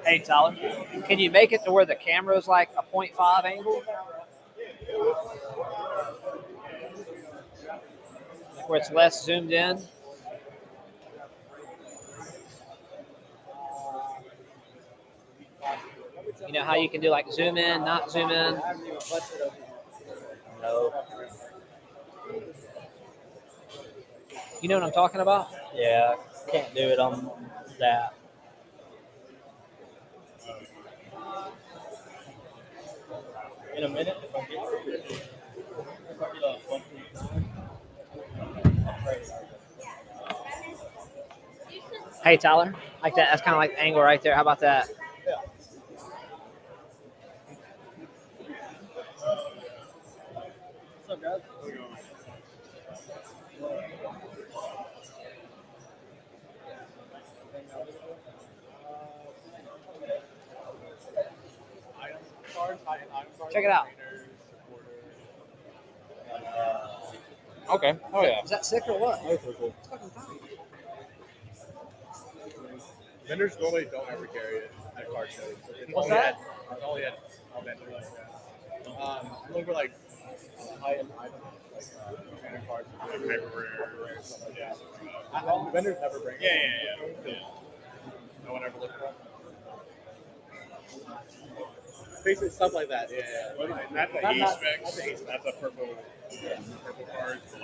Hey, Tyler, can you make it to where the camera's like a 0.5 angle? Like where it's less zoomed in? You know how you can do like zoom in, not zoom in? No. You know what I'm talking about? Yeah, can't do it on that. In a minute, if I get a funky time, I'll trade it. Hey, Tyler, like that. That's kind of like the angle right there. How about that? Yeah. What's up, guys? Check it out. Okay. Oh yeah. Is that sick or what? Those are cool. It's fucking tight. Vendors normally don't ever carry it at card shows. It's What's only that? It's only at all vendors. Look for like high-end items, like trainer cards, like hyper rare, stuff like that. The vendors never bring it. Yeah. No one ever looks for it. Basically stuff like that. Yeah. Not the Not- A not- specs. not the A specs. That's a purple cards. But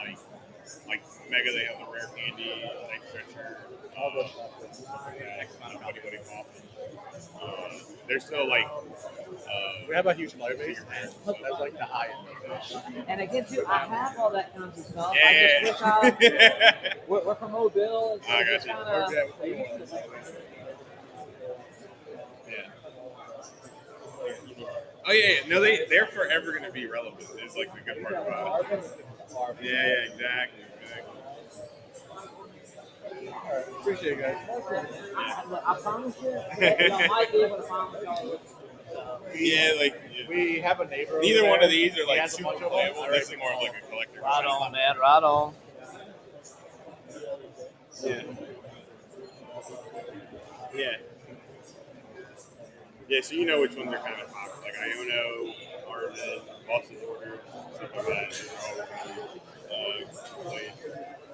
like Mega, they have the rare candy, like stretcher. All those stuff. X amount of buddy coffee. They're still like. We have a huge player base. That's like the high end. And again, too, I have all that kinds of stuff. Yeah. I just wish we're from Mobile. And so I just got you. kinda, Yeah. Oh yeah. No, they're forever going to be relevant. Is like the good part about it. Yeah, exactly. Appreciate it, guys. I promise you, y'all might be able to find what y'all looking for. Yeah, like We have a neighbor. neither over one there. of these are He like has a super bunch of them. playable. This is more like a collector. Right on, man. Right on. Yeah. Yeah. Yeah, so you know which ones are kind of popular. Like Iono, Arvin, Boston Order, stuff like that. They're all played.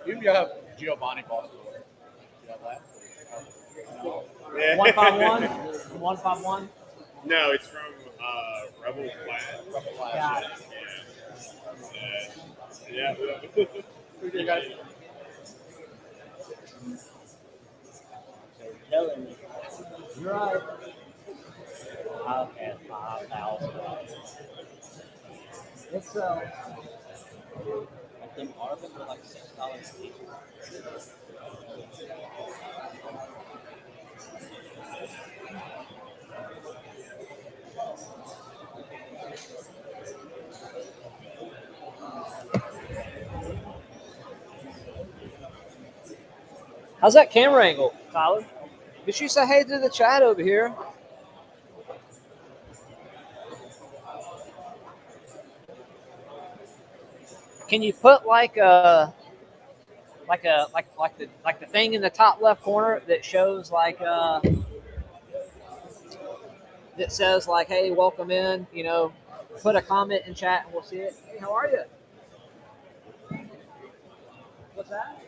You have Giovanni Boston. You have that? Yeah. 151? 151? No, it's from Rebel Flat. Got it. Yeah. Appreciate it, guys. They're telling me You're right. I'll add $5,000. It's Like them Arvin were like $6 each. how's that camera angle, Tyler? Did you say hey to the chat over here? Can you put like the thing in the top left corner that shows like that says like, hey, welcome in, you know, put a comment in chat and we'll see it. Hey, how are you? What's that?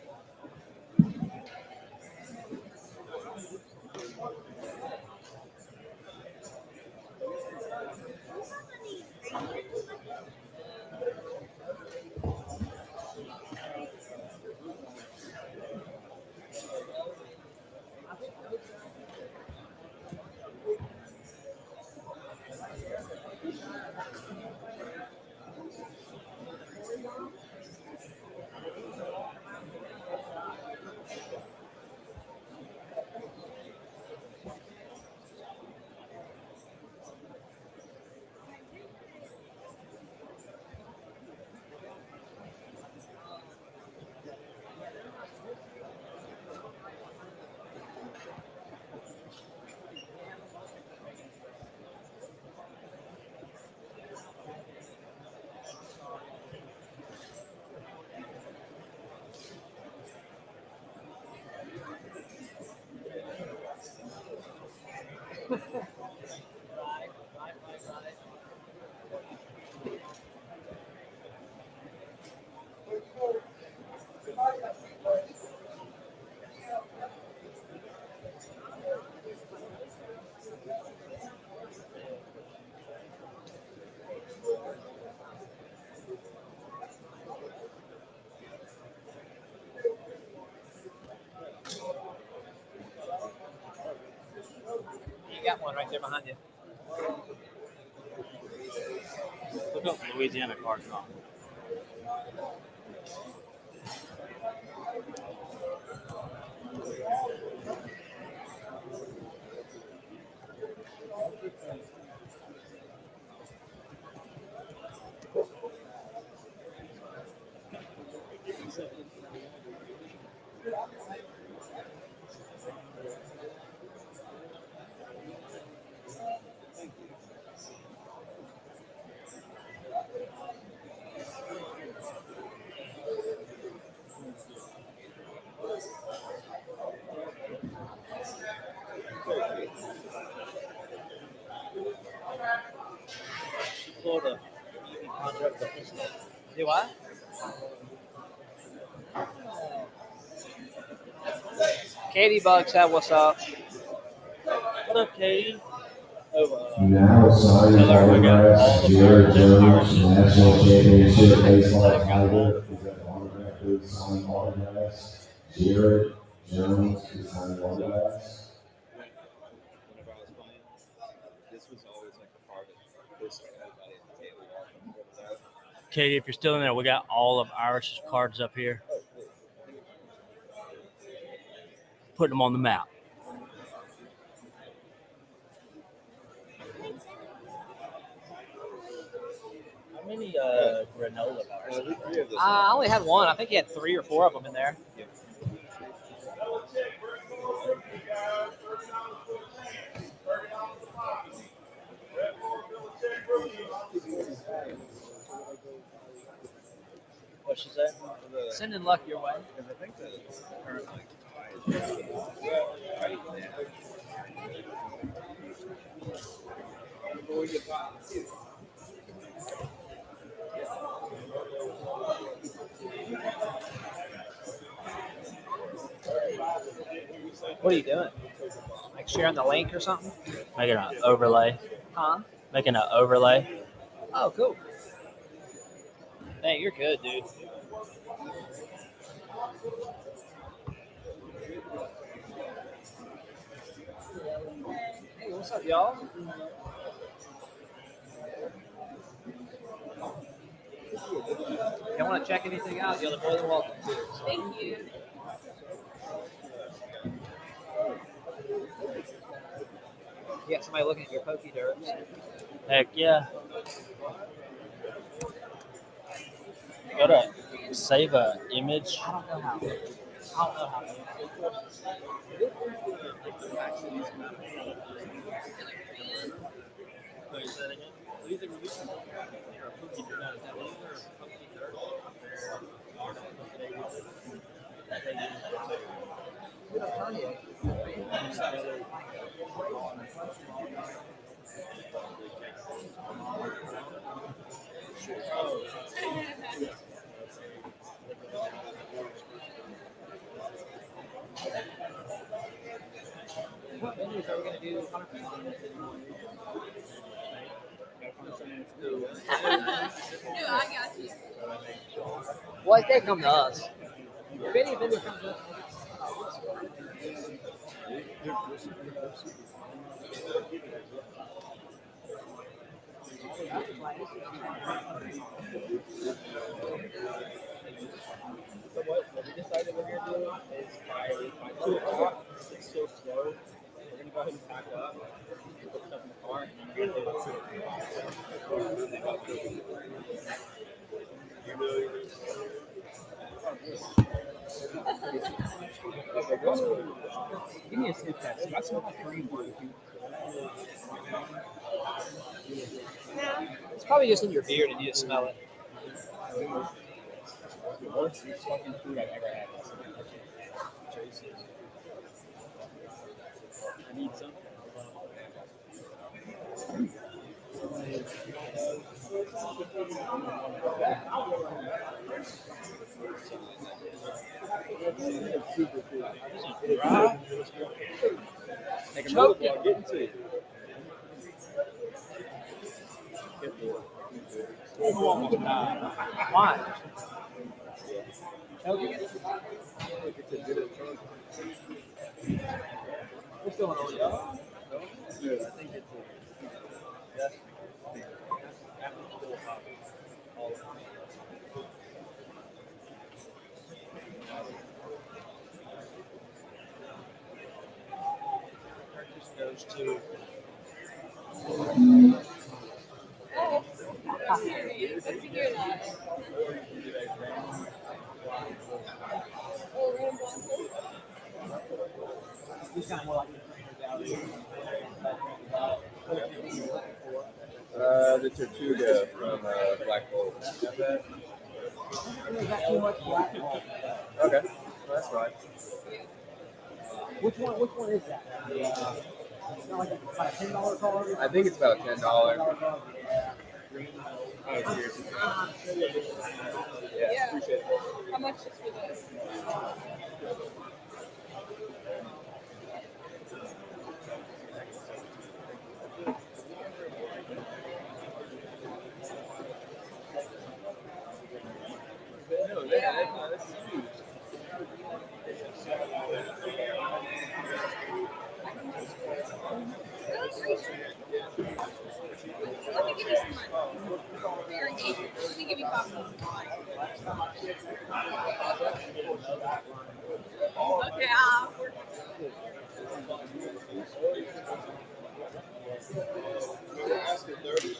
one right there behind you. Look up Louisiana Card Con. Florida contract official. Do what? Katie Bug said, "What's up?" What up, Katie? Oh, Now signed Taylor, we got all autographs, the Jared Irish Jones, National Championship Baseball Tiger. Is that autograph booth signed autographs? Jared Jones is signed autographs. Whenever I was playing, this was always like a part of this. Everybody at the table walking. Katie, if you're still in there, we got all of Irish's cards up here. Putting them on the map. How many granola bars? I only had one. I think he had 3 or 4 of them in there. What she said? Sending luck your way. Because I think the current like tie is right now. What are you doing? Like sharing the link or something? Making an overlay. Huh? Making an overlay. Oh, cool. Hey, you're good, dude. Hey, what's up, y'all? If you want to check anything out, you're more than welcome to. Thank you. You got somebody looking at your pokey derps. Heck yeah. Go to save a image. I don't know how. What venues are we going to do 100%? No, I got you. Well, if they come to us. If any vendor comes to us, So what we decided we're gonna do is by 2 o'clock, it's still slow. We're gonna go ahead and pack up, put stuff in the car, and then we're gonna do give me a sniff test. I smell like cream barbecue. It's probably just in your beard and you just smell it. the worst fucking food I've ever had. I need some. Choke it. Get into it. Why? Choke it? What's going on, y'all? Dude, I think it's that's all of purchase goes to Let's hear that. Oh, random blanket. He's kind of more like the Tortuga from Black Bolt. Have that? Is that too much black? Okay, that's fine. Which one is that? It's not like a $10 card. I think it's about $10. $10 card. Oh, seriously. Yeah. Appreciate it. How much is for this? No, that's huge. Let me give you some money. For your engagement. Let me give you $5. Okay,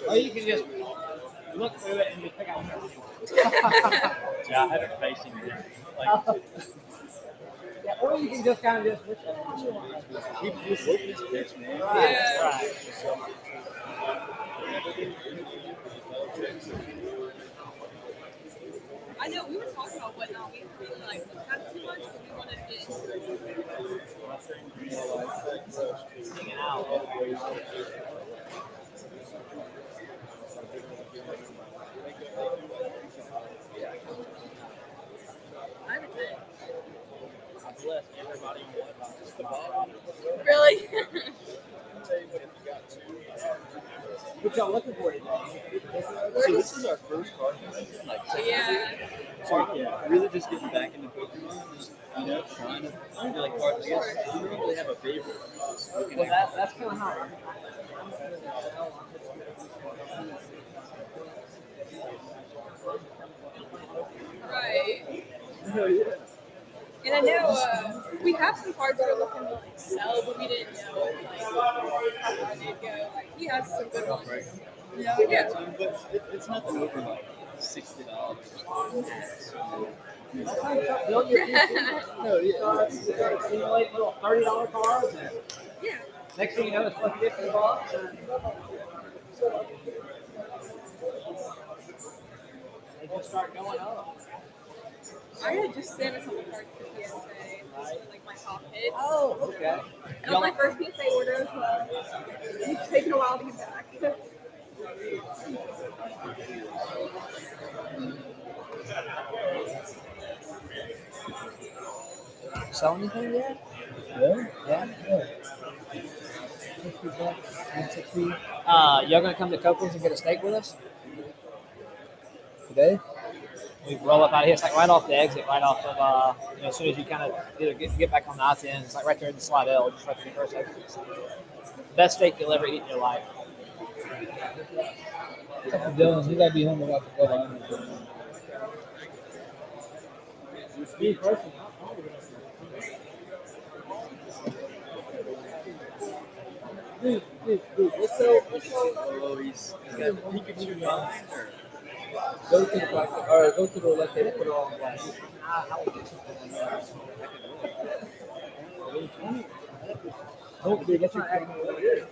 Or you can just look through it and just pick out whatever you want. Yeah, I had it facing him. Yeah, or you can just kind of just whichever one you want. Keep this bitch, man. Right, Yeah. right. I know we were talking about whatnot. We really like looked at it too much, but we wanted to Hanging out. I would say. Bless everybody on what Really? What y'all looking for today? So this is our first card convention, Yeah. So yeah, really just getting back into Pokemon, just trying to find like cards. I guess we don't really have a favorite. Well, that's kind of how. Right. Oh yeah. And I know we have some cards that are looking to like sell, but we didn't know like how far they'd go. Like he has some good ones. Right. Yeah. But it's nothing over like $60. Build your No, yeah. accumulate little $30 cards. And Yeah. next thing you know, it's like $50. And they just start going up. I had just sent a couple cards to PSA, like my top hits. Oh, okay. That was my first PSA order as well. It's taken a while to get back. Sell anything yet? Yeah. Yeah. Y'all gonna come to Copeland's and get a steak with us today? We roll up out of here. It's like right off the exit, right off of as soon as you kind of get back on the I-10, it's like right there in the Slidell, just right to the first exit. Best steak you'll ever eat in your life. Dylan, you gotta be home about to go on. Me personally, dude, what's up? Oh, he's got Pikachu on. Go to the black, or go to the left hand, put it on black. Oh, dude, that's not acting weird.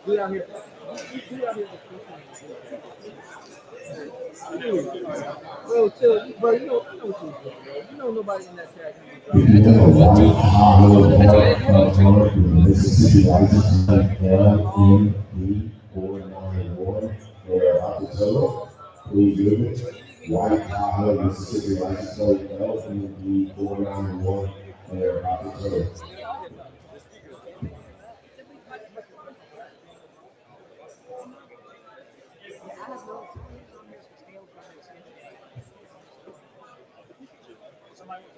Dude out here. Dude out here. Bro, chill. Bro, you know what you're doing, bro. You know nobody in that track. Mississippi license plate LMP 491. They're about to tow. Please do it. White Tahoe, Mississippi license plate LMP 491. They're about to tow.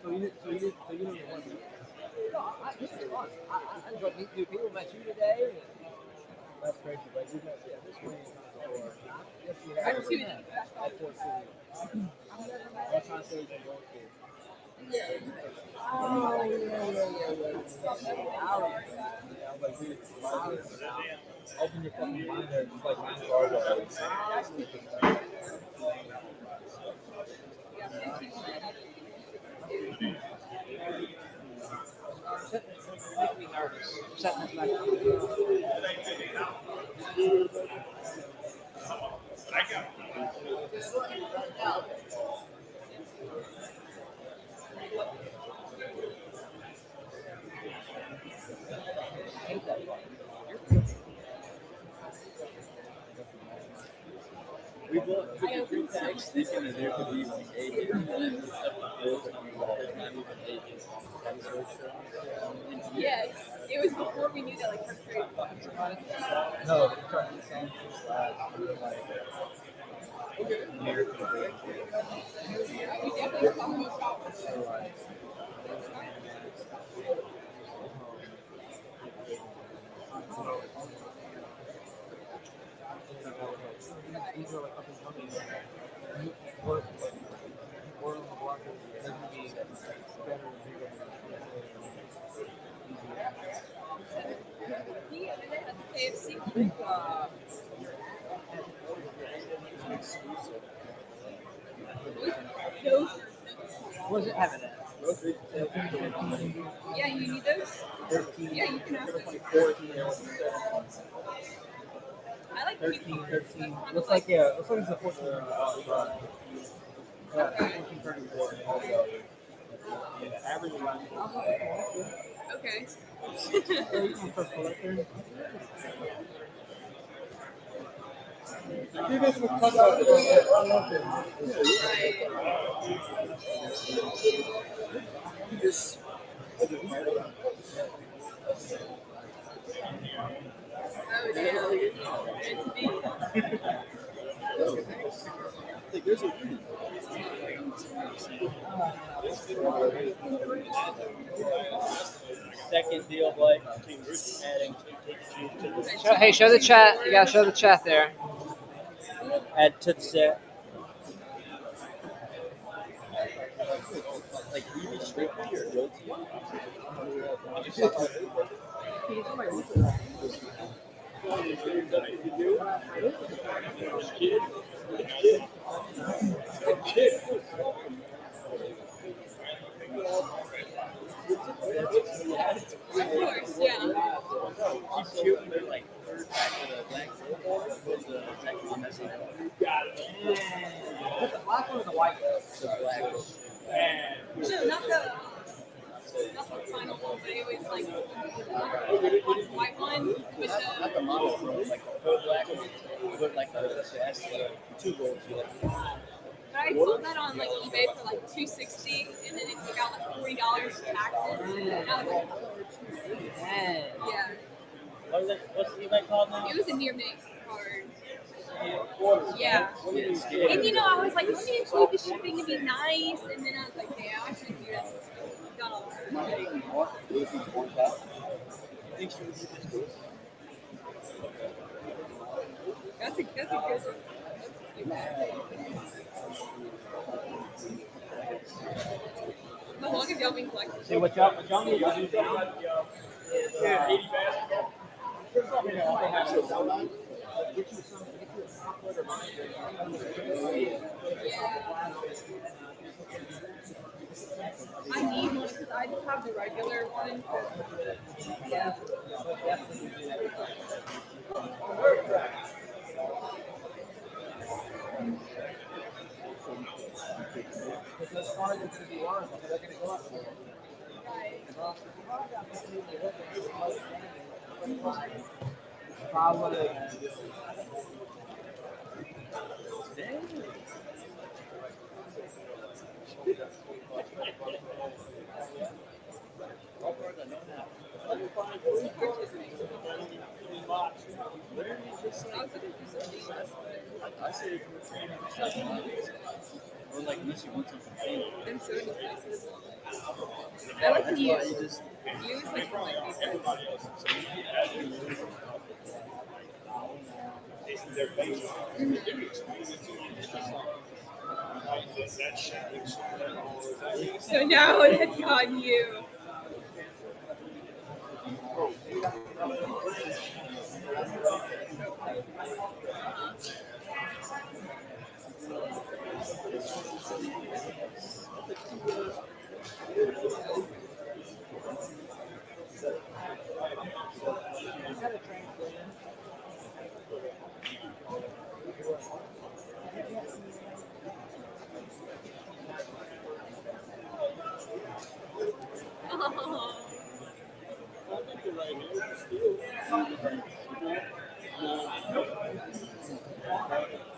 So you didn't want to. This is fun. I enjoyed meeting new people. Met you today. That's crazy. Like we met this way before. Yes, we Or have. two days. At Fort City. What time so you can go to? Oh yeah. I was like, dude, open your fucking mind there. It's like 9 cars already. Making me nervous. Setting this back up. We both took a group text thinking that there could be like agents and stuff like this, and we were like, not even agents. Yes, it was before we knew that like first grade. No, we're trying to send like American break. We definitely talked about that. So like, These are like up and coming. Work on the block is going to be better and bigger. Yeah, and then at the KFC. Those. What does it have in it? Yeah, you need those. Yeah, you can have those. I like 13. Looks like it's a 14. Yeah, 1434. Average around. Okay. For collector. You guys will talk about this. I love it. This. Oh, damn. Meant to be. There's a second deal, Blake. Adding Hey, show the chat. You gotta show the chat there. add to the set. Like really strictly or guilty? Of course, yeah. She's cute and they're like third back with a black with the black one that's like The black one or the white one? the black. No, not the final one, but it was like the white one with Not the the. model, bro. Like the full black one with like the chest, two golds. But I sold that on like eBay for like $260, and then it took out like $40 for taxes. And I was like, yeah, What's the event called now? it was a near mix card. Yeah. And you know, I was like, let me include the shipping to be nice, and then I was like, yeah, I shouldn't do this. Got all that. That's a good one. How long have y'all been collecting? See what y'all need to do down. I need one because I just have the regular one. Yeah. Because cards are going to be ones, so they're going to go up. Probably. I say or like unless you want something. I'm so excited. I like the view. View is like one of my favorites. So now it has gotten you. Oh.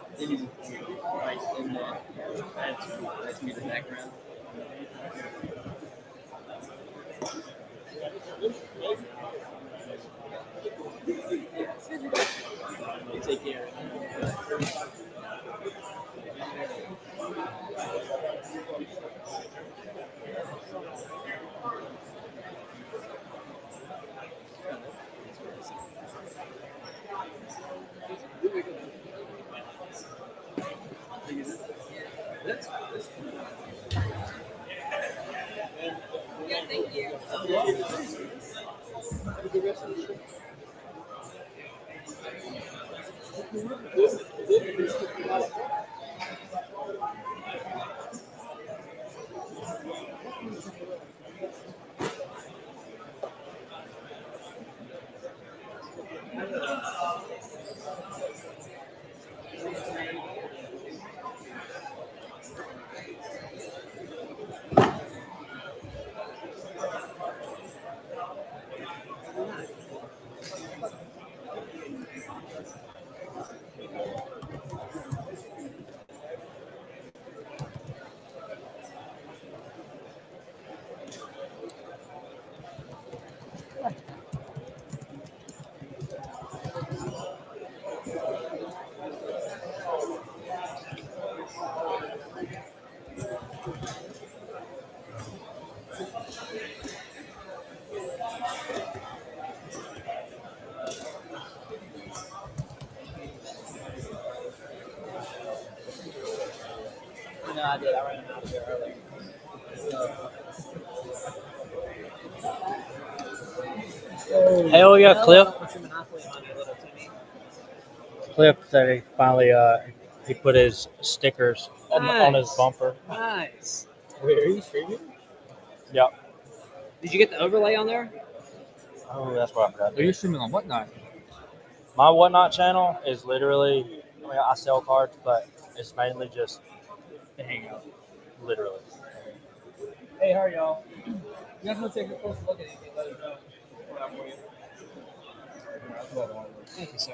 Right in there. That's me the background. Take care. Yeah, thank you. No, I did. I ran him out of here earlier. Hell yeah, Cliff. What's your monopoly money, little Timmy? Cliff said he finally he put his stickers on his Nice. bumper. Nice. Wait, are you streaming? Yep. Did you get the overlay on there? Oh, that's what I forgot. Are you streaming on what night? My Whatnot channel is literally, I mean, I sell cards, but it's mainly just To hang out. literally. Hey, how are y'all? You guys want to take a closer look at anything? Let us know. We'll pull it out for you. Thank you, sir.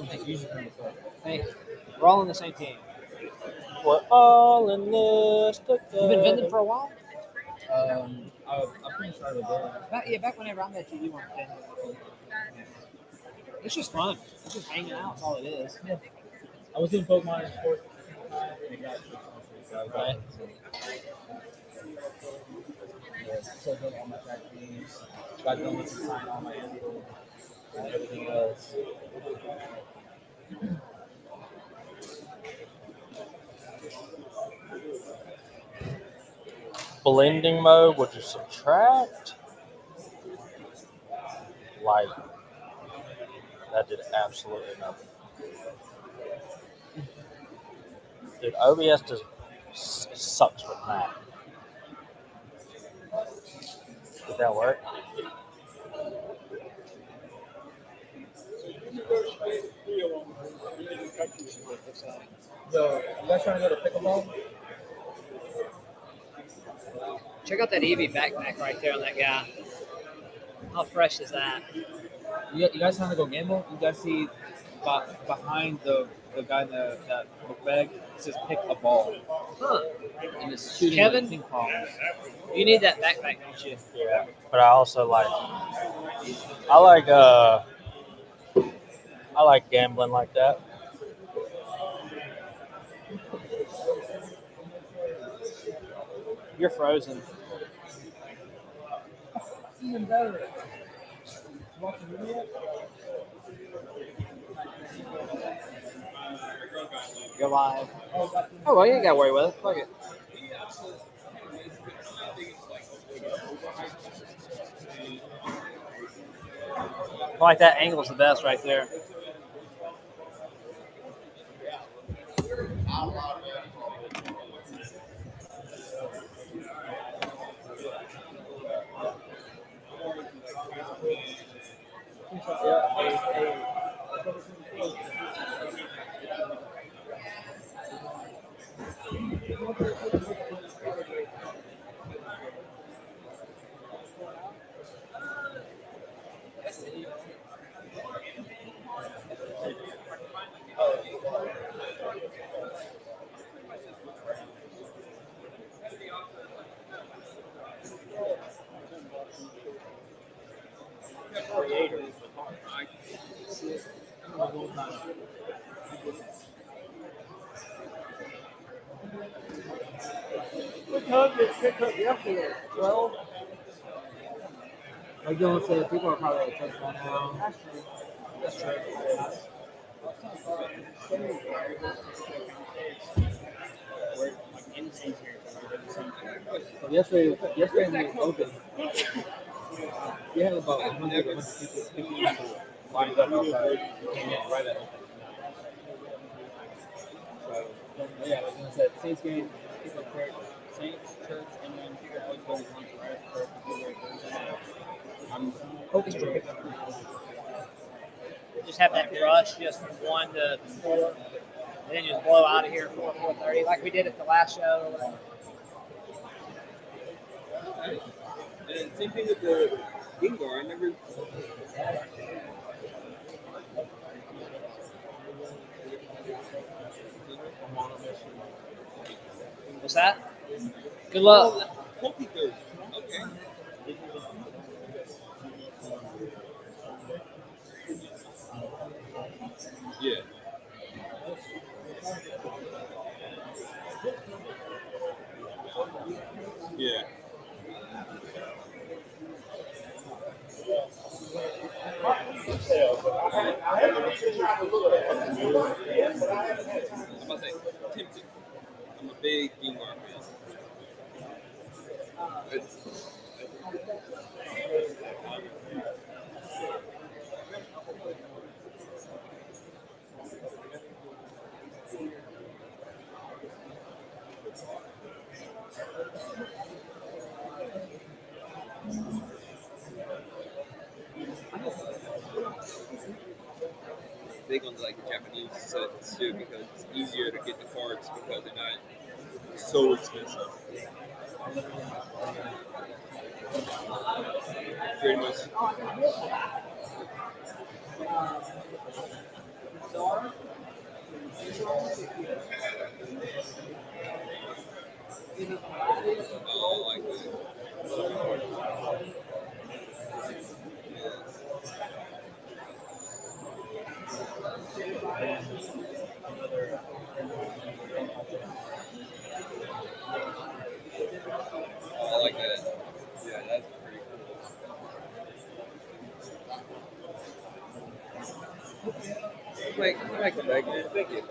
Thank you. You should come this way. Thank you. We're all on the same team. We're all in this together. You've been vending for a while? I'm pretty sure I was there. Back whenever I met you, you weren't vending. It's just fun. It's just hanging out. That's all it is. I was doing Pokemon and sports. Right. So doing all my track teams. Got done with to sign all my info and everything else. Blending mode, would you subtract? Like, that did absolutely nothing. Dude, OBS just sucks with Mac. Did that work? So, you guys trying to go to pickleball? Check out that Eevee backpack right there on that guy. How fresh is that? You guys trying to go gamble? You guys see behind the guy in that book bag? It says pick a ball. Huh. And it's shooting Kevin? ping pong. You need that backpack, don't you? Yeah. But I also like I like gambling like that. You're frozen. Even better. Watching video? Go live. Oh, that's Oh well, you ain't got to worry with it. Fuck it. I like that angle's the best right there. What time did it pick up yesterday? 12? Like Dylan said, people are probably at church by now. That's true. So many variables where like in sync here. So yesterday when it opened, you had about 100 people lined up outside. Came in right at open. So, yeah, like I said, Saints game, people at church, Saints, church, and then people always go to lunch right after Thursday. I'm Focus group. Just have that rush just from 1 to 4, and then just blow out of here 4:30, like we did at the last show. And same thing with the bingo. I never. What's that? Good luck. Healthy goes. Okay. Yeah. Yeah. I'm about to say, tempted. I'm a big Ingvar fan. Big on like the Japanese sets too because it's easier to get the cards because they're not so expensive. Pretty much. Oh, I like that. I like that. Yeah, that's pretty cool. I might come back, man. Thank you.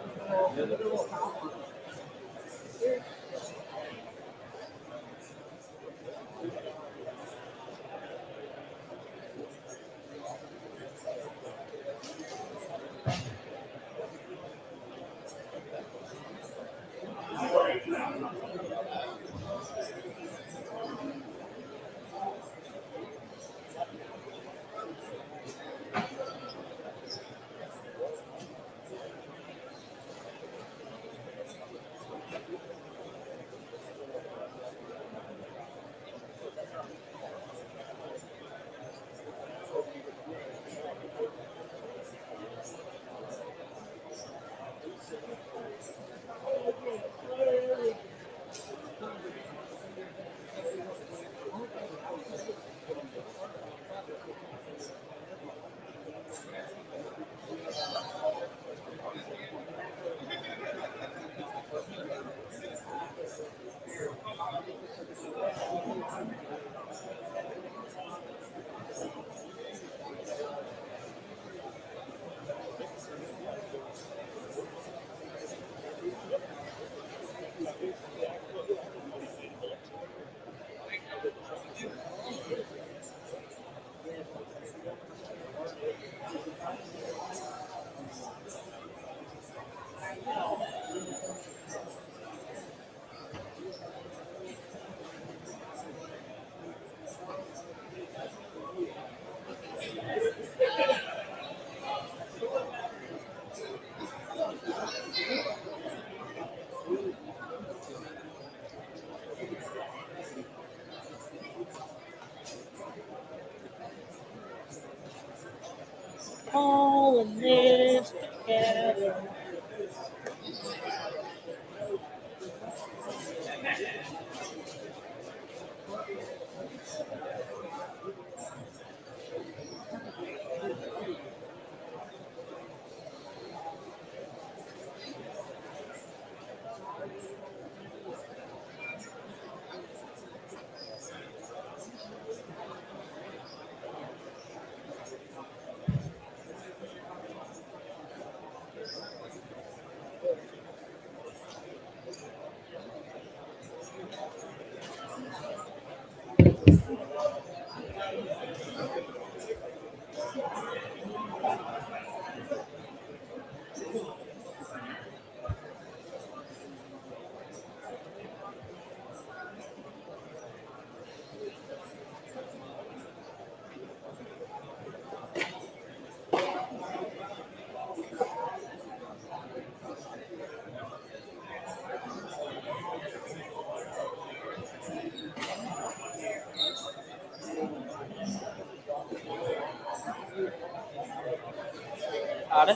Howdy.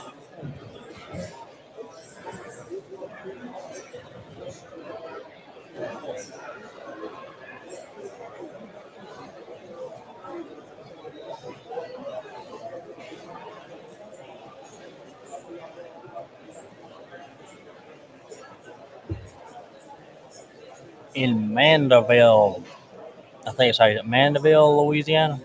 In Mandeville, I think it's how you Mandeville, Louisiana.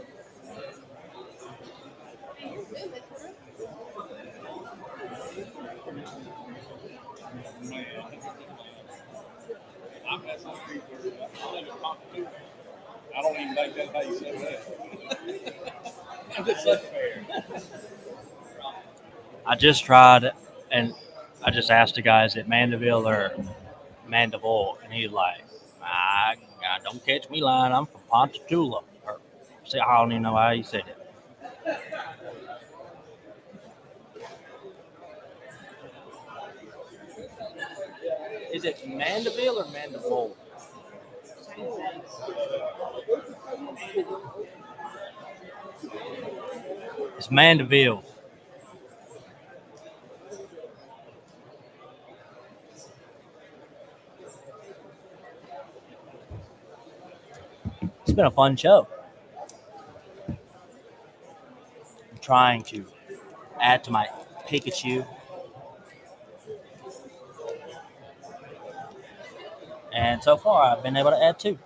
I'm at some street where I live in Constitution. I don't even think that's how you say that. I'm just saying. I just tried, and I just asked the guys at Mandeville or Mandeville, and he's like, don't catch me lying. I'm from Ponchatoula. Or, see, I don't even know how he said it. Is it Mandeville or Mandeville? It's Mandeville. It's been a fun show. I'm trying to add to my Pikachu. And so far, I've been able to add 2.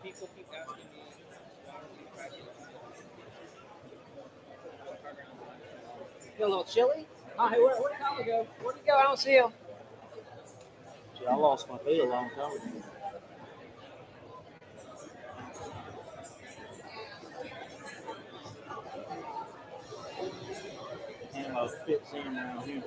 People keep asking me, why don't we practice? Feel a little chilly? Oh, hey, where'd Colin go? Where'd he go? I don't see him. Shit, I lost my feet a long time ago. Ammo fits in around here.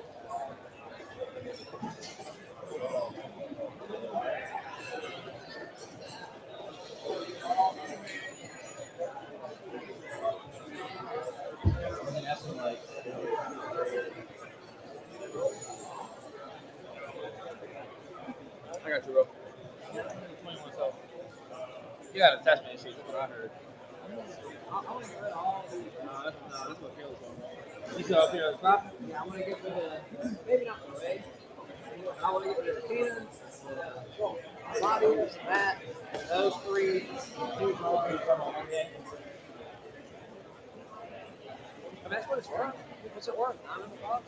I got you, bro. You got attachment issues, what I heard. I want to get rid of all these. That's what Caleb's on. You said up here at the top? Yeah, I want to get rid of, maybe not the leg. I want to get rid of the pins, the bodies, that, those three, two more. I mean, that's what it's worth. What's it worth? $900?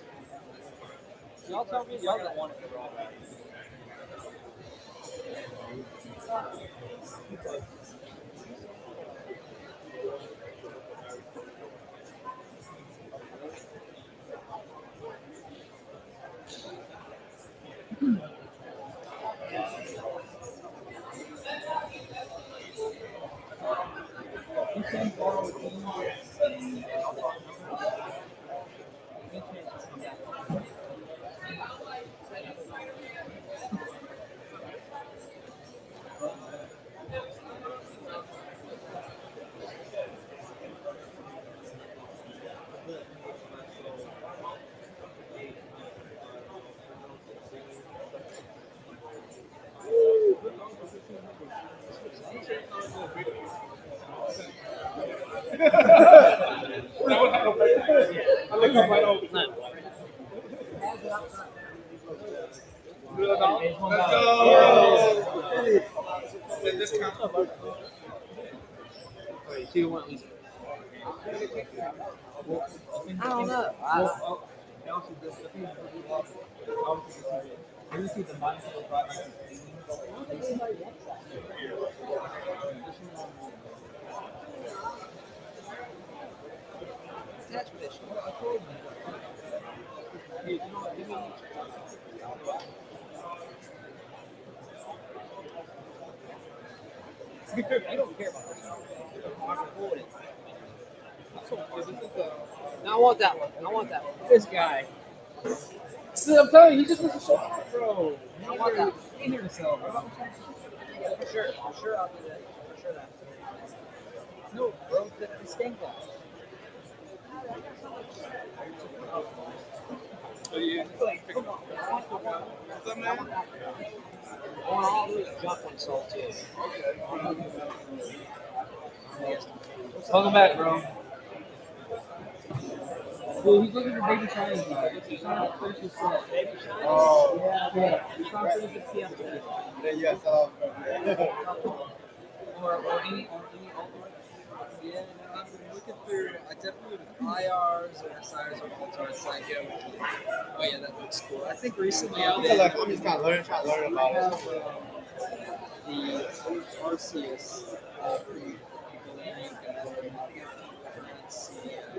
Y'all tell me y'all don't want it for all that. Let's go! Did this count? Wait, 2-1 at least. I don't know. Attachment issue. I told you. You know what? Give me I don't care about this. No, I want that one. I want that one. This guy. See, I'm telling you, he just wants to show off, bro. I want that one. He here to sell. For sure. For sure, I'll do that. For sure, that. No, bro, the skank glass. So you pick up. What's up, man? I want all those junk ones sold too. Welcome back, bro. Dude, he's looking for baby shiny guys. He's trying to finish his set. Oh, Yeah. He's trying to finish his TF set. then yes, Or any Yeah, no, I've been looking through. I definitely with IRs or SIRs or Altards. Like, oh yeah, that looks cool. I think recently I feel like I'm just kind of trying to learn about have it. the Arceus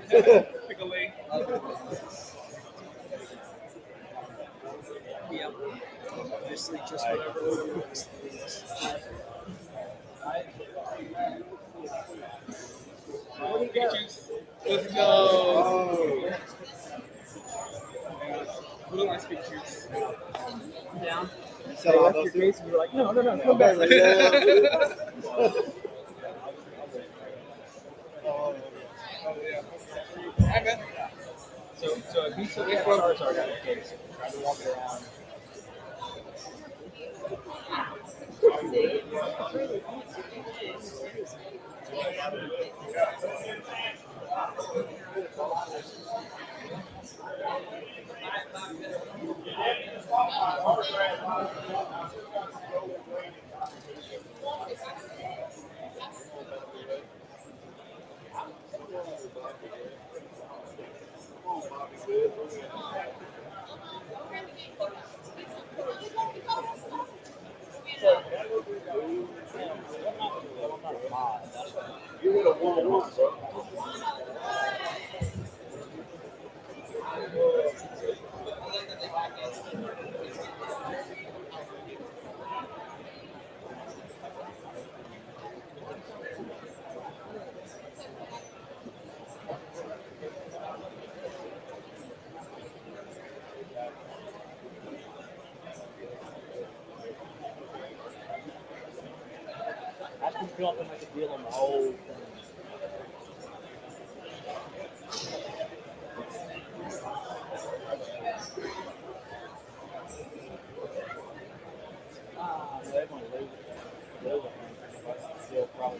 pick a link. Yeah, obviously just whatever works. What do you got? Let's go. Oh. What do I speak juice? Down. So I left your face and you're like, no, come back. Oh, yeah. Hi, man. So if he took that Charizard out of the case, tried to walk it around. I can feel like I make a deal on the whole thing. They're going to lose it. But still probably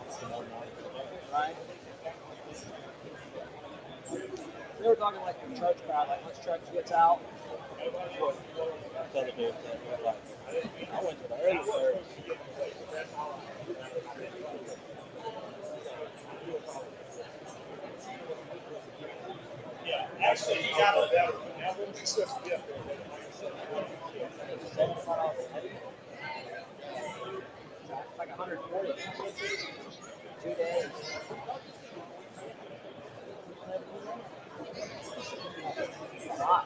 some more money. Right? They were talking like the church crowd, like once church gets out. Other dude said, like, I went to the early service. Actually, he got it better. It's like 140. 2 days. A lot.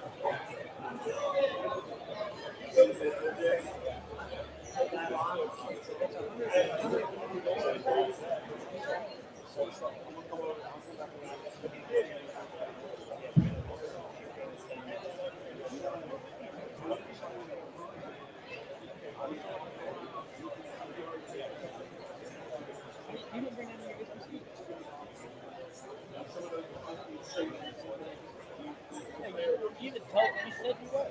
You even told you said you were.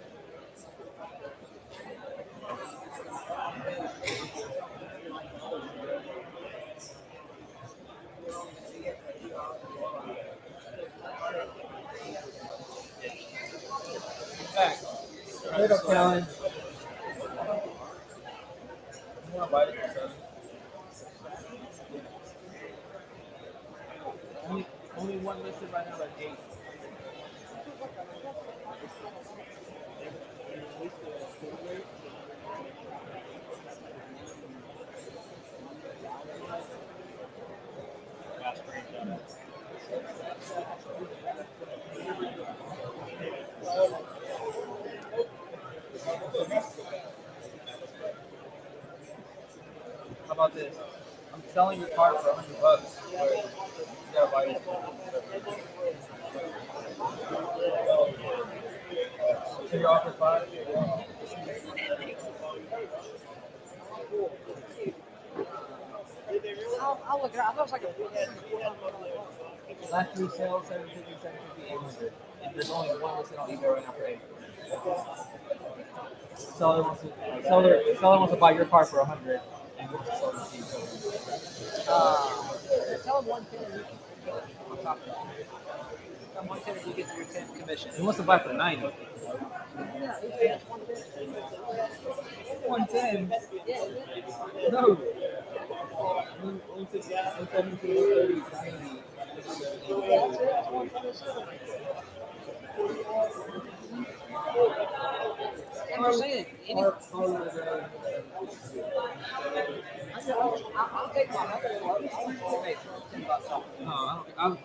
Little Kellen. Only one listed right now, like 8. How about this? I'm selling your car for $100. You gotta buy this. So you're offered 5? I'll look it up. I thought it was like a last 3 sales, 750, 750, 800. And there's only one listed on eBay right now for 8. Seller wants to buy your car for 100 and wants to sell it to you. Tell him 110 on top of that. Tell him 110 you get your 10 commission. He wants to buy for 90. 110? No. 170, 130, I'm saying, I'll take my $10 off. No, I don't.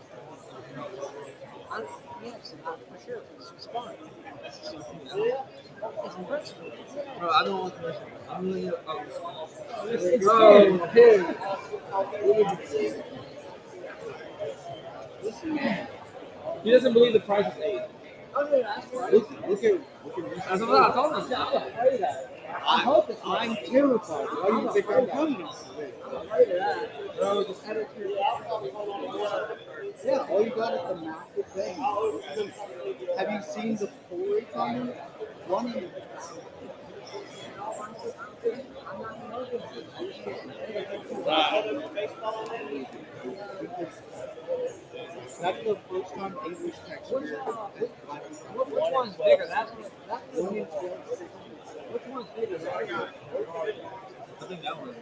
Yes, for sure. It's fun. It's impressive. Bro, I don't want to. I'm really. Bro, dude. He doesn't believe the price is 8. Look at that's what I told him. I hope it's I'm terrified. Why do you think I'm coming? I'm afraid of that. Bro, just edit your. Yeah, all you got is the massive thing. Have you seen the pull rates on them? One in. I'm not That's the first time English texture. Which one's bigger? That's the which one's bigger? I think that one.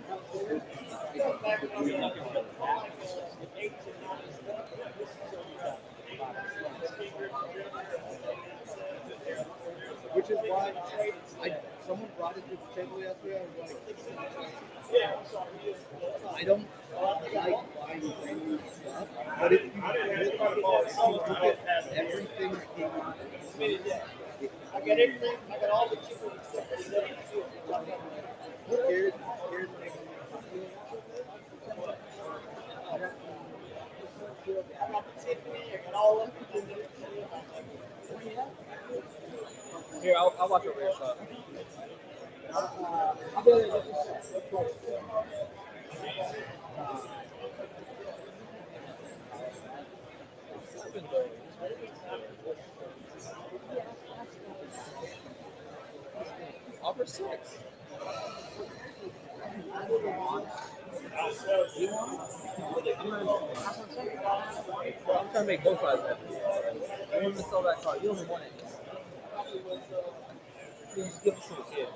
Which is why someone brought it to the table yesterday. I was like, I don't like buying brand new stuff, but if you look at everything that came out, I got everything. I got all the chicken. here's I got the Tiffany. I got all of them. Here, I'll watch over your stuff. Offer 6. I'm trying to make both sides happy. I want to sell that car. You only want it. You just give it to the kid.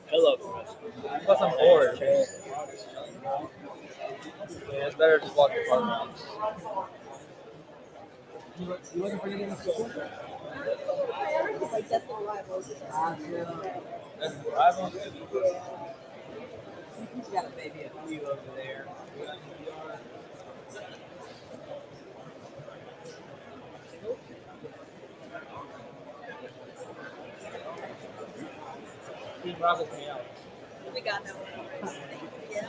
Hello. Plus, I'm bored. Yeah, it's better to just walk your car around. you looking for anything in the store? That's the rival. He's got maybe a few over there. He rivals me out. We got no one. Yeah.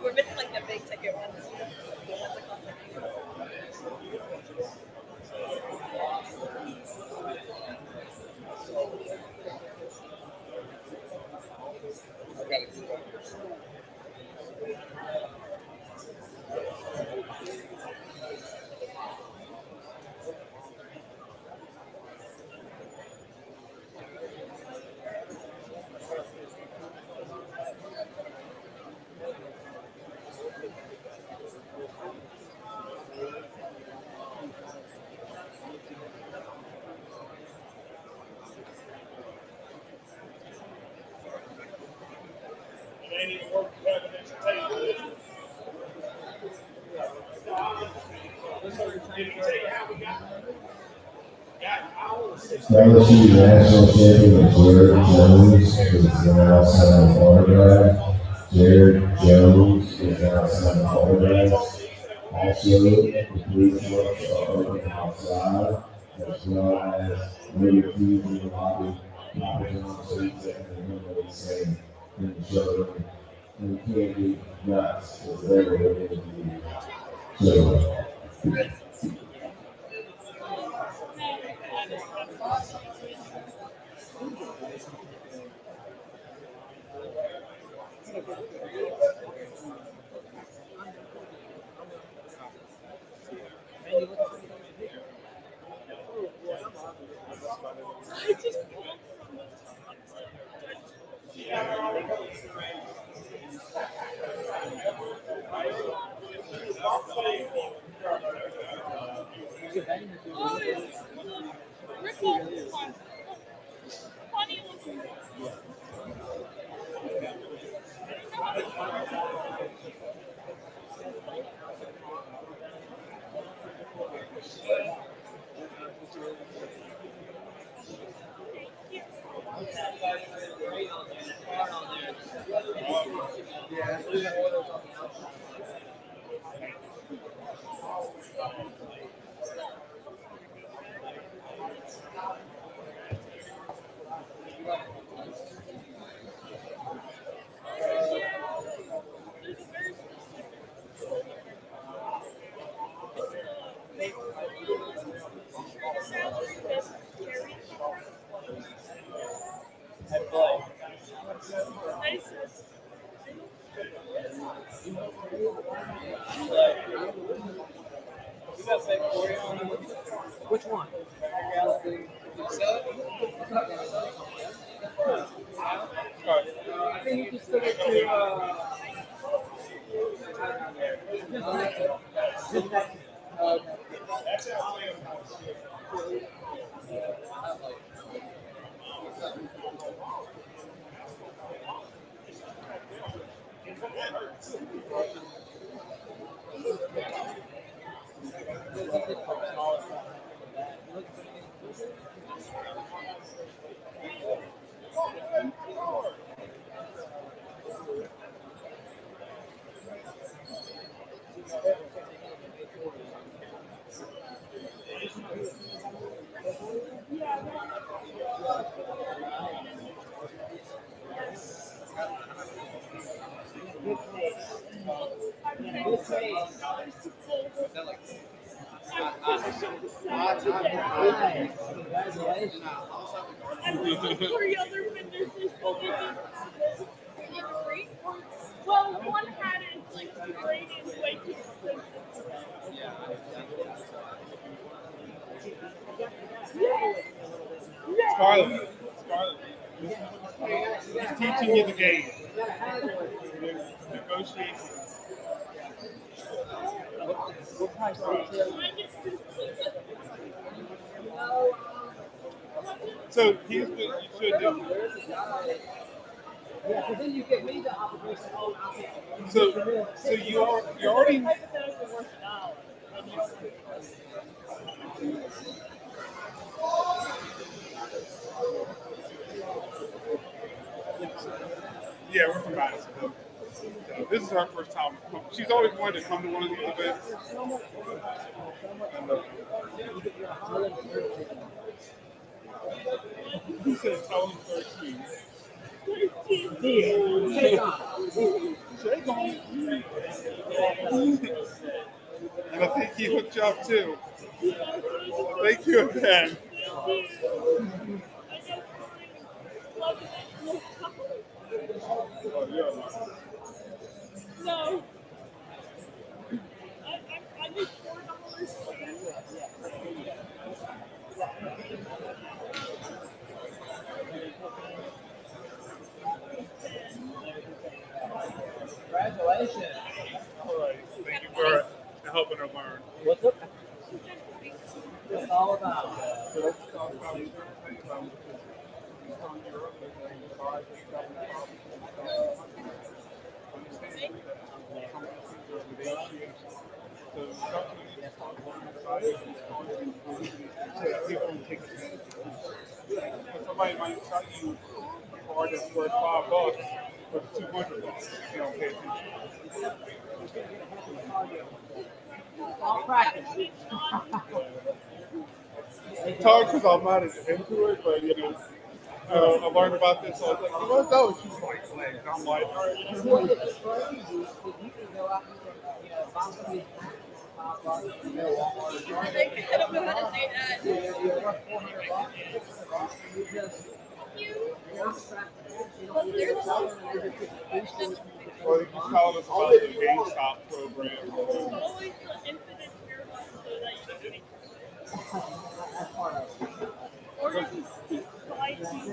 We're missing like the big ticket ones. That's a concept. LSU National Champion Jared Jones is now signing autograph. Jared Jones is now signing autographs. Also, the police works are open outside, as well as later fees in the lobby. Papa John's seats and the window saying in the showroom. And you can't be nuts with whatever it is you do. So, Which one? I think you can still get to. Three other vendors this well, one had it like great and way too expensive. Scarlett. He's teaching you the game. Negotiation. What price is it? So here's what you should do. Yeah, because then you give me the obligation. So you already. Yeah, we're from Madison. So this is her first time. She's always wanted to come to one of these events. Who said tell him 13? Shake on. And I think he hooked you up too. Thank you again. Oh, yeah. No. I did $4. Congratulations. All right. Thank you for helping her learn. What's up? It's all about. Somebody might tell you a card that's worth $5 for $200. You don't pay attention. All practice. It's hard because I'm not into it, but you know, I learned about this. So I was like, you know, she's like, and I'm like, all right. Well, it's crazy. You can go out and find somebody. I don't know how to say that. Or you can tell us about the GameStop program. Always the infinite fear so that you can make or you can buy things.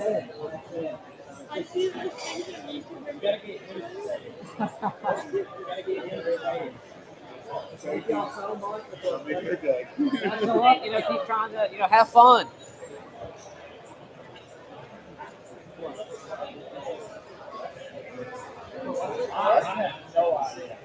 I see those things that you can Thank y'all so much. Keep trying to, have fun. I have no idea.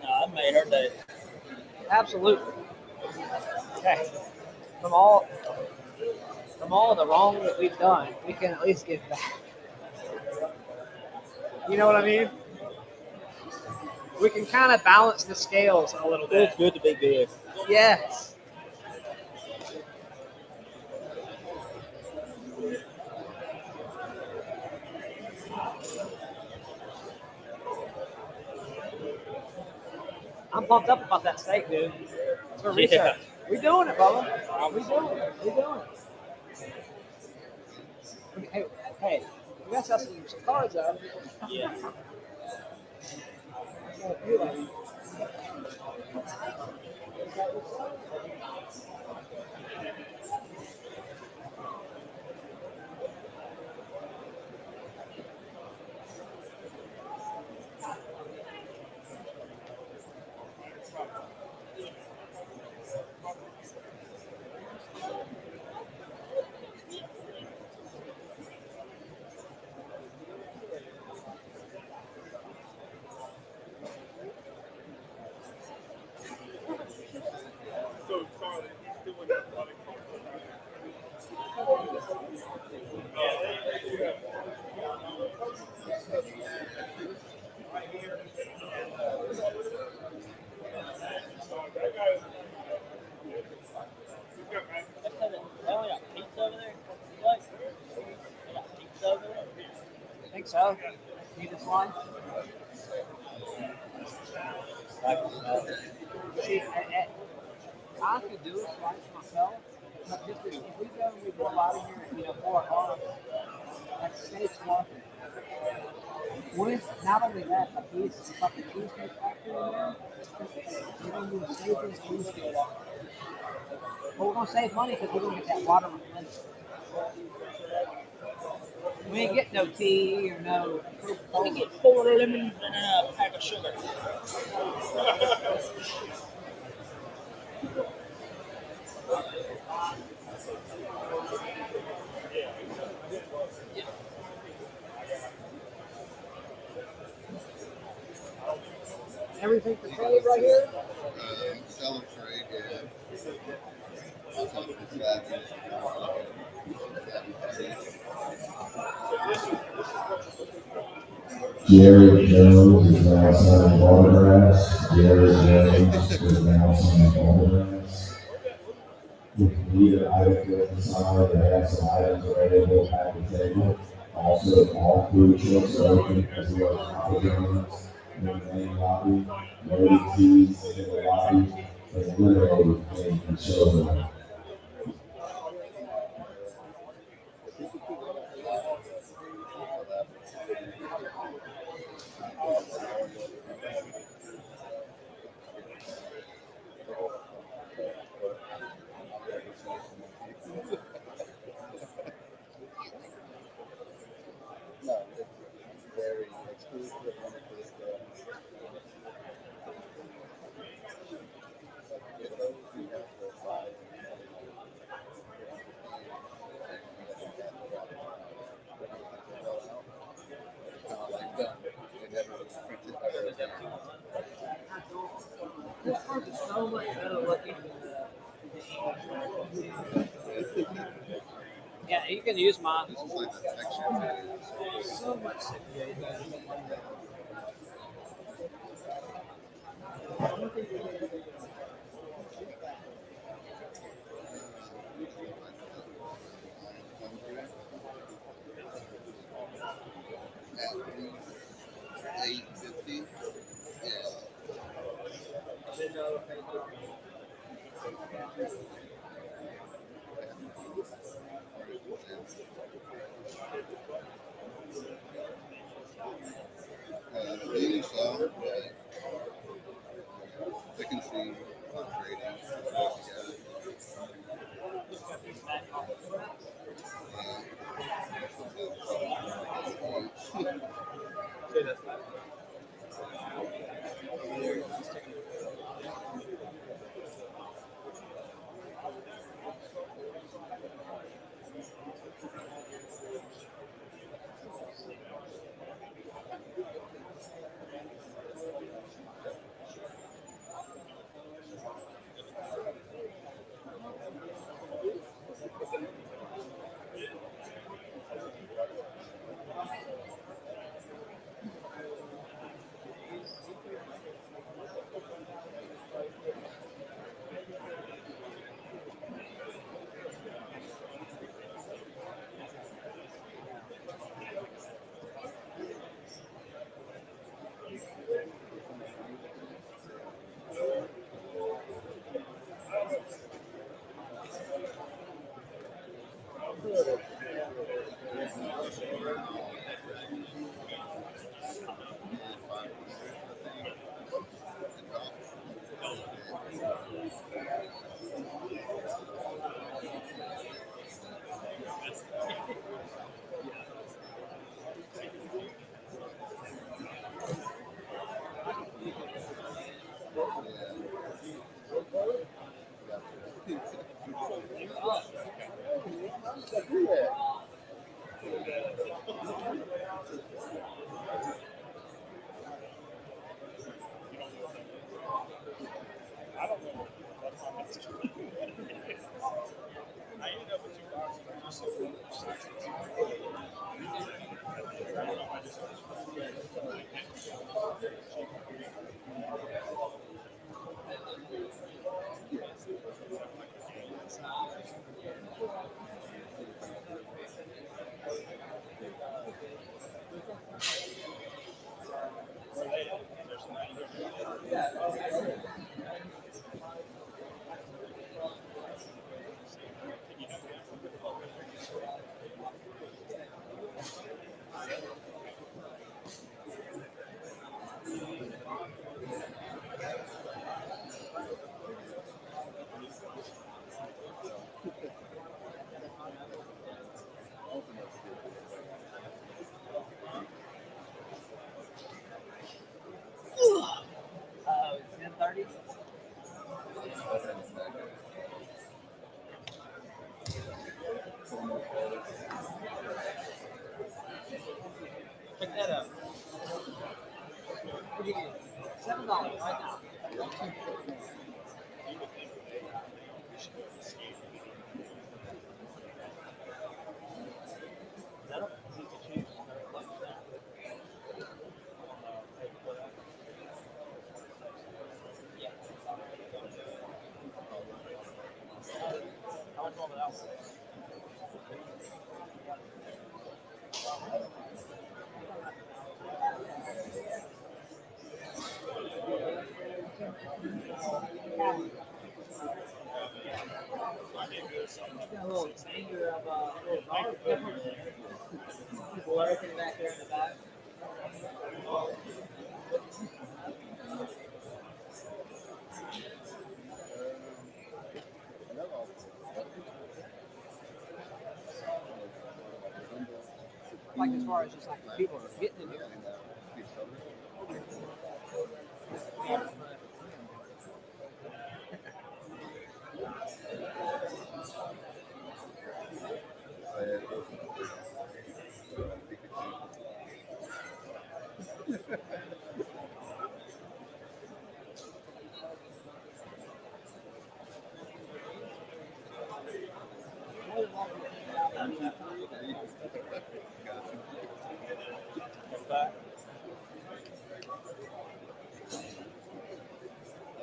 No, I made her day. Absolutely. Okay. From all the wrong that we've done, we can at least give back. You know what I mean? We can kind of balance the scales a little bit. It's good to be good. Yes. I'm pumped up about that steak, dude. It's for research. We doing it, Bubba. We doing it. We doing it. Hey, we got to sell some cards out. Yeah. I think so. Need this line? See, I could do it right myself, but just if we go and we go out of here at 4 o'clock, that steak's working. With not only that, a piece of fucking cheesecake factory in there, we're going to do a steak and cheesecake. But we're going to save money because we're going to get that water replenished. We ain't get no tea or no. We get 4 lemons and a pack of sugar. Everything for trade right here? Selling trade, yeah. Something savage. Jared Jones is now selling autographs. Jared Jones is now selling autographs. If you need an item for the sign, they have some items available at the table. Also, all food trucks are open as well as Papa John's in the main lobby, loaded keys in the lobby, and lemonade in the showroom. No, it's very exclusive when it is get those you have to buy. Like them. They never printed ever again. This part is so much better looking than yeah, you can use mine. This is like the texture. So much At $8.50. Yeah. Daily sell, but they can Pick that up. What do you get? $7 right now. Got a little finger of a little garlic pepper. People lurking back there in the back. Like as far as just like the people are getting in here.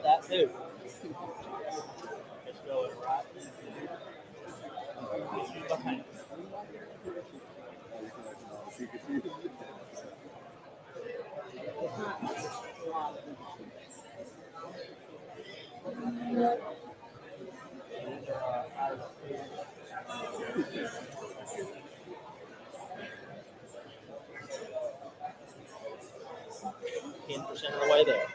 That too. Just go right. Behind. 10% of the way there.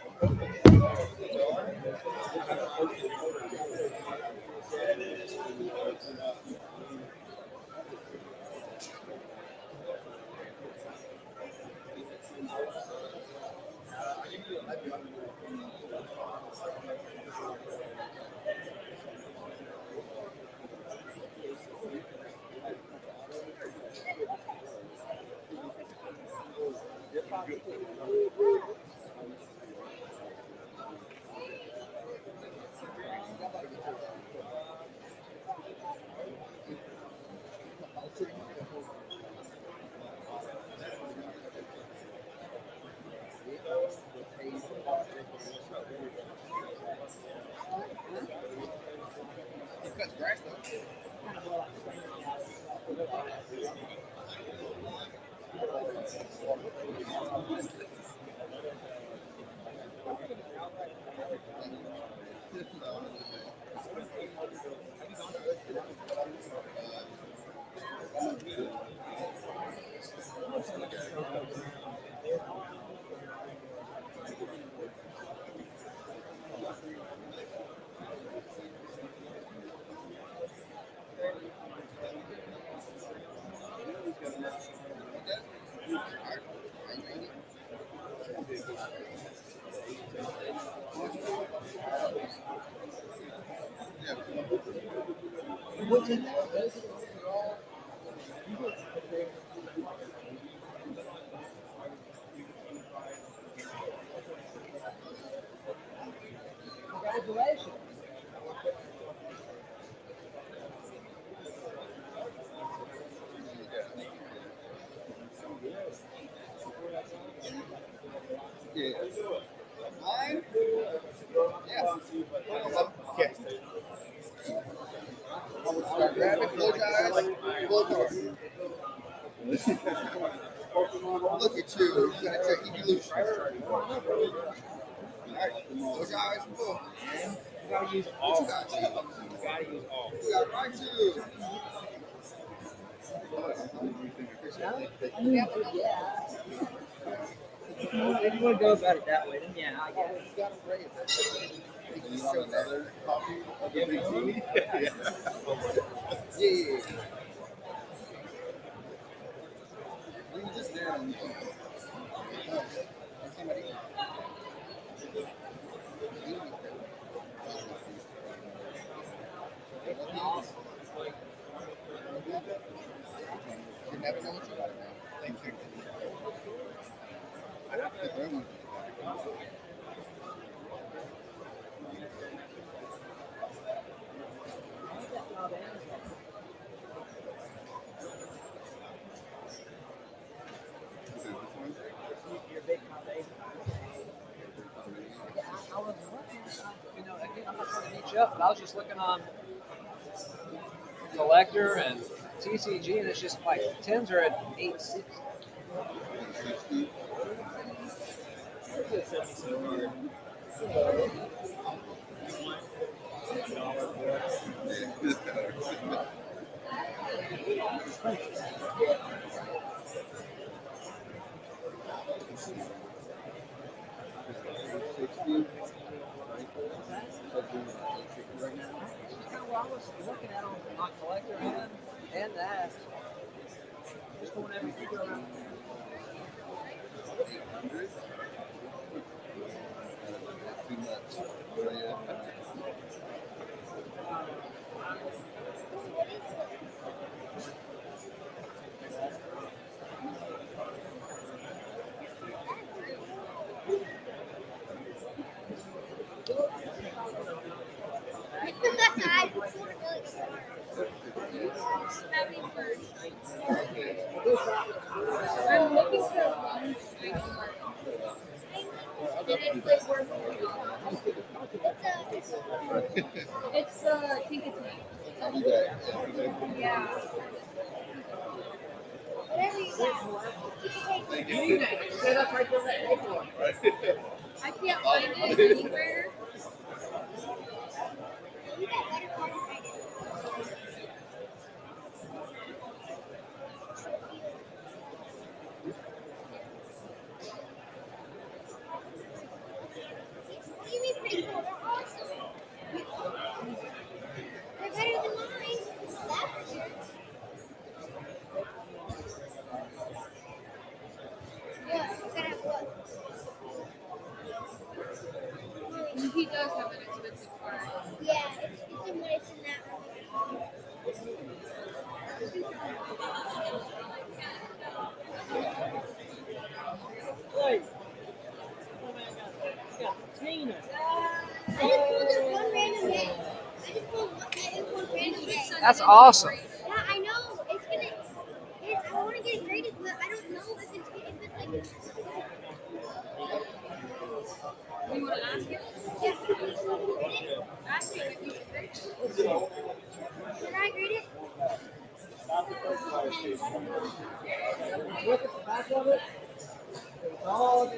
Yeah. Mine? Yeah. Yes. Grab it, close your eyes, blow hard. Look at you. You gotta take evolution. Alright, close your eyes and blow. You gotta use What all. you got? You gotta use all. You got right too. If you want to go about it that way, then yeah, I guess. You gotta pray it. You want another copy of the big TV? Yeah. Yeah. You just there and somebody. You never know what you got now. Thank you. I was looking, again, I'm not trying to beat you up, but I was just looking on Collector and TCG, and it's just like 10s are at 860. I was looking at on Collector and that. Just going every figure around. Too much. Yeah. I'm looking for one. It's I think it's me. Yeah. Whatever you got. Set up right there. I can't find it anywhere. What do you mean pretty cool? They're awesome. They're better than mine. That's for sure. Yeah, you gotta have what? He does have an expensive card. Yeah, it's in what it's in that room. Hey. Got Tina. I just pulled this one random day. I just pulled one random day. That's awesome. Yeah, I know. It's gonna. I want to get it graded, but I don't know if it's like. You want to ask him? Yeah. Ask him if you should grade it. Should I grade it? Look at the back of it. It's all in the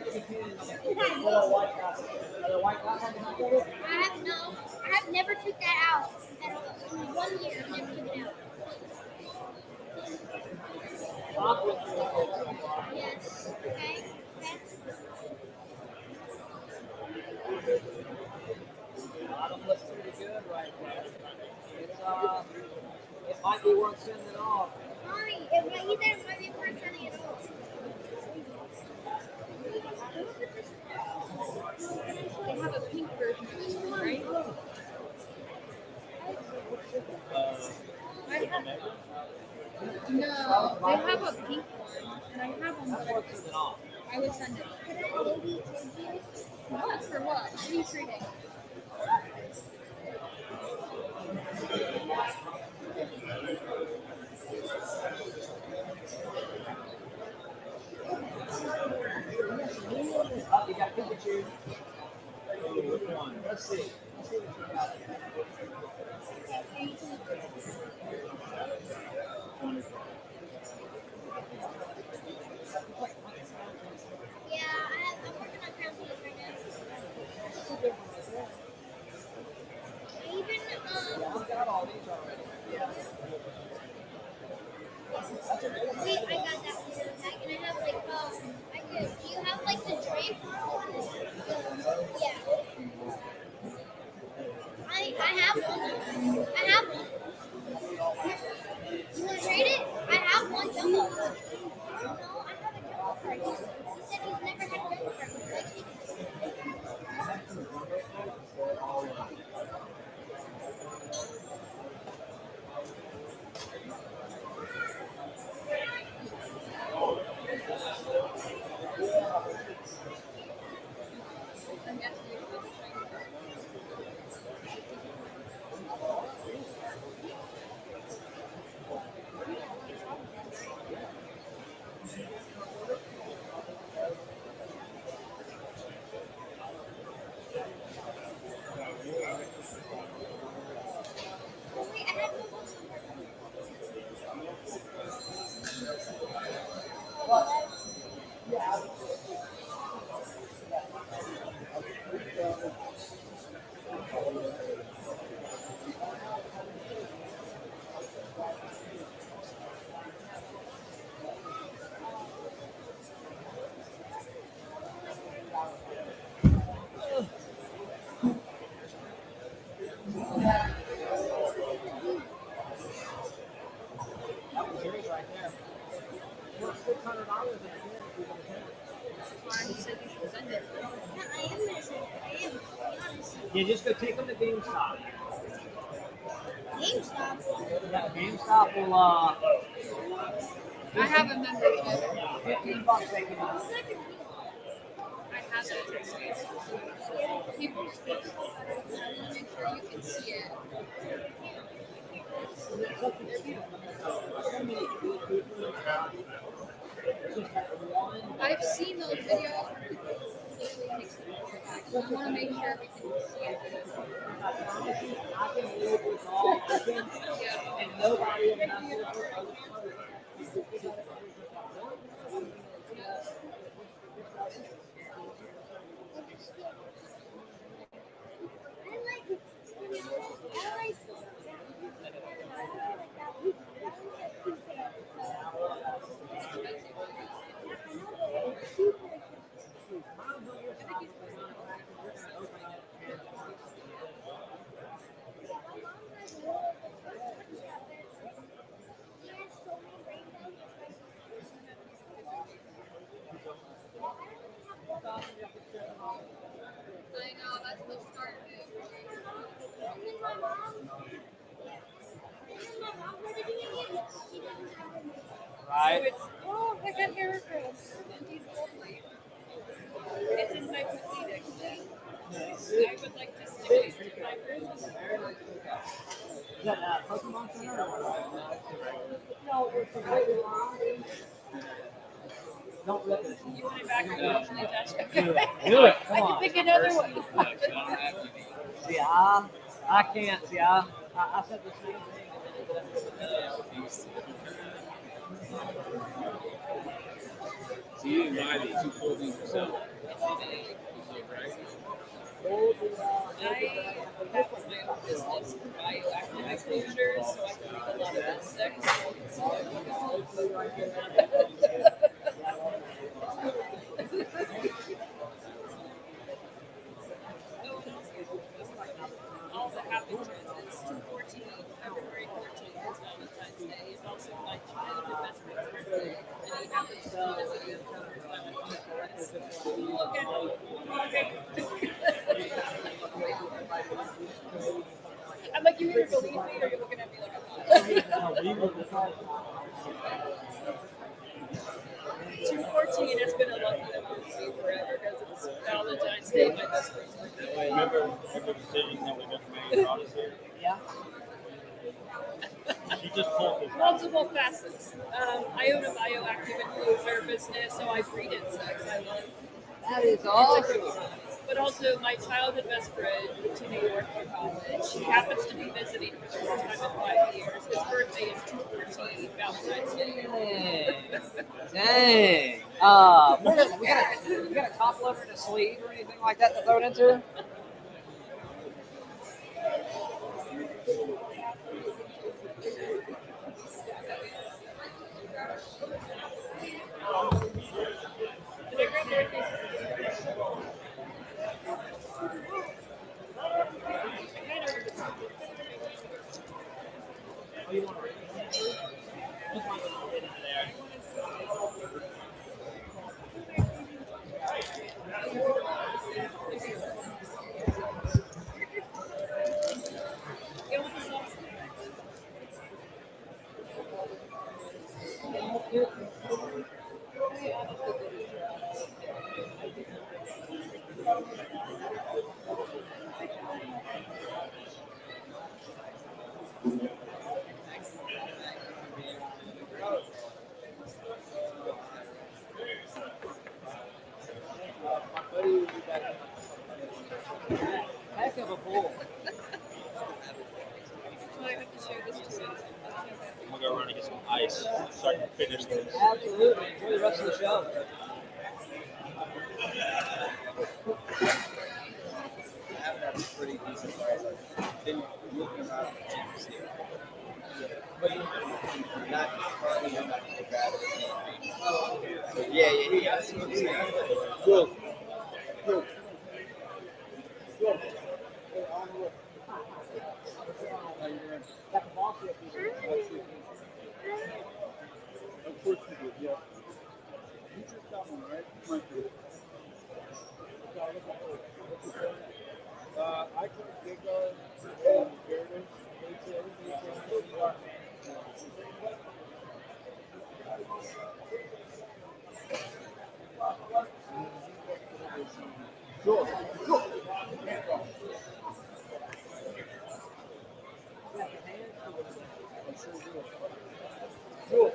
little white dot. Are there white dots on the back of it? I have never took that out at all. In 1 year, I never took it out. Yes. Okay. Bottom looks pretty good right there. It might be worth sending off. Sorry, he said it might be worth sending it off. They have a pink version of this one, right? No, they have a pink one, and I have one, but I would send it. What? For what? What are you trading? You got Which one? Let's see. Yeah, I'm working on Crown Cheese right now. I even I've got all these already. wait, I got that one in the bag, and I have like I could. Do you have like the drink? Yeah. I have one. I have one. You want to trade it? I have one jumbo. No, I have a jumbo card. He said he's never had a jumbo card. Would you like it? Oh, wait, I have one more. That was yours right there. Worth $600 in He said you should send it. Yeah, I am gonna say that. I am. To be honest. You just go take them to GameStop. GameStop. Yeah, GameStop will I have a membership. $15 they can I have it. People make sure you can see it. I've seen those videos. I want to make sure we can see it. I can live with all and nobody will mess with I like it. I like I know, that's the start of it. right? Oh, I got hair curls. These lovely. It's in my proceedings. I would like to stick it to my person. Is that Pokemon Center? No, it's completely wrong. Don't rip it. You want it back or you want to attach it? Do it. Come I on. can pick another one. See, I can't. See, I said the same thing. So you didn't buy these, you pulled these yourself. I have my own business for bioactive exposure, so I can read a lot of insects. All that happened is 2/14, February 14th is Valentine's Day. It's also my best friend's birthday, and he happens to be visiting for Valentine's Day. Okay. I'm like, you either believe me or you're looking at me like I'm not. 2/14 has been a lucky number for me forever because it's Valentine's Day, my best friend's birthday. Remember the decision that we just made, Odyssey? Yeah. She just pulled this. Multiple facets. I own a bioactive enclosure business, so I breed insects. I love That is awesome. But also, my childhood best friend went to New York for college. He happens to be visiting for the first time in 5 years. His birthday is 2/14, Valentine's Day. Dang. We got a top loader to sleeve or anything like that to throw it into? Heck of a bull. I have to share this to Susan. I'm gonna go run and get some ice so I can finish this. Absolutely. Enjoy the rest of the show. That's pretty decent price. I've been looking around for cheapest here. But not currently not to grab it. So yeah. That's what I'm saying. Cool. Of course you did, yeah. You took that one, right? I could think of Sure.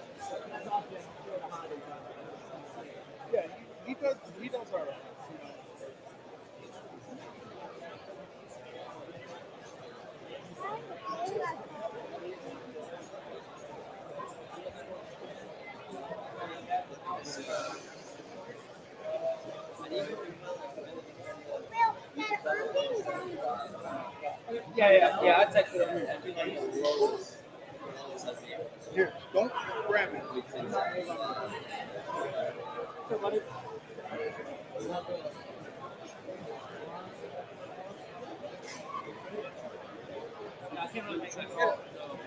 Yeah, he does all right. Yeah. I texted him. Here, don't grab it.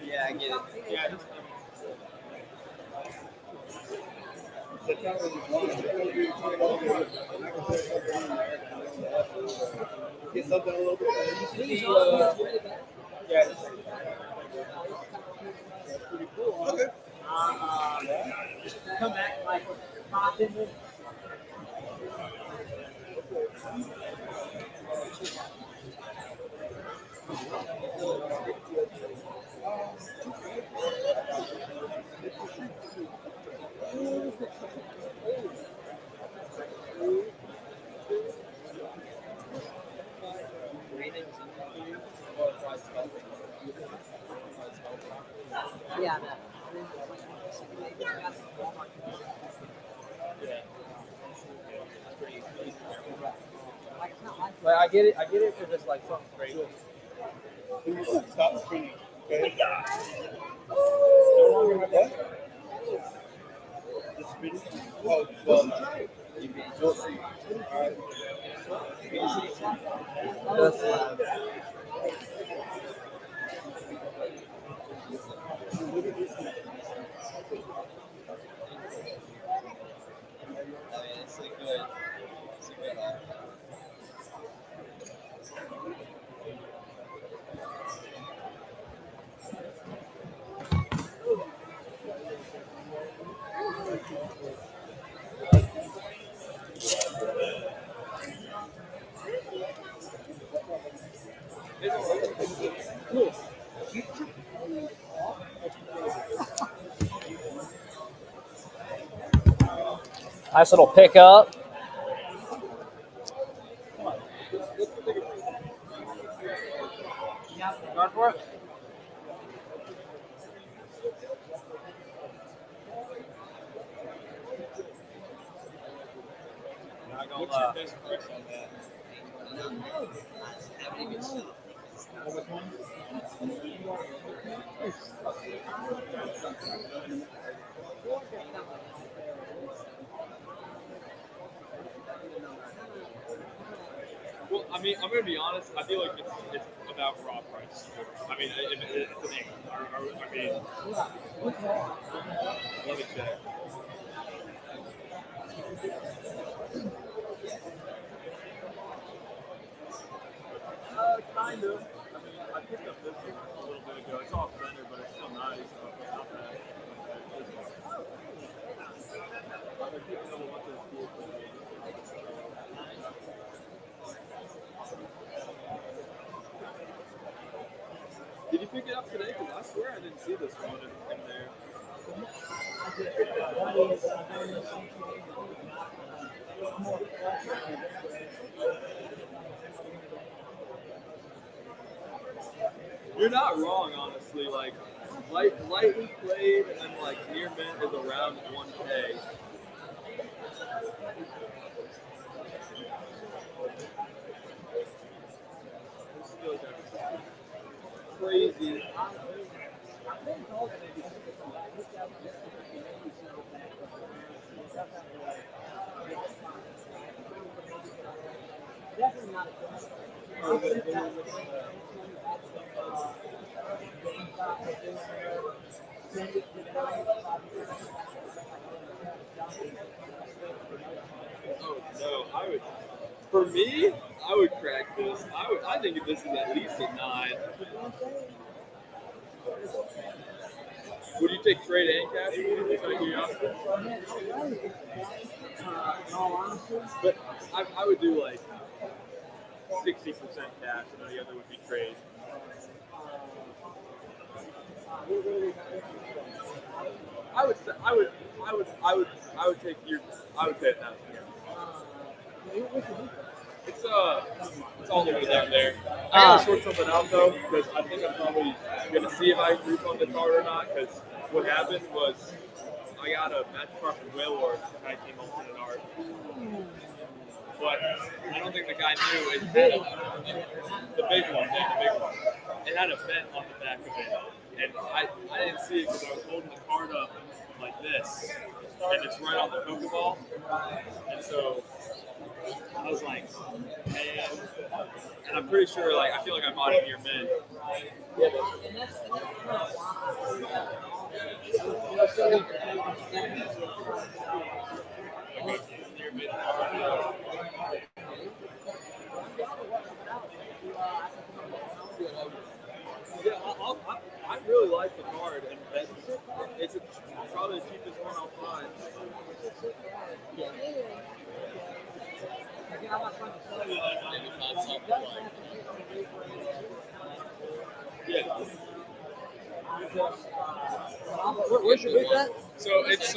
Yeah, I get it. Yeah. Get something a little bit better. Yeah. That's pretty cool. Okay. Come back like pop in there. Yeah, that. Like I get it for just like something crazy. Stop spinning. Okay. No longer have that. The spinning. Oh, well, we'll see. All right. Look at this. It's a good. Nice little pickup. Card for it? Not gonna What's your lie. best price on that? Well, I mean, I'm gonna be honest. I feel like it's about raw price. I mean, it's an ink. I mean, let me check. Kind of. I mean, I picked up this one a little bit ago. It's off center, but it's still nice. So it's not bad. I've been picking up a bunch of cool things. Did you pick it up today? Because I swear I didn't see this one in there. You're not wrong, honestly. Like, lightly played and like near mint is around 1K. This feels like crazy. Oh no, I would. For me, I would crack this. I think this is at least a 9. Would you take trade and cash? But I would do like 60% cash, and then the other would be trade. I would take your. I would say that. It's all over there. I gotta sort something out though, because I think I'm probably gonna see if I can refund the card or not. Because what happened was I got a match card from Will or 19 alternate art, but I don't think the guy knew it had the big one. It had a vent on the back of it, and I didn't see it because I was holding the card up like this, and it's right on the Pokeball, and so I was like, man, and I'm pretty sure, like, I feel like I bought it near mid. Yeah, I really like the card, and it's probably the cheapest one I'll find. Yeah. Where's your booth at? So it's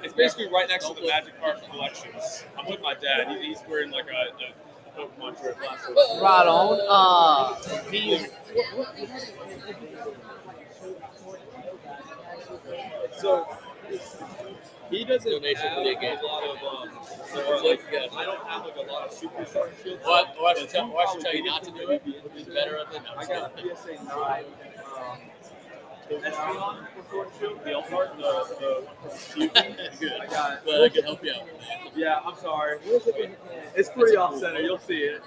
it's basically right next to the Magic Card Collections. I'm with my dad. He's wearing like a Pokemon shirt. Right on. So he doesn't have a lot of I don't have like a lot of super short shit. What? I should tell you not to do it. It's better at the I got a PSA 9. Espeon for short shield, the Elmart, the Good. I got it. But I can help you out. Yeah, I'm sorry. It's pretty off center. You'll see it.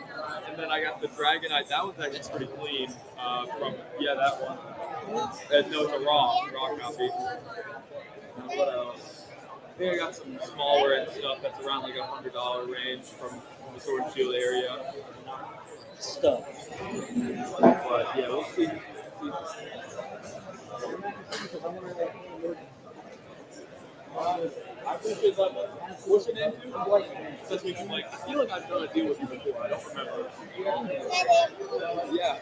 And then I got the Dragonite. That one's actually pretty clean. From that one. No, it's a raw copy. What else? I think I got some smaller and stuff that's around like $100 range from the Sword and Shield area. Stuff. But yeah, we'll see. I appreciate that. What's your name? Since we can, like, I feel like I've done a deal with you before. I don't remember. Yeah.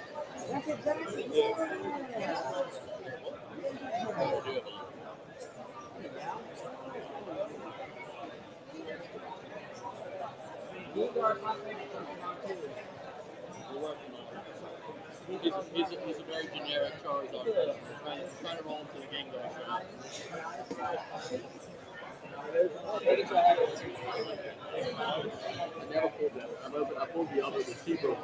He's a very generic Charizard. Trying to roll into the game going straight. I never pulled that. I pulled the other, the cheaper one.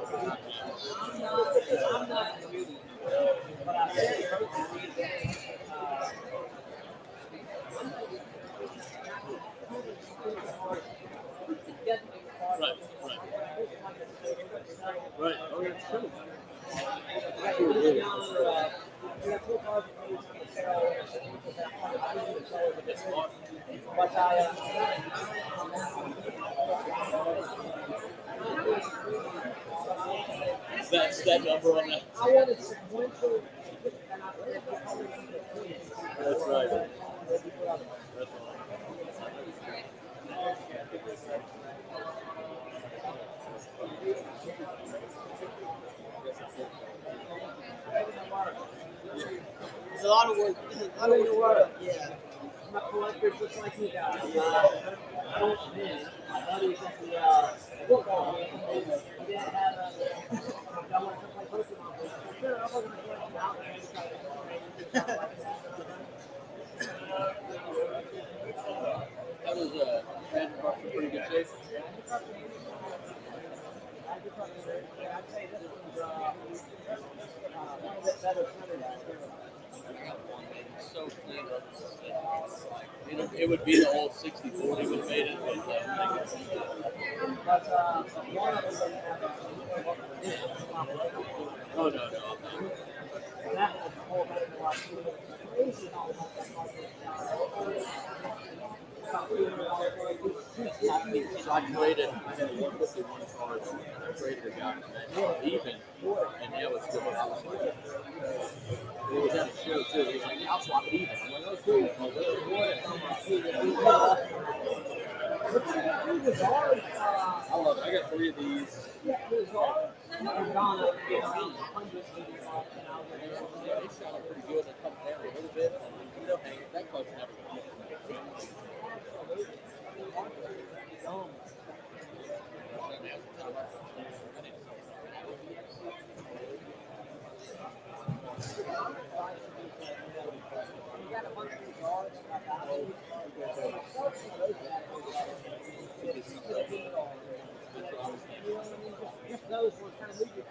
Right. Oh, yeah, true. That's that number on that. I wanted sequential. That's right. That's right. It's a lot of work. A lot of work. Yeah. I'm a collector just like you guys. I don't win. My buddy's at the football game. He didn't have a. I want to play Pokemon. Sure, I'm going to collect them out there. That was Brandon Bucks in pretty good shape. I'd say this one's one of the better centers. So clean up. It would be the old 60-40 would have made it, but one of them doesn't have a oh no. that was a whole other lot. Crazy how much that I traded. I had 151 cards. I traded a guy even, and now it's good. It was at a show too. He was like, "I'll swap it even." I'm like, "Oh, cool." I love it. I got 3 of these. They sound pretty good. They come down a little bit. You know, hey, that card's never going to those were kind of moving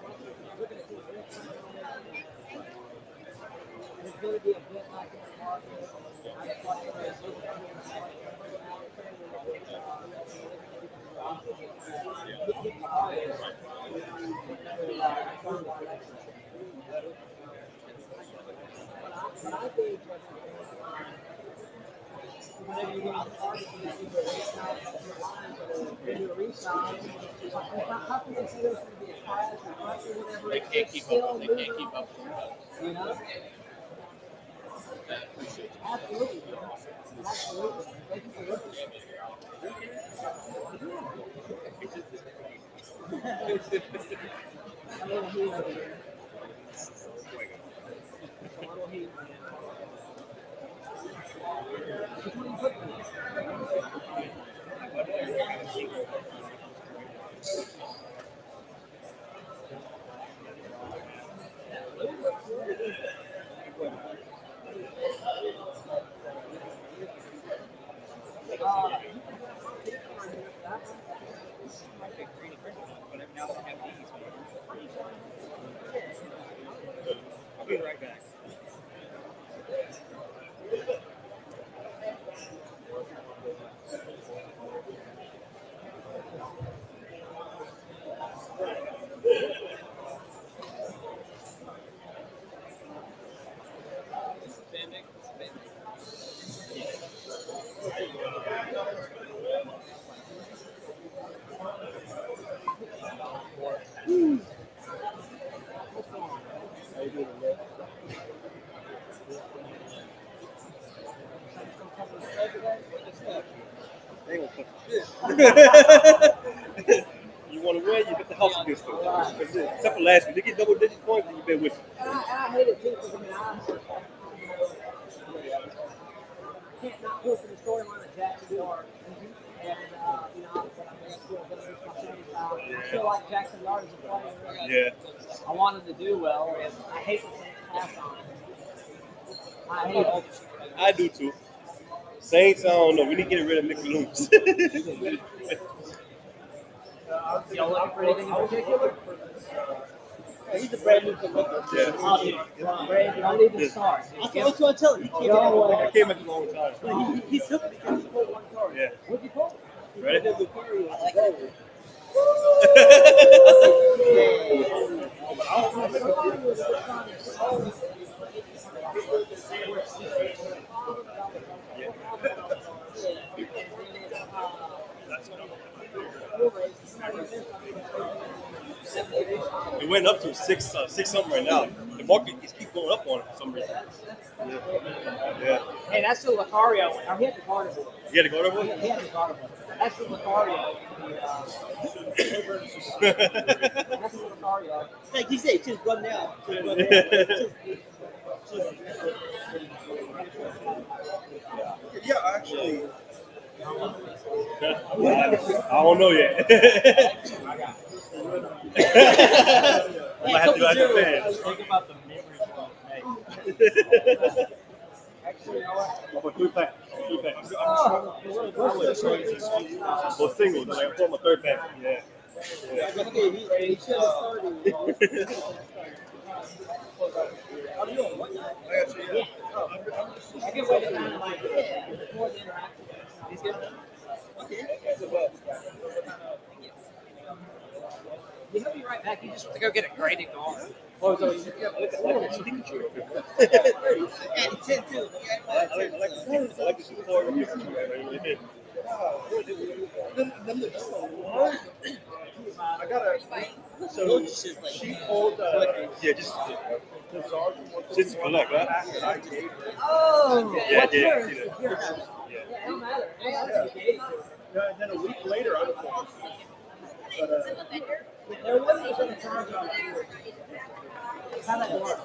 looking at these. It's going to be a bit like in the market. I just like but I think whenever you get on the market, you see the resize, how can they say there's going to be a crash or crash or whatever? They can't keep up. They can't keep up. You know? Absolutely. Absolutely. Thank you for listening. A little heat over here. A little heat. I'll be right back. They gonna put shit. You want to win, you get the hustle against them. Except for last week, they get double-digit points, and you've been with them. And I hate it too because I mean, I can't not pull for the storyline of Jacksonville. And you know, when I'm going to school, I'm going to reach my 75. I feel like Jackson Yard is a player. Yeah. I want him to do well, and I hate the Saints pass on him. I hate it. I do too. Saints, I don't know. We need to get rid of Nick Loops. Y'all looking for anything in particular? He's a brand new commitment. Yeah. Brandon, I need to start. That's what I was trying to tell him. He can't I came at the wrong time. he took it because he pulled one card. Yeah. What'd you pull? Ready? I like it. It went up to six something right now. The market keeps going up on it for some reason. Yeah. Hey, that's the Lucario. He had the card board. You had to go to one? He had the card board. That's the Lucario. That's the Lucario. Like you said, just run now. Just run now. Yeah, actually. I don't know yet. I have to ask the fans. Think about the memories Actually, you know what? I'm a three pack. Well, singles. Like, I'm a third pack. Yeah. Okay, he should have started. I can wait it down like before the interaction. He's good. Okay. He'll be right back. You just want to go get a graded card. Oh, so you look at like a signature. And 10 too. I like the support of your I got a. So she pulled. Yeah, just collect, right? Oh, Yeah, what's yeah, yours? see that. It's yours. Yeah. It don't matter. It don't matter. And then a week later, I was. But There wasn't even a charge on it. How that work?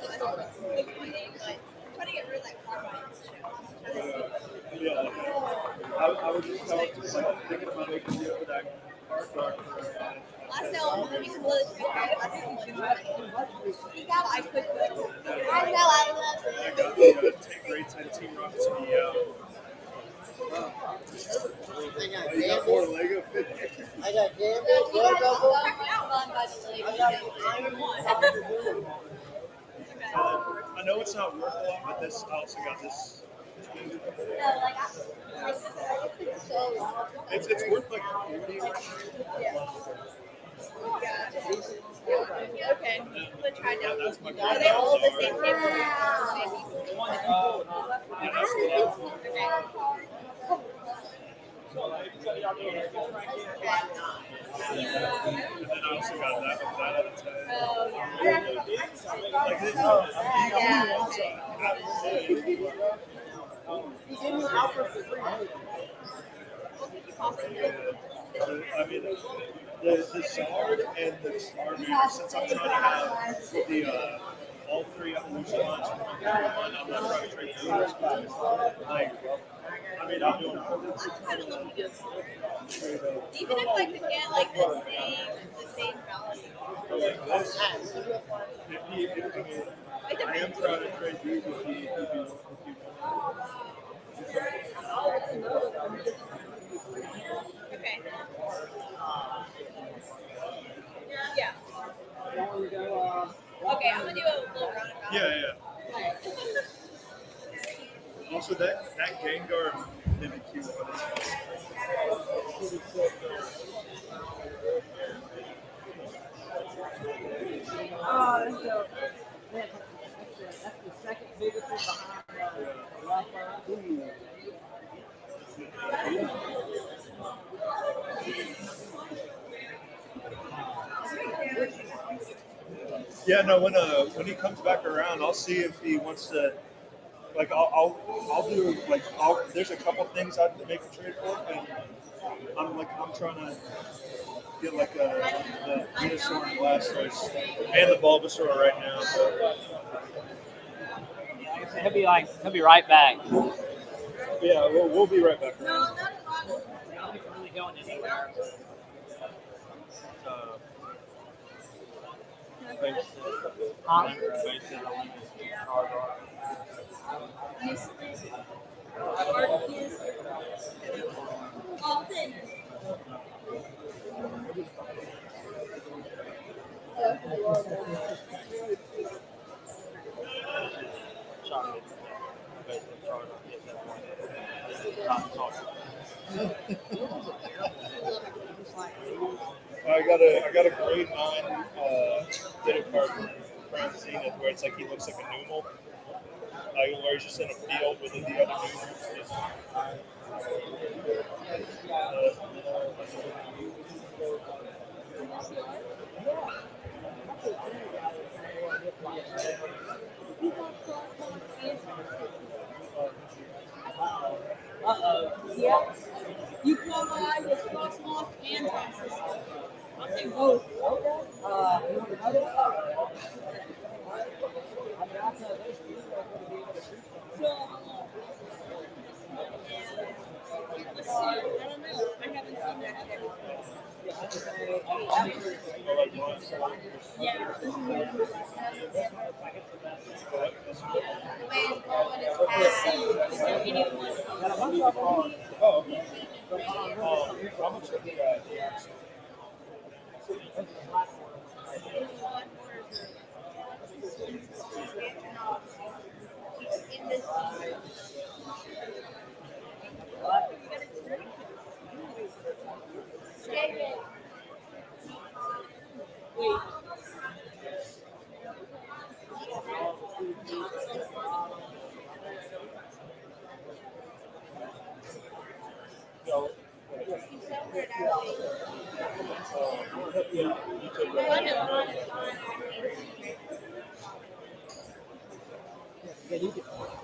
yeah, I was just thinking about making deal for that card. Take rates and team rocks me out. You got more Lego fit. I got Gambit, I know it's not worth a lot, but this I also got this. It's worth like 40 right Okay, we'll try now. That's my Are they all the same shape? And then I also got that out of 10. Like this, I mean, the Zard and the Charmander, since I'm trying to have the all three evolution lines from one, I'm not trying to trade through this guys. Like, I mean, I'm doing Even if I could get like the same value. like this. I am trying to trade these with you. Okay. Yeah. Okay, I'm gonna do a little roundabout. Yeah. Also, that Gengar didn't cute on his face. Oh, that's dope. That's the second biggest one behind the last one. Yeah, no. When he comes back around, I'll see if he wants to. Like, I'll do like there's a couple things I'd make a trade for, and I'm trying to get like the Venusaur and Blastoise and the Bulbasaur right now. He'll be right back. Yeah, we'll be right back. No, not a lot. ain't going anywhere. So, Huh? Alton. chocolate. Basically, charge on PS1. Not chocolate. I got a grade 9 ditto card from Francine where it's like he looks like a pneumal. Where he's just in a field with the other pneumals. Uh-oh. Yeah. You qualify with crosswalk and taxes. I'll take both. Let's see. I don't know. I haven't seen that yet. Yeah. Is there anyone? Oh, okay. How much of the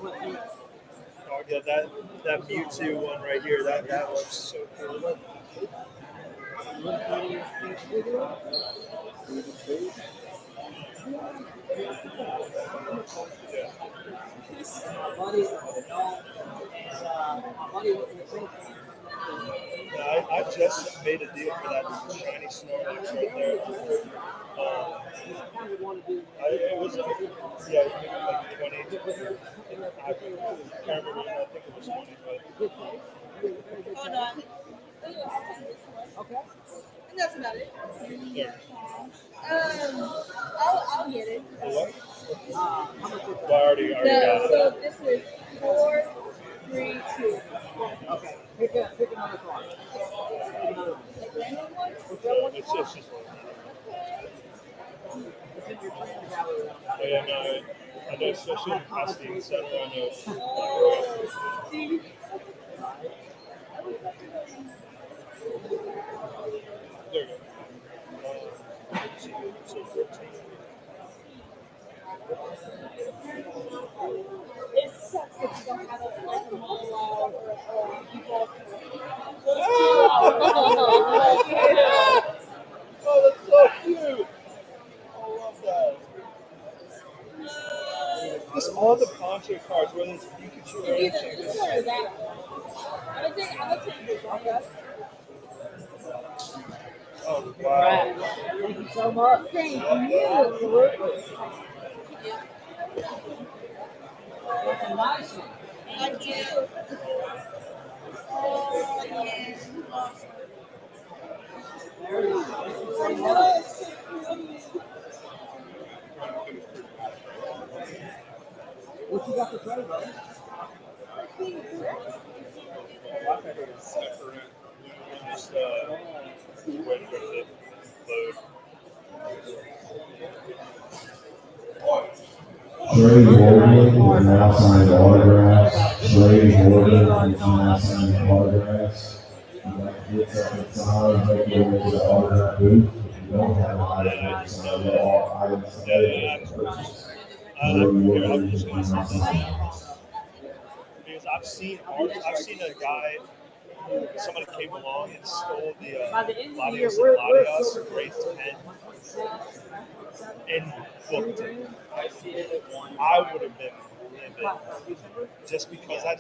Wait. Oh yeah, that Mewtwo one right here, that looks so cool. Yeah, I just made a deal for that shiny Snorlax right there. It was yeah, like 20. I can't remember. I think it was 20, but Hold on. Okay. And that's about it. yeah. I'll get it. What? Well, I already got it. So this is 4, 3, 2. Okay. Pick another card. Pick another one. Like random one? It's just It's in your training gallery. oh, yeah, no, I know, especially in Casting, etc. I know. See? There you go. So 14. It sucks that you don't have a like Molo or a people. Oh, that's so cute! I love that. Just all the poncho cards, whether it's Pikachu or Either anything. this one or that one. I'm gonna take this one. Oh, wow. Thank you so much. Thank you. Absolutely. That's a nice one. Thank you. Oh, yeah. Very nice. I know, it's so pretty. What you got to trade, bro? Just waiting for it to load. Trey Morgan is now signing autographs. Trey Morgan is now signing autographs. If you'd like to get something signed, make your way to the autograph booth. If you don't have an autograph signed, there are items available to purchase. Trey Morgan is now signing. Because I've seen a guy, somebody came along and stole the By the end of the year, Latios we're and Latios grade 10 and booked it. I would have been him, just because I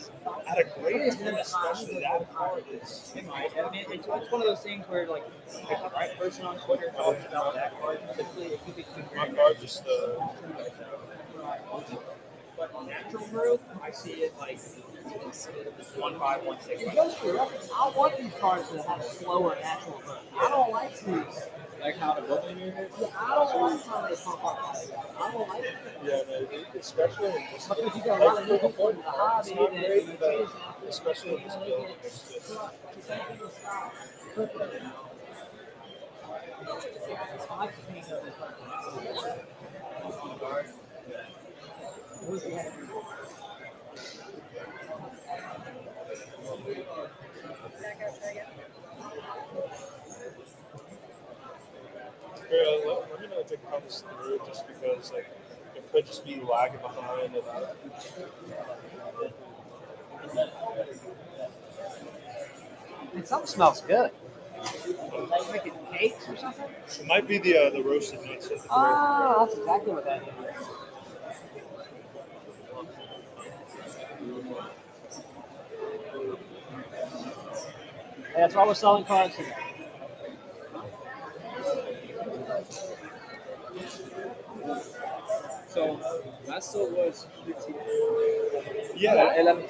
had a great time, especially that part is. I mean, it's one of those things where, like, if the right person on Twitter talks about that card, typically it could be too My great. card just But natural growth, I see it like 1.5, 1.6. It goes through. I want these cards to have slower natural growth. I don't like these. Like how the building unit. Yeah, I don't like how they pump up like that. I don't like it. yeah, no, especially in this, Because you got a lot of new people in the hobby it's not that great, you but chase especially in this building, it's just. I like the pink of this card. Yeah, let me know if it comes through, just because like it could just be lagging behind. And something smells good. Like making cakes or something? It might be the roasted nuts. Oh, that's exactly what that is. That's why we're selling cards today. So that still was 15. Yeah. 11.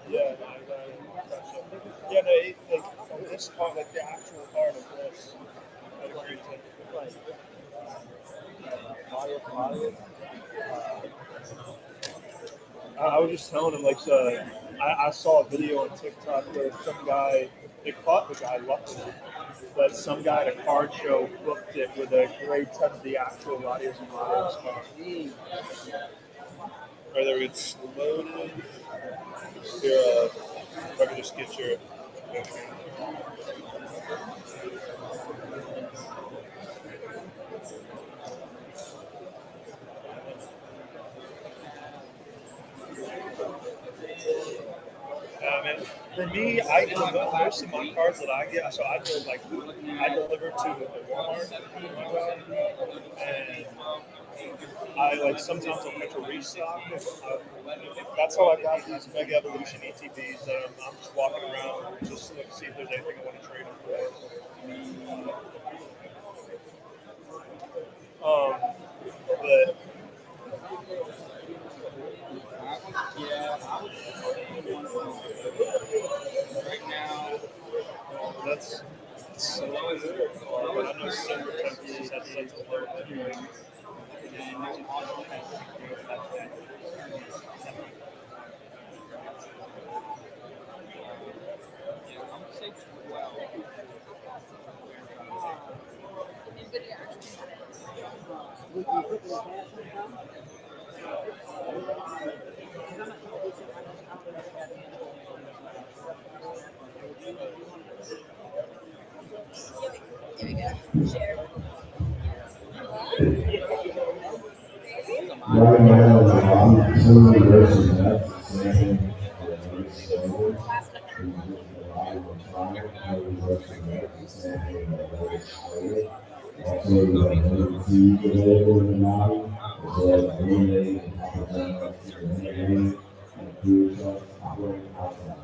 Yeah. Yeah, no, like this card, like the actual card of this. I had a great time. I was just telling him, like, I saw a video on TikTok where some guy, they caught the guy luckily, but some guy at a card show booked it with a grade 10 of the actual Radios and Radios card. Whether it's loaded, here, if I can just get your. Man, for me, most of my cards that I get, so I deliver to the Walmart, and I like sometimes I'll catch a restock. That's how I got these Mega Evolution ETBs that I'm just walking around just to see if there's anything I want to trade them for. But Yeah, right now, that's so low. But I know Silver Tempest has such a low anyway. Here we go. Share. Right now, I'm assuming versus that same legislator. Also, you have another team available in the lobby, as well as Renee and Papa John, and food trucks operating outside.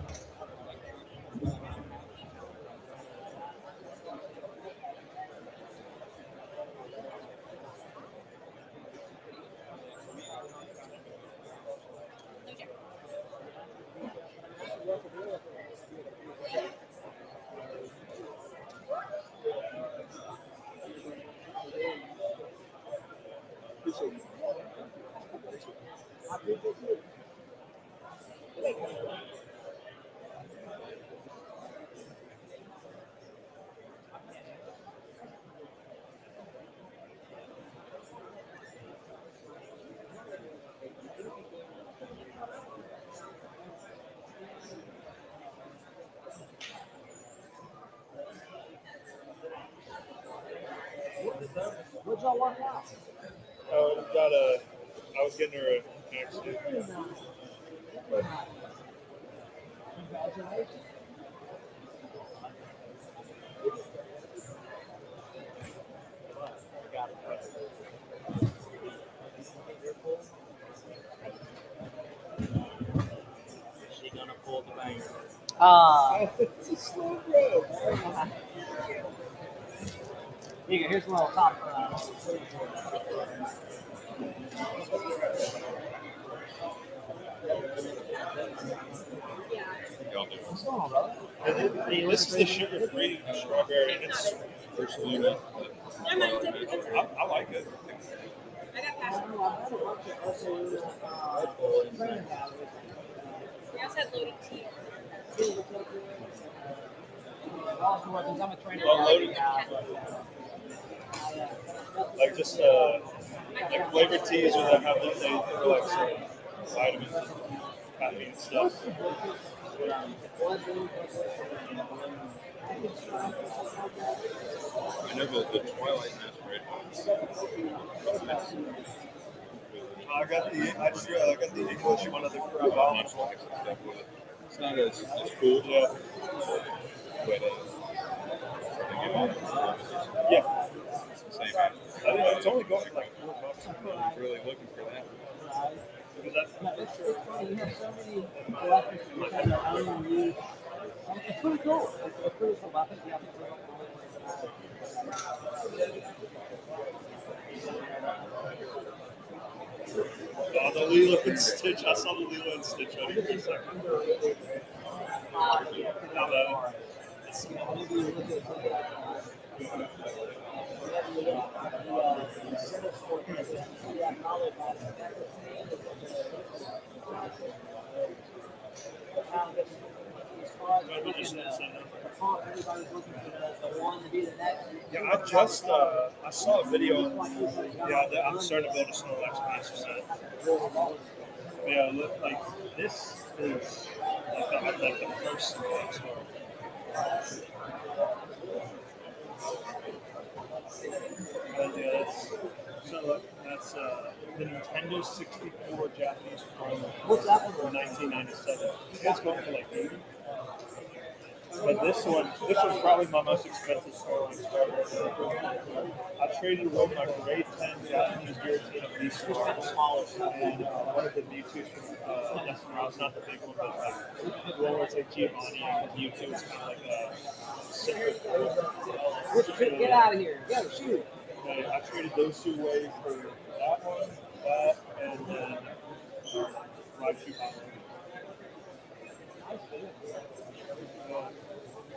What'd y'all work out? I was getting her an accident. She gonna pull the banger. It's a slow road. Here's a little top. What's going on, brother? This is the sugar-free strawberry, and it's first Luna. I like it. I got passion. We also had loaded tea. I'm a trainer. Unloaded. Like just like flavored teas or that have they for like some vitamins and caffeine and stuff. I know the Twilight masquerade. I got the English one of the crab. It's not as cool. Yeah. But Yeah. it's the same. I think it's only going like $4. I was really looking for that. Because that's You have so many collectors that have their own use. It's pretty cool. It's pretty cool. I think you have to put up the Lilo and Stitch. I saw the Lilo and Stitch on here for a second. Yeah, I saw a video. Yeah, I'm starting to build a Snorlax master set. Yeah, look, like this is like the first Snorlax card. Yeah, that's the Nintendo 64 Japanese promo. What's that one? From 1997. It's going for like 80. But this one's probably my most expensive Snorlax card. I traded away my grade 10 Japanese European of these cards and one of the Mewtwo's from SNR. It's not the big one, but like the one where it's like Giovanni and Mewtwo. It's kind of like a separate. Get out of here. Go, shoot. I traded those two away for that one, that, and then Raichu.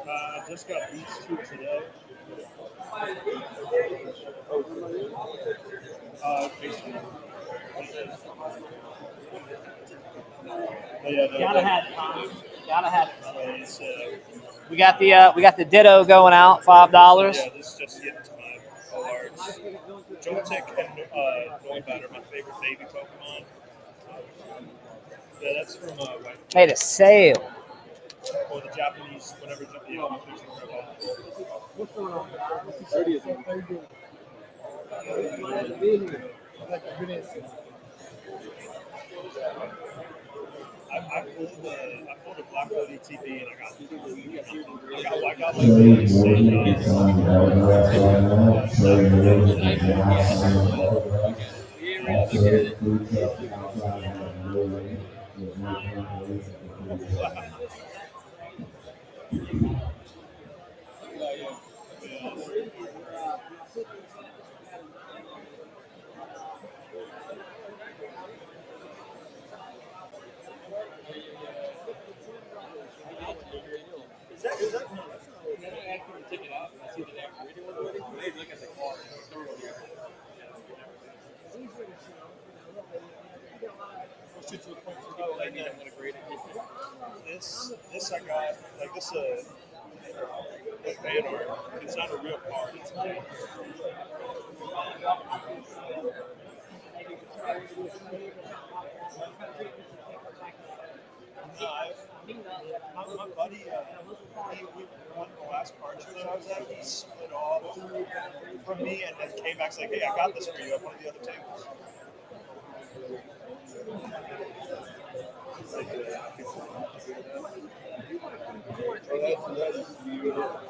I just got these two today. Basically. Gotta have it. We got the Ditto going out, $5. Yeah, this just hit to my cards. Joltik and Noibat are my favorite baby Pokemon. Yeah, that's from White. Made a sale. Or the Japanese, whatever. What's going on? I pulled a Black Load ETB and I got like Trade Morgan is on the autographs right now. Trade Morgan is now signing autographs. Also, food trucks outside have no way. There's no cancellation for food trucks. This I got, like this a fan art. It's not a real card. It's a fan art. My buddy, he won the last card show I was at. He split off from me and then came back and like, hey, I got this for you at one of the other tables. That's beautiful.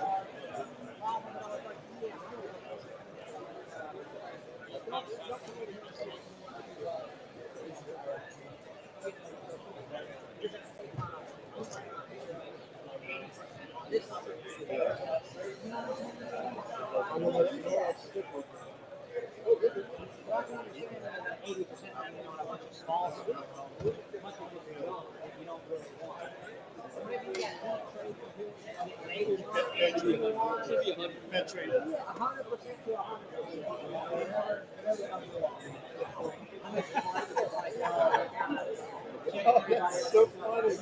Oh, that's so funny.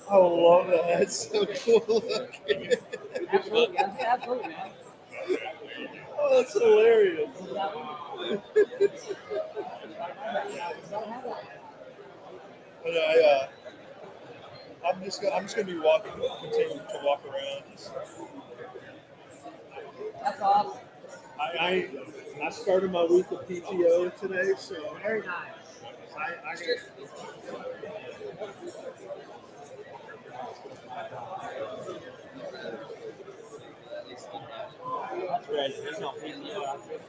I love that. That's so cool looking. Absolutely, absolutely, man. Oh, that's hilarious. But I'm just gonna be continue to walk around. That's awesome. I started my week of PTO today, so Very nice. I That's great. There's no PTO out there.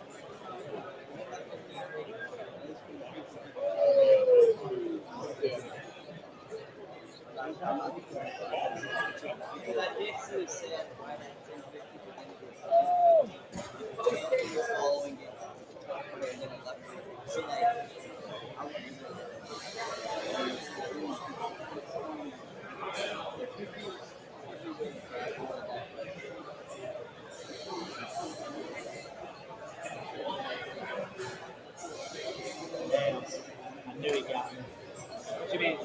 Damn. I knew he got me. What you mean?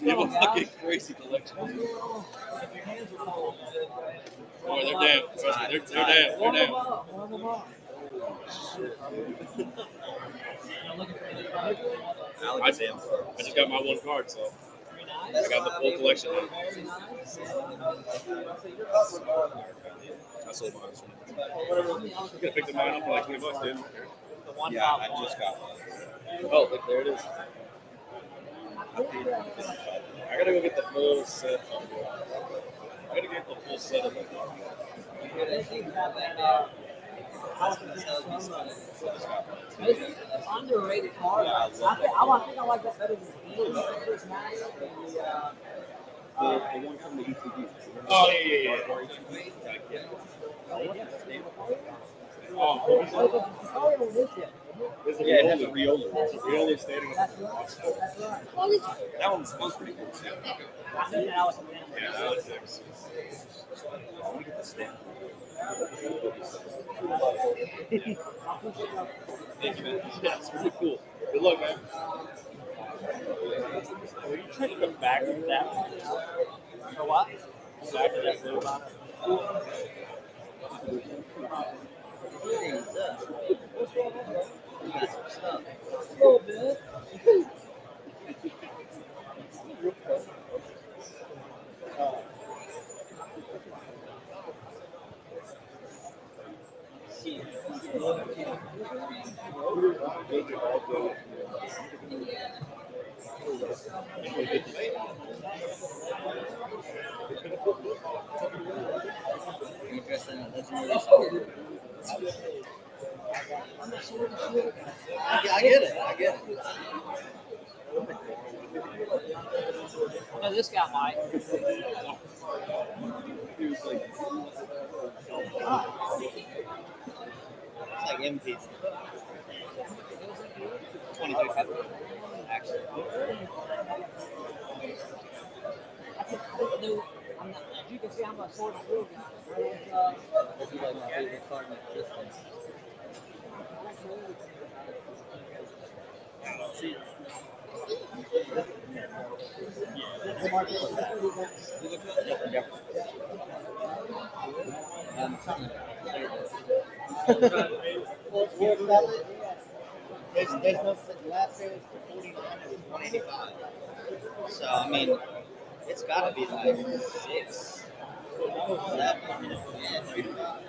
You have a fucking crazy collection. Oh, they're down. Trust me, they're down. They're down. I just got my one card, so I got the full collection now. I sold mine. You gotta pick the mine up for like $20, dude. Yeah, I just got one. Oh, look, there it is. I gotta go get the full set. I gotta get the full set of it. Underrated card. I think I like that better than the blue. The one from the ETV. Oh, yeah. Yeah, it has a Riola. Riola standing. That's right. That one smells pretty good too. I think that was Yeah, that was six. I want to get the stamp. Thank you, man. Yeah, it's really cool. Good luck, man. Were you trading the back of that? For what? Back of that blue box? A little bit. I get it. I get it. No, this guy might. He was like, like empty. 2035. Actually. As you can see, I'm a sort of real guy. That'd be like my favorite card in existence. See, There's no last series for 49 is 185. So I mean, it's got to be like 6, 7, yeah, 35.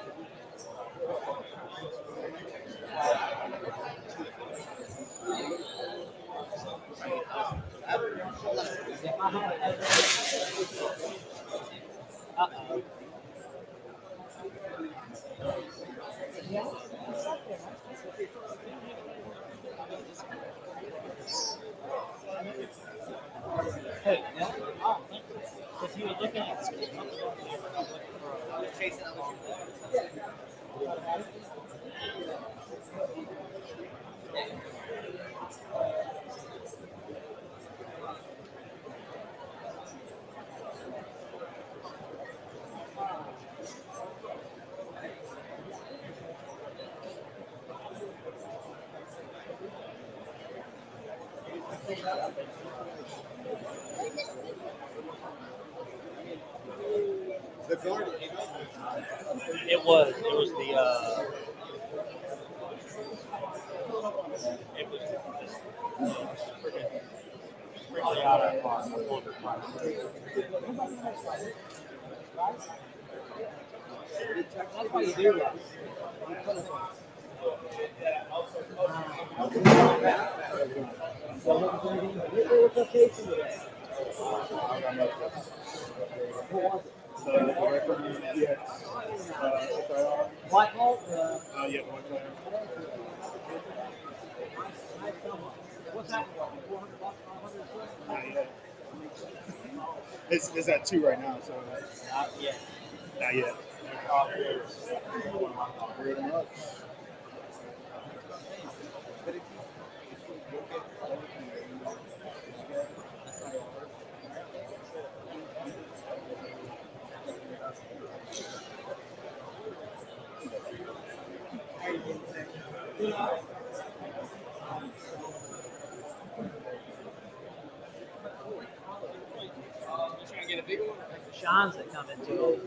Hey, yeah. Oh, if you were looking at Chasing up with your The Guardian. It was the it was just strictly out of our older price. that's what you do. Right? You put it White Vault? Yeah, the one player. What's that? $400, $500? Not yet. It's at 2 right now, so Not yet. not yet. Pretty much. trying to get a bigger one. Shines that come into it.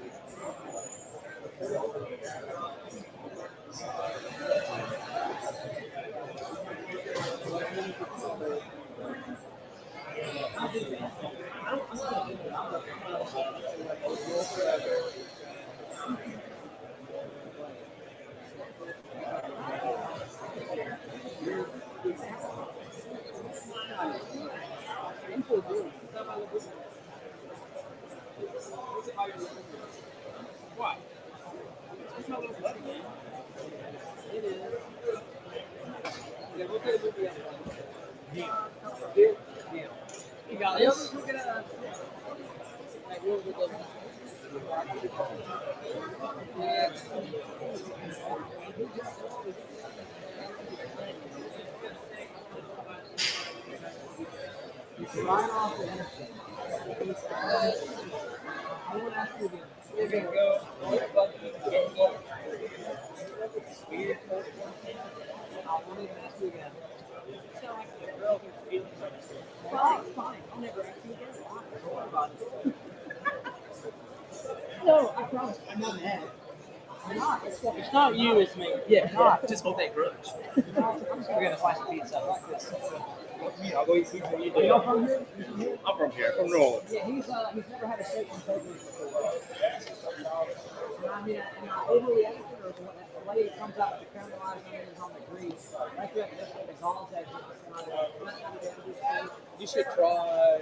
What? It is. Yeah, we'll get a movie up. You got this? Look at that. Like, real good looking. You can line off the intersection. I won't ask you again. We're gonna go. I won't even ask you again. Fine, fine. I'll never ask you again. Don't worry about it. No, I promise. I'm not mad. I'm not. It's not you, it's me. Yeah, not. just hold that grudge. I'm just gonna get a slice of pizza like this. I'll go eat pizza. You Are y'all from here? You from here? I'm from here, from New Orleans. Yeah, he's never had a steak from Tokyo before. And I mean, and I overreacted, or the way it comes out, the caramelized onions on the grease. That's what the Gauls had. You should try.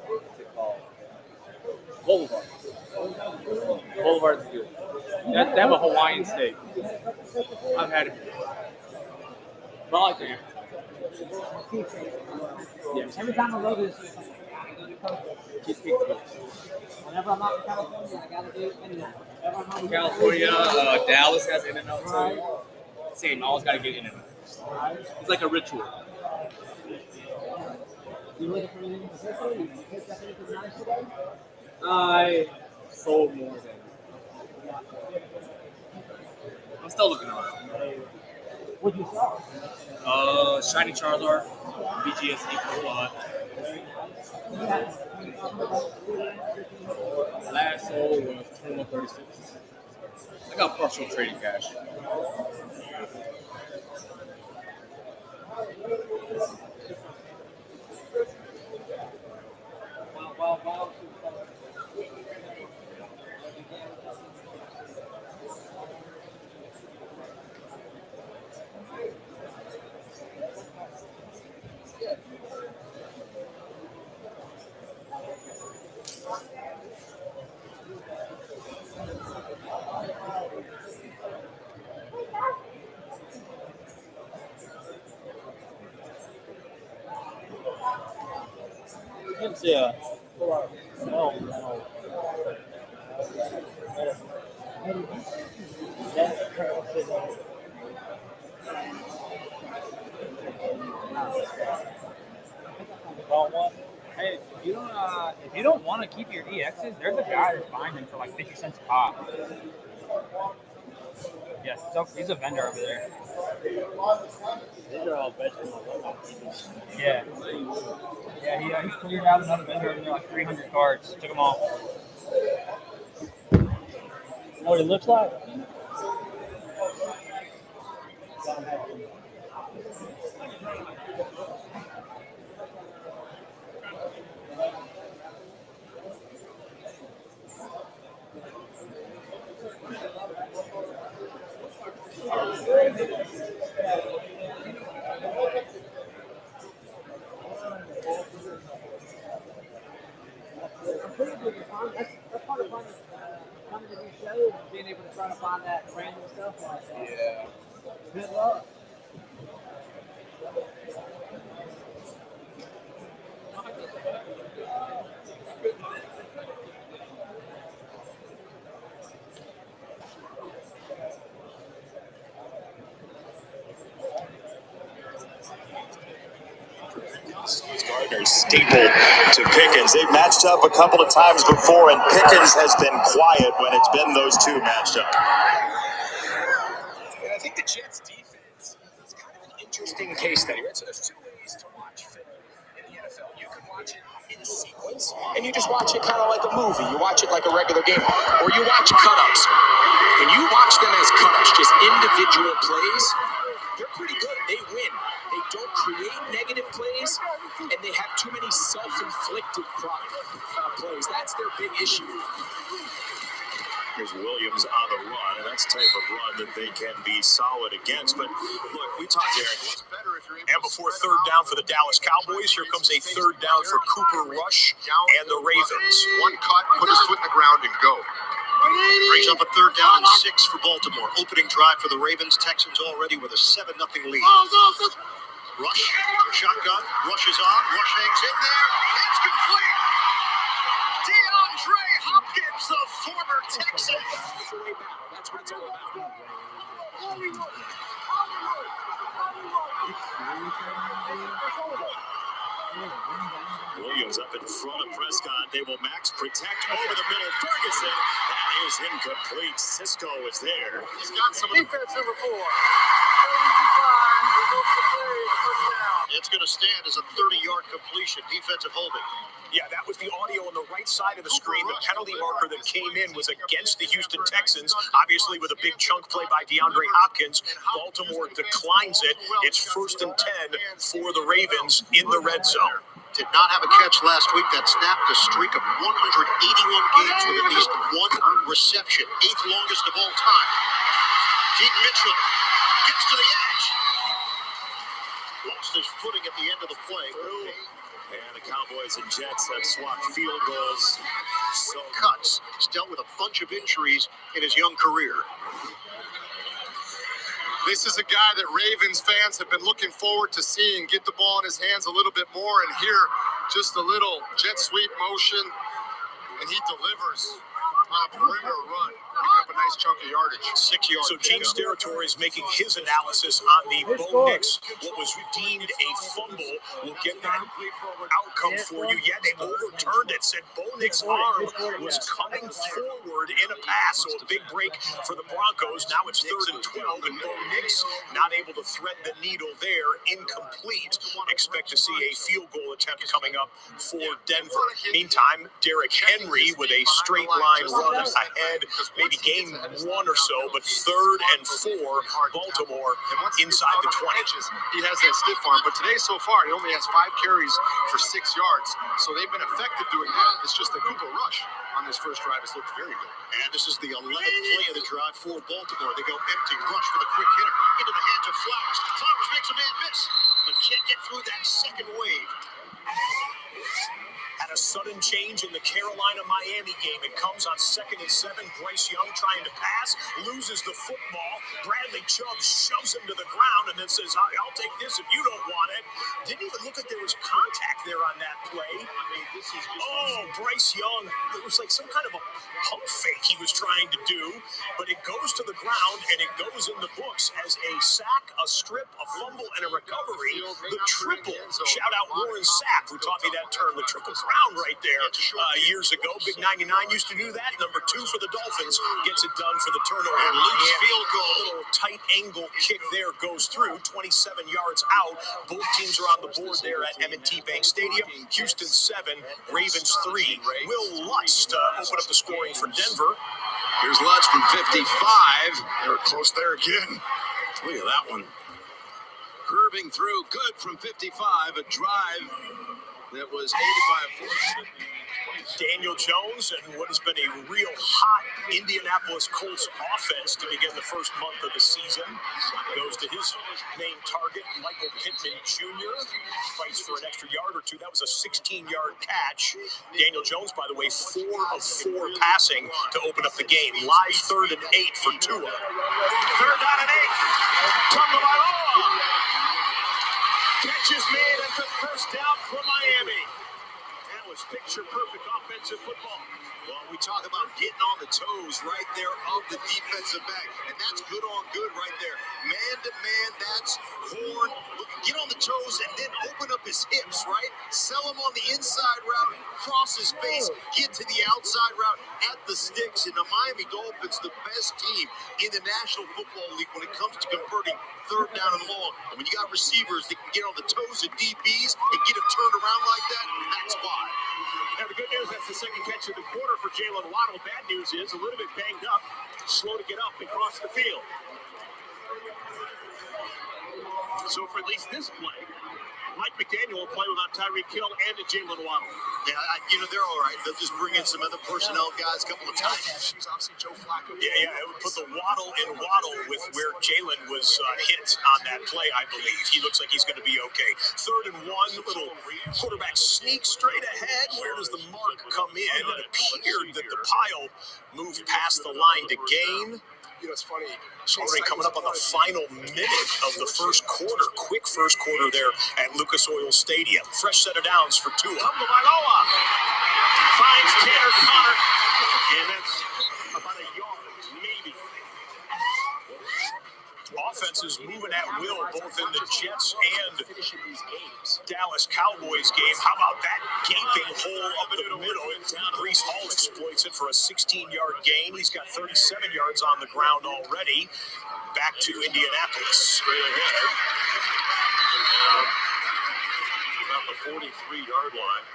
What's it called? Boulevard. Boulevard's good. They have a Hawaiian steak. I've had it. But I like it. Every time I go to this, Cheesecake. I never whenever I'm out in California, I gotta do In-N-Out. Whenever I'm out California, Dallas has In-N-Out too. Same, always gotta get In-N-Out. It's like a ritual. You looking for anything particular? You picked up anything nice today? I sold more than. I'm still looking around. What'd you sell? Shiny Charizard, BGS equal lot. Last sold was 2136. I got partial trading cash. Wow. Yeah. Hey, if you don't want to keep your EXs, there's a guy that's buying them for like 50 cents a pop. Yes, so he's a vendor over there. These are all vegetable. Yeah, he cleared out another vendor over there, like 300 cards. Took them all. You know what it looks like? That's part of fun, coming to these shows and being able to try to find that random stuff like that. Yeah. Good luck. Gardner's staple to Pickens. They've matched up a couple of times before, and Pickens has been quiet when it's been those two matched up. And I think the Jets' defense is kind of an interesting case study, right? So there's two ways to watch film in the NFL. You can watch it in sequence, and you just watch it kind of like a movie. You watch it like a regular game, or you watch cut-ups. When you watch them as cut-ups, just individual plays, they're pretty good. They win. They don't create negative plays, and they have too many self-inflicted plays. That's their big issue. Here's Williams on the run, and that's the type of run that they can be solid against. But look, we talked there. And before third down for the Dallas Cowboys, here comes a third down for Cooper Rush and the Ravens. One cut, put his foot in the ground, and go. Brings up a third down and 6 for Baltimore. Opening drive for the Ravens. Texans already with a 7-0 lead. Rush, shotgun, Rush is on. Rush hangs in there. It's complete. DeAndre Hopkins, the former Texan. That's what it's all about. Williams up in front of Prescott. They will max protect over the middle. Ferguson. That is incomplete. Cisco is there. He's got some defense number 4. It's going to stand as a 30-yard completion. Defensive holding. Yeah, that was the audio on the right side of the screen. The penalty marker that came in was against the Houston Texans, obviously with a big chunk play by DeAndre Hopkins. Baltimore declines it. It's 1st and 10 for the Ravens in the red zone. Did not have a catch last week. That snapped a streak of 181 games with at least one reception. 8th longest of all time. Keaton Mitchell gets to the edge. Lost his footing at the end of the play. And the Cowboys and Jets have swapped field goals. So cuts. He's dealt with a bunch of injuries in his young career. This is a guy that Ravens fans have been looking forward to seeing get the ball in his hands a little bit more, and here just a little jet sweep motion. and he delivers on a perimeter run, picking up a nice chunk of yardage. 6 yards. So James Territory is making his analysis on the Bo Nix. What was deemed a fumble will get that outcome for you. Yeah, they overturned it. Said Bo Nix's arm was coming forward in a pass. So a big break for the Broncos. Now it's 3rd and 12, and Bo Nix not able to thread the needle there. Incomplete. Expect to see a field goal attempt coming up for Denver. Meantime, Derrick Henry with a straight line run ahead, maybe game 1 or so, but 3rd and 4, Baltimore inside the 20. He has that stiff arm, but today so far he only has 5 carries for 6 yards, so they've been effective doing that. It's just the Cooper rush on this first drive has looked very good. And this is the 11th play of the drive for Baltimore. They go empty, rush for the quick hitter into the hands of Flowers. Flowers makes a man miss, but can't get through that second wave. Had a sudden change in the Carolina-Miami game. It comes on 2nd and 7. Bryce Young trying to pass, loses the football. Bradley Chubb shoves him to the ground and then says, I'll take this if you don't want it. Didn't even look like there was contact there on that play. Bryce Young. It was like some kind of a pump fake he was trying to do, but it goes to the ground and it goes in the books as a sack, a strip, a fumble, and a recovery. The triple. Shout out Warren Sapp, who taught me that term, the triple crown right there years ago. Big 99 used to do that. Number 2 for the Dolphins gets it done for the turnover. And Luke's field goal. A little tight angle kick there goes through, 27 yards out. Both teams are on the board there at M&T Bank Stadium. Houston 7, Ravens 3. Will Lutz open up the scoring for Denver. Here's Lutz from 55. They were close there again. Look at that one. Curving through, good from 55. A drive that was aided by a force. Daniel Jones and what has been a real hot Indianapolis Colts offense to begin the first month of the season. Goes to his main target, Michael Pittman Jr. Fights for an extra yard or 2. That was a 16-yard catch. Daniel Jones, by the way, 4 of 4 passing to open up the game. Live 3rd and 8 for Tua. 3rd down and 8. Tagovailoa. Catch is made at the first down for Miami. That was picture-perfect offensive football. Well, we talk about getting on the toes right there of the defensive back, and that's good on good right there. Man to man, that's Horn. Look, get on the toes and then open up his hips, right? Sell him on the inside route, cross his face, get to the outside route at the sticks. And the Miami Dolphins, the best team in the National Football League when it comes to converting 3rd down and long. And when you got receivers that can get on the toes of DBs and get it turned around like that, that's why. Now, the good news, that's the second catch of the quarter for Jalen Waddle. Bad news is a little bit banged up, slow to get up and cross the field. So for at least this play, Mike McDaniel will play without Tyreek Hill and Jalen Waddle. Yeah, they're all right. They'll just bring in some other personnel guys a couple of times. Obviously, Joe Flacco. Yeah, it would put the Waddle in Waddle with where Jalen was hit on that play, I believe. He looks like he's going to be okay. 3rd and 1, little quarterback sneak straight ahead. Where does the mark come in? It appeared that the pile moved past the line to gain. You know, it's funny. Already coming up on the final minute of the first quarter. Quick first quarter there at Lucas Oil Stadium. Fresh set of downs for Tua. Tagovailoa finds Tanner Connor, and that's about a yard, maybe. Offense is moving at will, both in the Jets and Dallas Cowboys game. How about that gaping hole up the middle? Breece Hall exploits it for a 16-yard gain. He's got 37 yards on the ground already. Back to Indianapolis. Straight ahead. About the 43-yard line.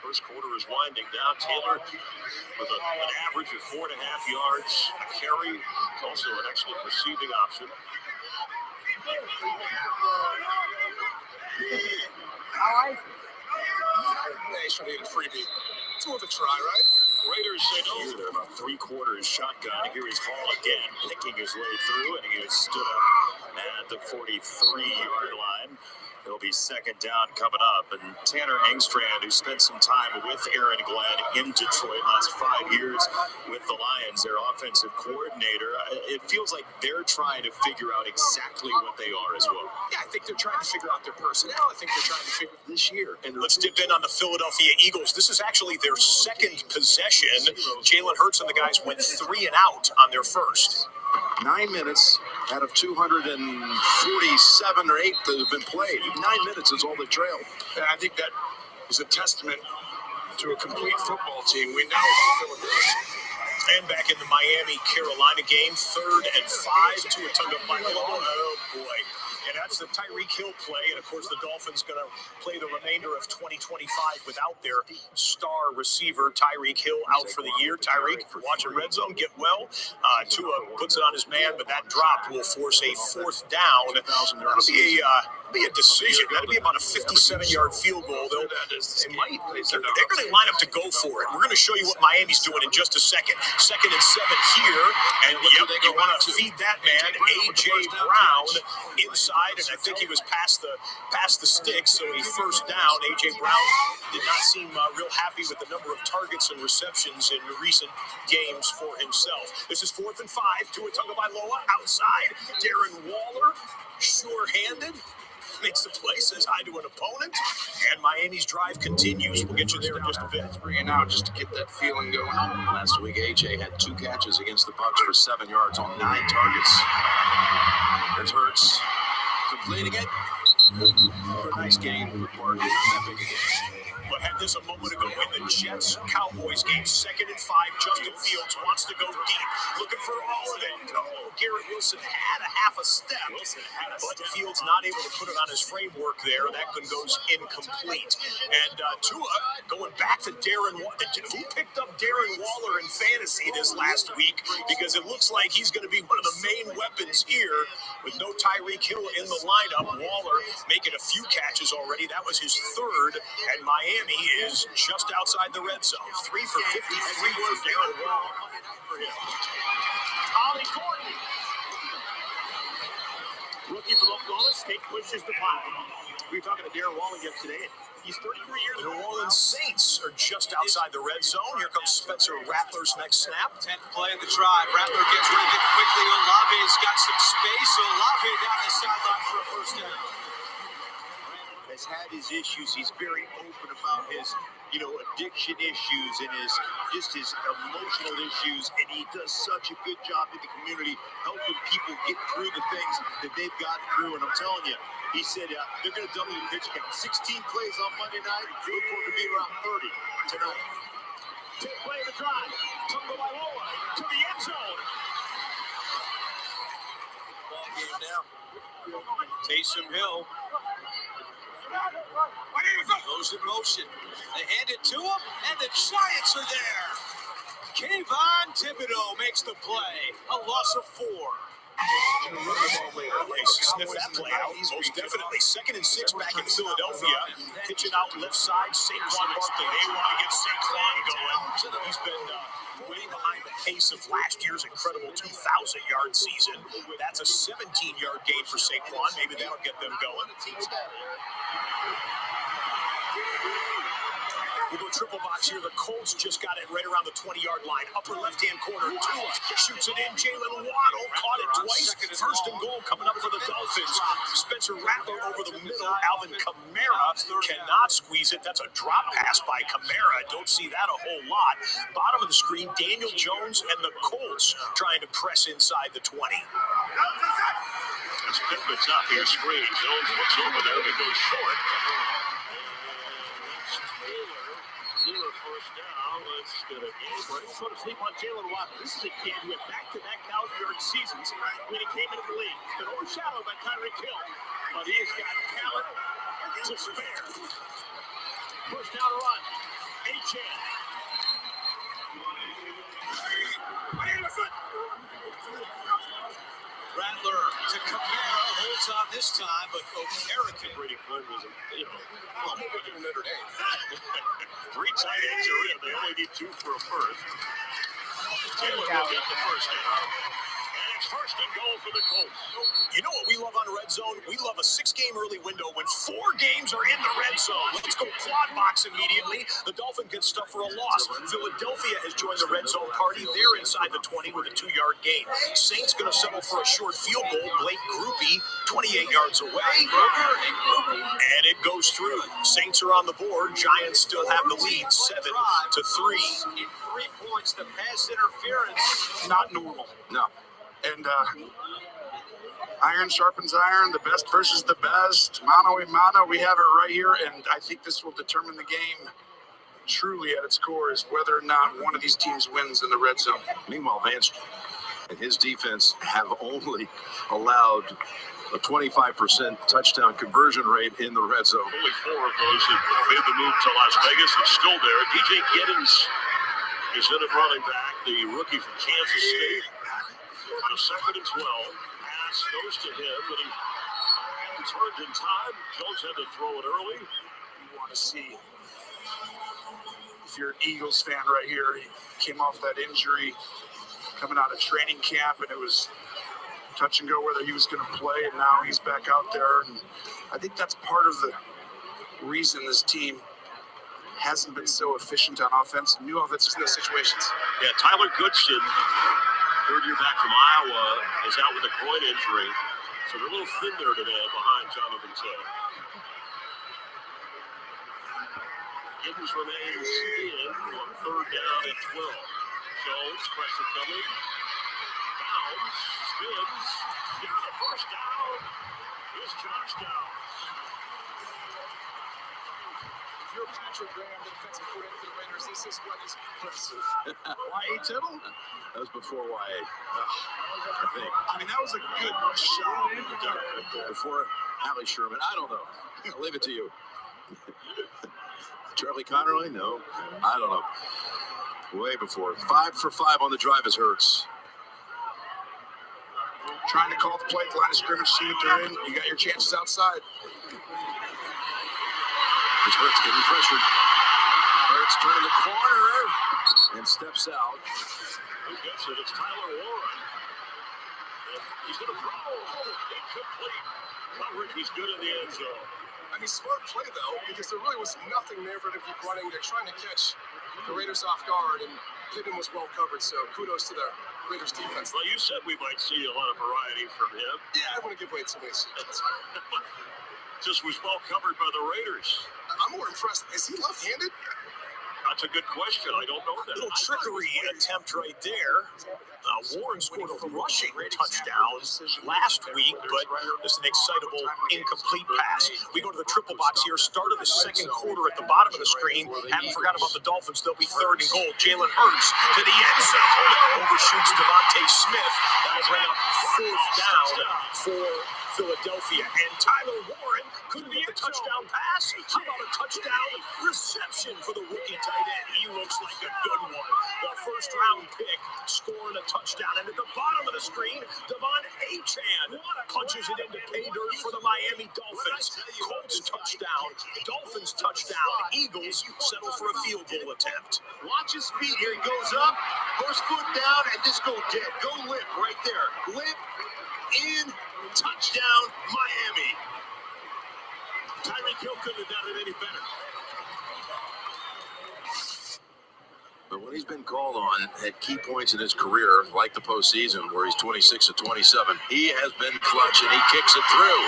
First quarter is winding down. Taylor with an average of 4.5 yards a carry. It's also an excellent receiving option. They should have a freebie. It's worth a try, right? Raiders say no. Here, they're about 3/4 shotgun. Here is Hall again, picking his way through, and he has stood up at the 43-yard line. It'll be second down coming up. And Tanner Engstrand, who spent some time with Aaron Glenn in Detroit last 5 years with the Lions, their offensive coordinator, it feels like they're trying to figure out exactly what they are as well. Yeah, I think they're trying to figure out their personnel. I think they're trying to figure this year. And let's dip in on the Philadelphia Eagles. This is actually their second possession. Jalen Hurts and the guys went 3 and out on their first. 9 minutes out of 247 or 8 that have been played. 9 minutes is all they trailed. And I think that is a testament to a complete football team. We know about Philadelphia. And back in the Miami-Carolina game, 3rd and 5 to a Tagovailoa. Oh, boy. And that's the Tyreek Hill play. And, of course, the Dolphins going to play the remainder of 2025 without their star receiver, Tyreek Hill, out for the year. Tyreek, if you're watching Red Zone, get well. Tua puts it on his man, but that drop will force a 4th down. That'll be a decision. That'll be about a 57-yard field goal. They're going to line up to go for it. We're going to show you what Miami's doing in just a second. 2nd and 7 here. And, you want to feed that man, A.J. Brown, inside, and I think he was past the sticks, so a 1st down. A.J. Brown did not seem real happy with the number of targets and receptions in recent games for himself. This is 4th and 5. Tua Tagovailoa outside. Darren Waller, sure-handed, makes the play, says hi to an opponent, and Miami's drive continues. We'll get you there in just a bit. Bring it out just to get that feeling going. Last week, AJ had 2 catches against the Bucs for 7 yards on 9 targets. There's Hurts completing it. For a nice game for Barkley. Not that big a game. But had this a moment ago in the Jets-Cowboys game. 2nd and 5. Justin Fields wants to go deep, looking for all of it. Oh, Garrett Wilson had a half a step, but Fields not able to put it on his framework there. That one goes incomplete. And Tua going back to Darren Waller. Who picked up Darren Waller in fantasy this last week? Because it looks like he's going to be one of the main weapons here with no Tyreek Hill in the lineup. Waller making a few catches already. That was his 3rd, and Miami is just outside the red zone. 3 for 53 for Darren Waller. Ollie Gordon, rookie from Oklahoma State, pushes the pile. We were talking to Darren Waller yesterday. He's 33 years old. The New Orleans Saints are just outside the red zone. Here comes Spencer Rattler's next snap. 10th play of the drive. Rattler gets rid of it quickly. Olave's got some space. Olave down the sideline for a 1st down. Has had his issues. He's very open about his, addiction issues and his emotional issues, and he does such a good job in the community helping people get through the things that they've gotten through. And I'm telling you, he said they're going to double the pitch count. 16 plays on Monday night. Look for it to be around 30 tonight. 10th play of the drive. Tagovailoa to the end zone. Ball game now. Taysom Hill. Goes in motion. They hand it to him, and the Giants are there. Kayvon Thibodeau makes the play. A loss of 4. Sniff that play out, most definitely. 2nd and 6 back in Philadelphia. Pitch it out left side. Saquon Barkley. They want to get Saquon going. He's been way behind the pace of last year's incredible 2,000-yard season. That's a 17-yard gain for Saquon. Maybe that'll get them going. We'll go triple box here. The Colts just got it right around the 20-yard line. Upper left-hand corner. Tua shoots it in. Jalen Waddle caught it twice. 1st and goal coming up for the Dolphins. Spencer Rattler over the middle. Alvin Kamara cannot squeeze it. That's a drop pass by Kamara. Don't see that a whole lot. Bottom of the screen, Daniel Jones and the Colts trying to press inside the 20. As Pittman's up here, screen. Jones looks over there, but goes short. Taylor, 1st down. Let's get a game. We're going to sleep on Jalen Waddle. This is a kid who had back-to-back 1,000-yard seasons when he came into the league. He's been overshadowed by Tyreek Hill, but he has got talent to spare. 1st down run. A-Chan. Rattler to Kamara, holds on this time, but O'Hara can. Brady Quinn was, well, we're doing Notre Dame. 3 tight ends are in. They only need 2 for a 1st. Taylor will get the 1st down. And it's First and goal for the Colts. You know what we love on Red Zone? We love a 6-game early window when 4 games are in the red zone. Let's go quad box immediately. The Dolphin gets stuff for a loss. Philadelphia has joined the red zone party. They're inside the 20 with a 2-yard gain. Saints going to settle for a short field goal. Blake Groupie, 28 yards away. And it goes through. Saints are on the board. Giants still have the lead, 7-3. 3 points. The pass interference, not normal. No. And iron sharpens iron, the best versus the best. Mano a mano, we have it right here, and I think this will determine the game truly at its core is whether or not one of these teams wins in the red zone. Meanwhile, Vance and his defense have only allowed a 25% touchdown conversion rate in the red zone. Only 4 of those that made the move to Las Vegas are still there. DJ Giddens is in at running back, the rookie from Kansas State. On a 2nd and 12, pass goes to him, but he turned in time. Jones had to throw it early. You want to see, if you're an Eagles fan right here, he came off that injury coming out of training camp, and it was touch and go whether he was going to play, and now he's back out there. And I think that's part of the reason this team hasn't been so efficient on offense, new offenses in those situations. Yeah, Tyler Goodson, 3rd year back from Iowa, is out with a groin injury. So they're a little thin there today behind Jonathan Taylor. Gibbons remains in on 3rd down and 12. Jones, pressure coming. Bounds, spins, got a first down. Here's Josh Downs. If you're Patrick Graham, the defensive coordinator for the Raiders, this is what is impressive. Y.A. Tittle? That was before YA, I think. I mean, that was a good shot in the dark right there. Before Allie Sherman, I don't know. I'll leave it to you. Charlie Connerly? No, I don't know. Way before. 5 for 5 on the drive is Hurts. Trying to call the play, line of scrimmage, see if they're in. You got your chances outside. It's Hurts getting pressured. Hurts turning the corner and steps out. Who gets it? It's Tyler Warren. And he's going to throw. Incomplete. Coverage was good in the end zone. I mean, smart play, though, because there really was nothing there for them to keep running. They're trying to catch the Raiders off guard, and Pittman was well covered, so kudos to the Raiders defense. Well, you said we might see a lot of variety from him. Yeah, I want to give way to somebody. Just was well covered by the Raiders. I'm more impressed. Is he left-handed? That's a good question. I don't know that. Little trickery attempt right there. Warren scored a rushing touchdown last week, but it's an excitable, incomplete pass. We go to the triple box here. Start of the 2nd quarter at the bottom of the screen. Haven't forgot about the Dolphins. They'll be 3rd and goal. Jalen Hurts to the end zone. Overshoots Devontae Smith. That'll bring up 4th down for Philadelphia. And Tyler Warren couldn't get the touchdown pass. How about a touchdown reception for the rookie tight end? He looks like a good one. The 1st-round pick scoring a touchdown. And at the bottom of the screen, Devon Achane punches it into pay dirt for the Miami Dolphins. Colts touchdown. Dolphins touchdown. Eagles settle for a field goal attempt. Watch his feet here. He goes up, 1st foot down, and just go dead. Go limp right there. Limp in. Touchdown, Miami. Tyreek Hill couldn't have done it any better. But when he's been called on at key points in his career, like the postseason where he's 26 of 27, he has been clutch and he kicks it through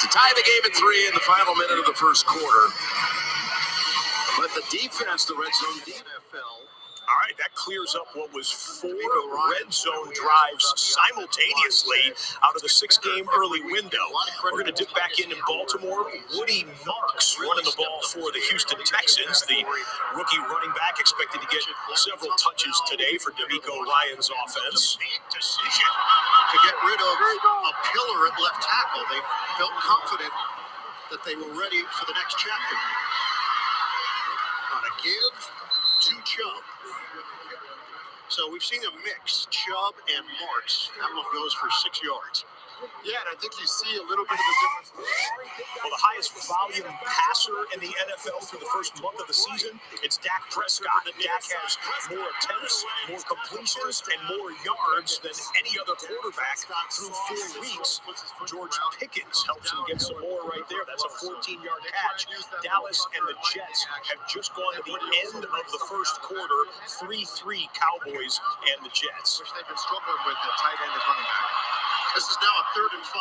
to tie the game at 3 in the final minute of the 1st quarter. But the defense, the red zone NFL. All right, that clears up what was 4 red zone drives simultaneously out of the 6-game early window. We're going to dip back in Baltimore. Woody Marks running the ball for the Houston Texans. The rookie running back expected to get several touches today for DeMeco Ryans' offense. Big decision to get rid of a pillar at left tackle. They felt confident that they were ready for the next chapter. On a give to Chubb. So we've seen a mix, Chubb and Marks. That one goes for 6 yards. Yeah, and I think you see a little bit of the difference. Well, the highest volume passer in the NFL through the first month of the season, it's Dak Prescott. Dak has more attempts, more completions, and more yards than any other quarterback through 4 weeks. George Pickens helps him get some more right there. That's a 14-yard catch. Dallas and the Jets have just gone to the end of the first quarter, 3-3 Cowboys and the Jets. Which they've been struggling with at tight end and running back. This is now a 3rd and 5.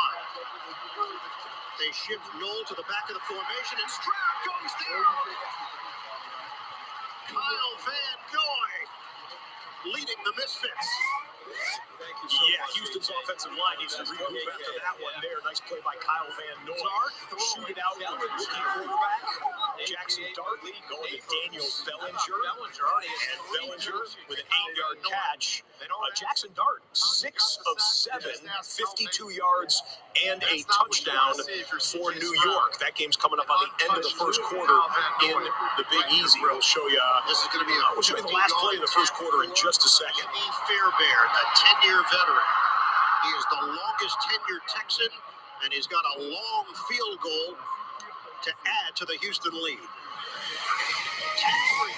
They shift Knoll to the back of the formation, and Stroud goes down. Kyle Van Noy leading the Misfits. Thank you so much. Houston's offensive line needs to regroup after that one there. Nice play by Kyle Van Noy. Shoot it out with a rookie quarterback. Jackson Dart going to Daniel Bellinger. And Bellinger with an 8-yard catch. Jackson Dart, 6 of 7, 52 yards and a touchdown for New York. That game's coming up on the end of the first quarter in the Big Easy. We'll show you. We'll show you the last play of the first quarter in just a second. Steve Fairbairn, a 10-year veteran. He is the longest tenured Texan, and he's got a long field goal to add to the Houston lead.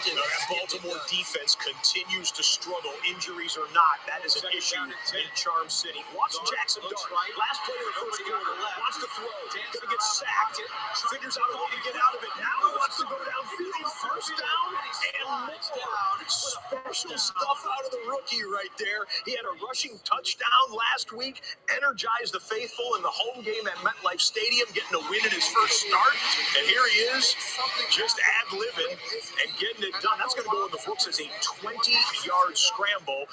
That Baltimore defense continues to struggle. Injuries or not, that is an issue in Charm City. Watch Jackson Dart. Last play of the first quarter. Wants to throw. Going to get sacked. Figures out a way to get out of it. Now he wants to go downfield. First down and more. Special stuff out of the rookie right there. He had a rushing touchdown last week. Energized the faithful in the home game at MetLife Stadium, getting a win in his first start. And here he is, just ad-libbing and getting it done. That's going to go in the books as a 20-yard scramble.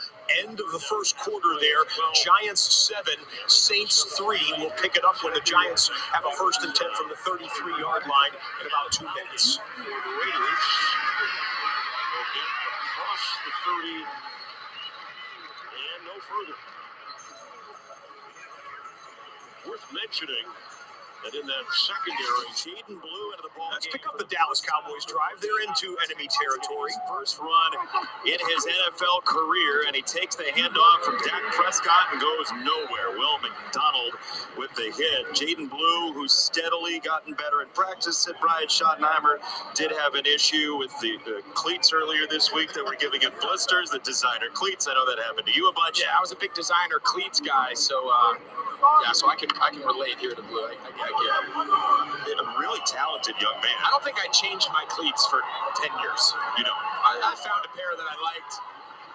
End of the first quarter there. Giants 7, Saints 3. We'll pick it up when the Giants have a 1st and 10 from the 33-yard line in about 2 minutes. The Raiders will get across the 30 and no further. Worth mentioning that in that secondary, Jaden Blue into the ball. Let's pick up the Dallas Cowboys drive. They're into enemy territory. First run in his NFL career, and he takes the handoff from Dak Prescott and goes nowhere. Will McDonald with the hit. Jaden Blue, who's steadily gotten better in practice, said Brian Schottenheimer did have an issue with the cleats earlier this week that were giving him blisters, the designer cleats. I know that happened to you a bunch. Yeah, I was a big designer cleats guy, so so I can relate here to Blue. I get it. A really talented young man. I don't think I changed my cleats for 10 years. You know, I found a pair that I liked.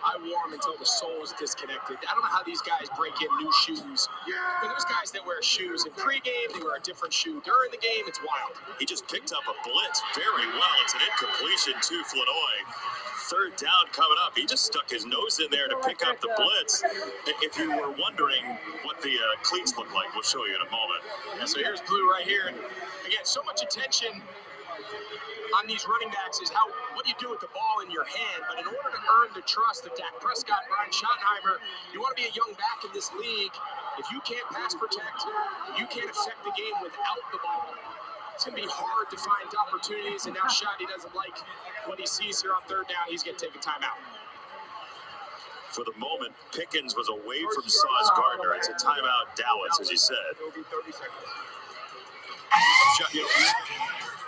I wore them until the sole was disconnected. I don't know how these guys break in new shoes. But there's guys that wear shoes in pregame, they wear a different shoe during the game. It's wild. He just picked up a blitz very well. It's an incompletion to Flanoy. 3rd down coming up. He just stuck his nose in there to pick up the blitz. If you were wondering what the cleats look like, we'll show you in a moment. Yeah, so here's Blue right here. And again, so much attention on these running backs is what do you do with the ball in your hand? But in order to earn the trust of Dak Prescott and Brian Schottenheimer, you want to be a young back in this league. If you can't pass protect, you can't affect the game without the ball. It's going to be hard to find opportunities, and now Schotty doesn't like what he sees here on 3rd down. He's going to take a timeout. For the moment, Pickens was away from Sauce Gardner. It's a timeout, Dallas, as you said.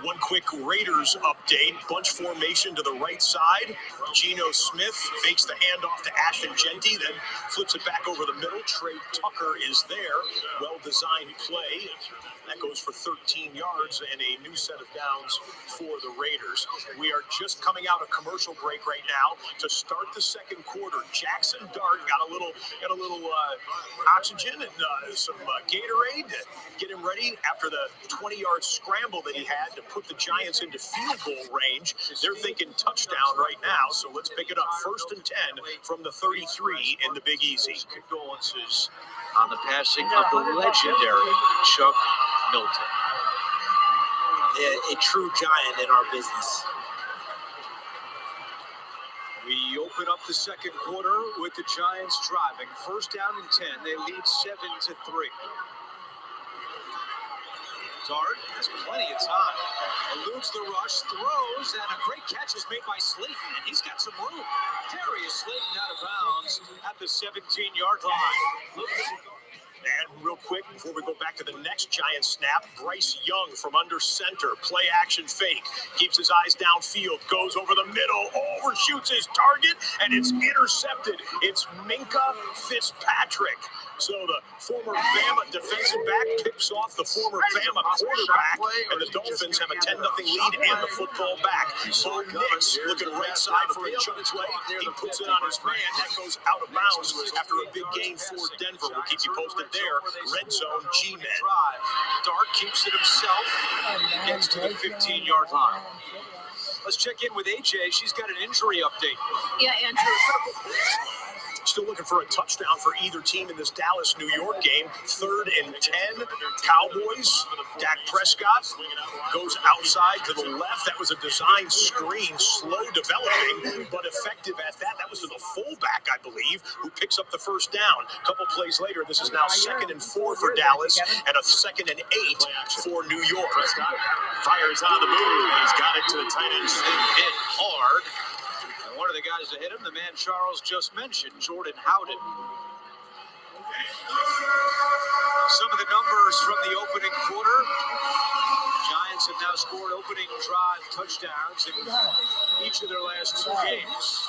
One quick Raiders update. Bunch formation to the right side. Geno Smith fakes the handoff to Ashton Genty, then flips it back over the middle. Trey Tucker is there. Well-designed play. That goes for 13 yards and a new set of downs for the Raiders. We are just coming out of commercial break right now to start the second quarter. Jackson Dart got a little oxygen and some Gatorade to get him ready after the 20-yard scramble that he had to put the Giants into field goal range. They're thinking touchdown right now, so let's pick it up. 1st and 10 from the 33 in the Big Easy. Condolences on the passing of the legendary Chuck Milton. Yeah, a true giant in our business. We open up the second quarter with the Giants driving. 1st down and 10. They lead 7-3. Dart has plenty of time. Eludes the rush, throws, and a great catch is made by Slayton, and he's got some room. Darius Slayton out of bounds at the 17-yard line. And real quick, before we go back to the next giant snap, Bryce Young from under center, play action fake, keeps his eyes downfield, goes over the middle, overshoots his target, and it's intercepted. It's Minka Fitzpatrick. So the former Bama defensive back picks off the former Bama quarterback, and the Dolphins have a 10-0 lead and the football back. So Nix looking right side for a chunk play. He puts it on his man. That goes out of bounds after a big gain for Denver. We'll keep you posted there. Red zone G-Men. Dart keeps it himself and gets to the 15-yard line. Let's check in with AJ. She's got an injury update. Yeah, Andrew. Still looking for a touchdown for either team in this Dallas-New York game. 3rd and 10, Cowboys. Dak Prescott goes outside to the left. That was a design screen, slow developing, but effective at that. That was to the fullback, I believe, who picks up the first down. A couple plays later, this is now 2nd and 4 for Dallas and a 2nd and 8 for New York. Prescott fires on the move, and he's got it to the tight end. Hit hard. One of the guys that hit him, the man Charles just mentioned, Jordan Howden. Some of the numbers from the opening quarter. Giants have now scored opening drive touchdowns in each of their last 2 games.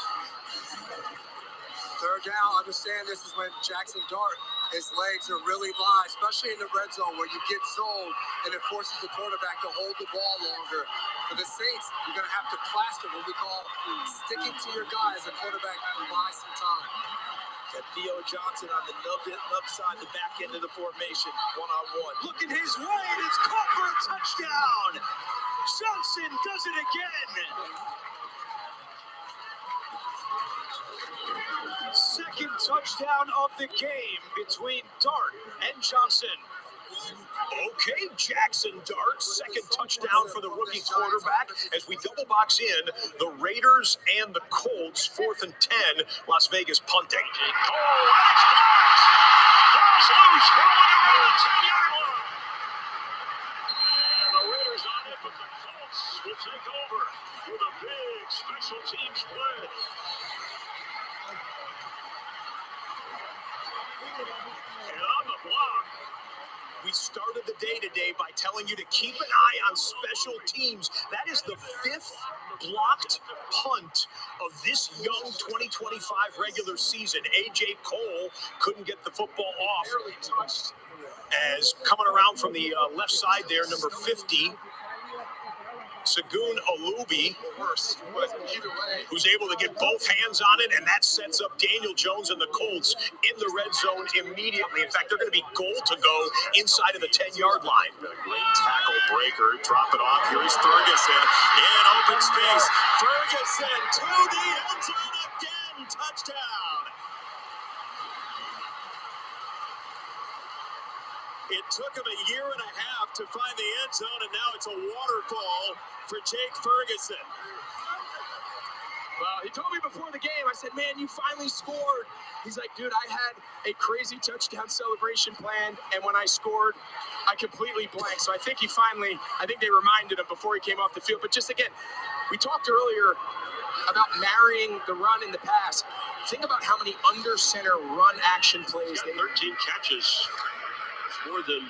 Third down, understand this is when Jackson Dart, his legs are really wide, especially in the red zone where you get zoned and it forces the quarterback to hold the ball longer. For the Saints, you're going to have to plaster what we call sticking to your guy as a quarterback and buy some time. Got Theo Johnson on the left side, the back end of the formation, one-on-one. Looking his way, and it's caught for a touchdown. Johnson does it again. Second touchdown of the game between Dart and Johnson. Okay, Jackson Dart, 2nd touchdown for the rookie quarterback as we double box in the Raiders and the Colts. 4th and 10, Las Vegas punting. Ball's loose, rolling around the 10-yard line. And the Raiders on it, but the Colts will take over with a big special teams play. And on the block, we started the day today by telling you to keep an eye on special teams. That is the 5th blocked punt of this young 2025 regular season. A.J. Cole couldn't get the football off. As coming around from the left side there, number 50, Segun Olubi, who's able to get both hands on it, and that sets up Daniel Jones and the Colts in the red zone immediately. In fact, they're going to be goal to go inside of the 10-yard line. Great tackle breaker, drop it off. Here's Ferguson in open space. Ferguson to the end zone again, touchdown. It took him a year and a half to find the end zone, and now it's a waterfall for Jake Ferguson. Well, he told me before the game, I said, man, you finally scored. He's like, dude, I had a crazy touchdown celebration planned, and when I scored, I completely blanked. So I think they reminded him before he came off the field. But just again, we talked earlier about marrying the run and the pass. Think about how many under center run action plays they 13 catches. More than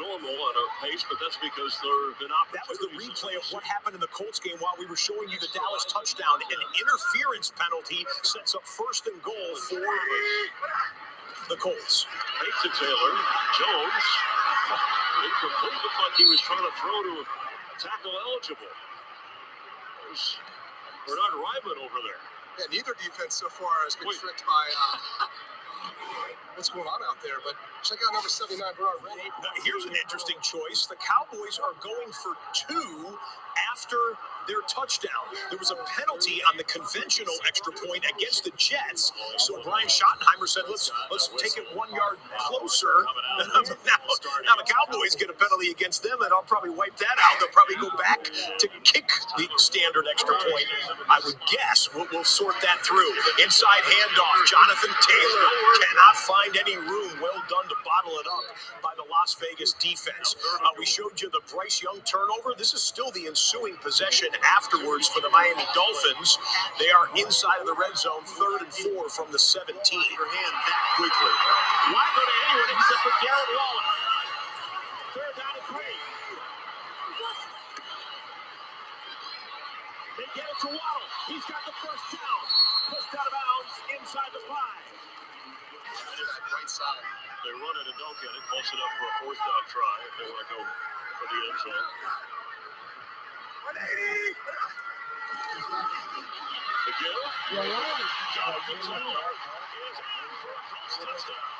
normal on our pace, but that's because there have been opportunities. That was the replay of what happened in the Colts game while we were showing you the Dallas touchdown. An interference penalty sets up 1st and goal for the Colts. Fake to Taylor. Jones. Incomplete. Looked like he was trying to throw to tackle eligible. There's Bernard Ryman over there. Yeah, neither defense so far has been tricked by what's going on out there, but check out number 79, Bernard Ryman. Now, here's an interesting choice. The Cowboys are going for 2 after their touchdown. There was a penalty on the conventional extra point against the Jets, so Brian Schottenheimer said, let's take it 1 yard closer. now the Cowboys get a penalty against them, and I'll probably wipe that out. They'll probably go back to kick the standard extra point. I would guess we'll sort that through. Inside handoff, Jonathan Taylor cannot find any room. Well done to bottle it up by the Las Vegas defense. We showed you the Bryce Young turnover. This is still the ensuing possession afterwards for the Miami Dolphins. They are inside of the red zone, 3rd and 4 from the 17. Your hand that quickly. Why go to anyone except for Garrett Waller? 3rd down and 3. They get it to Waddle. He's got the first down. Pushed out of bounds inside the 5. Right side. They run it and don't get it. Close enough for a 4th down try if they want to go for the end zone. 180. The give. Jonathan Taylor is in for a close touchdown.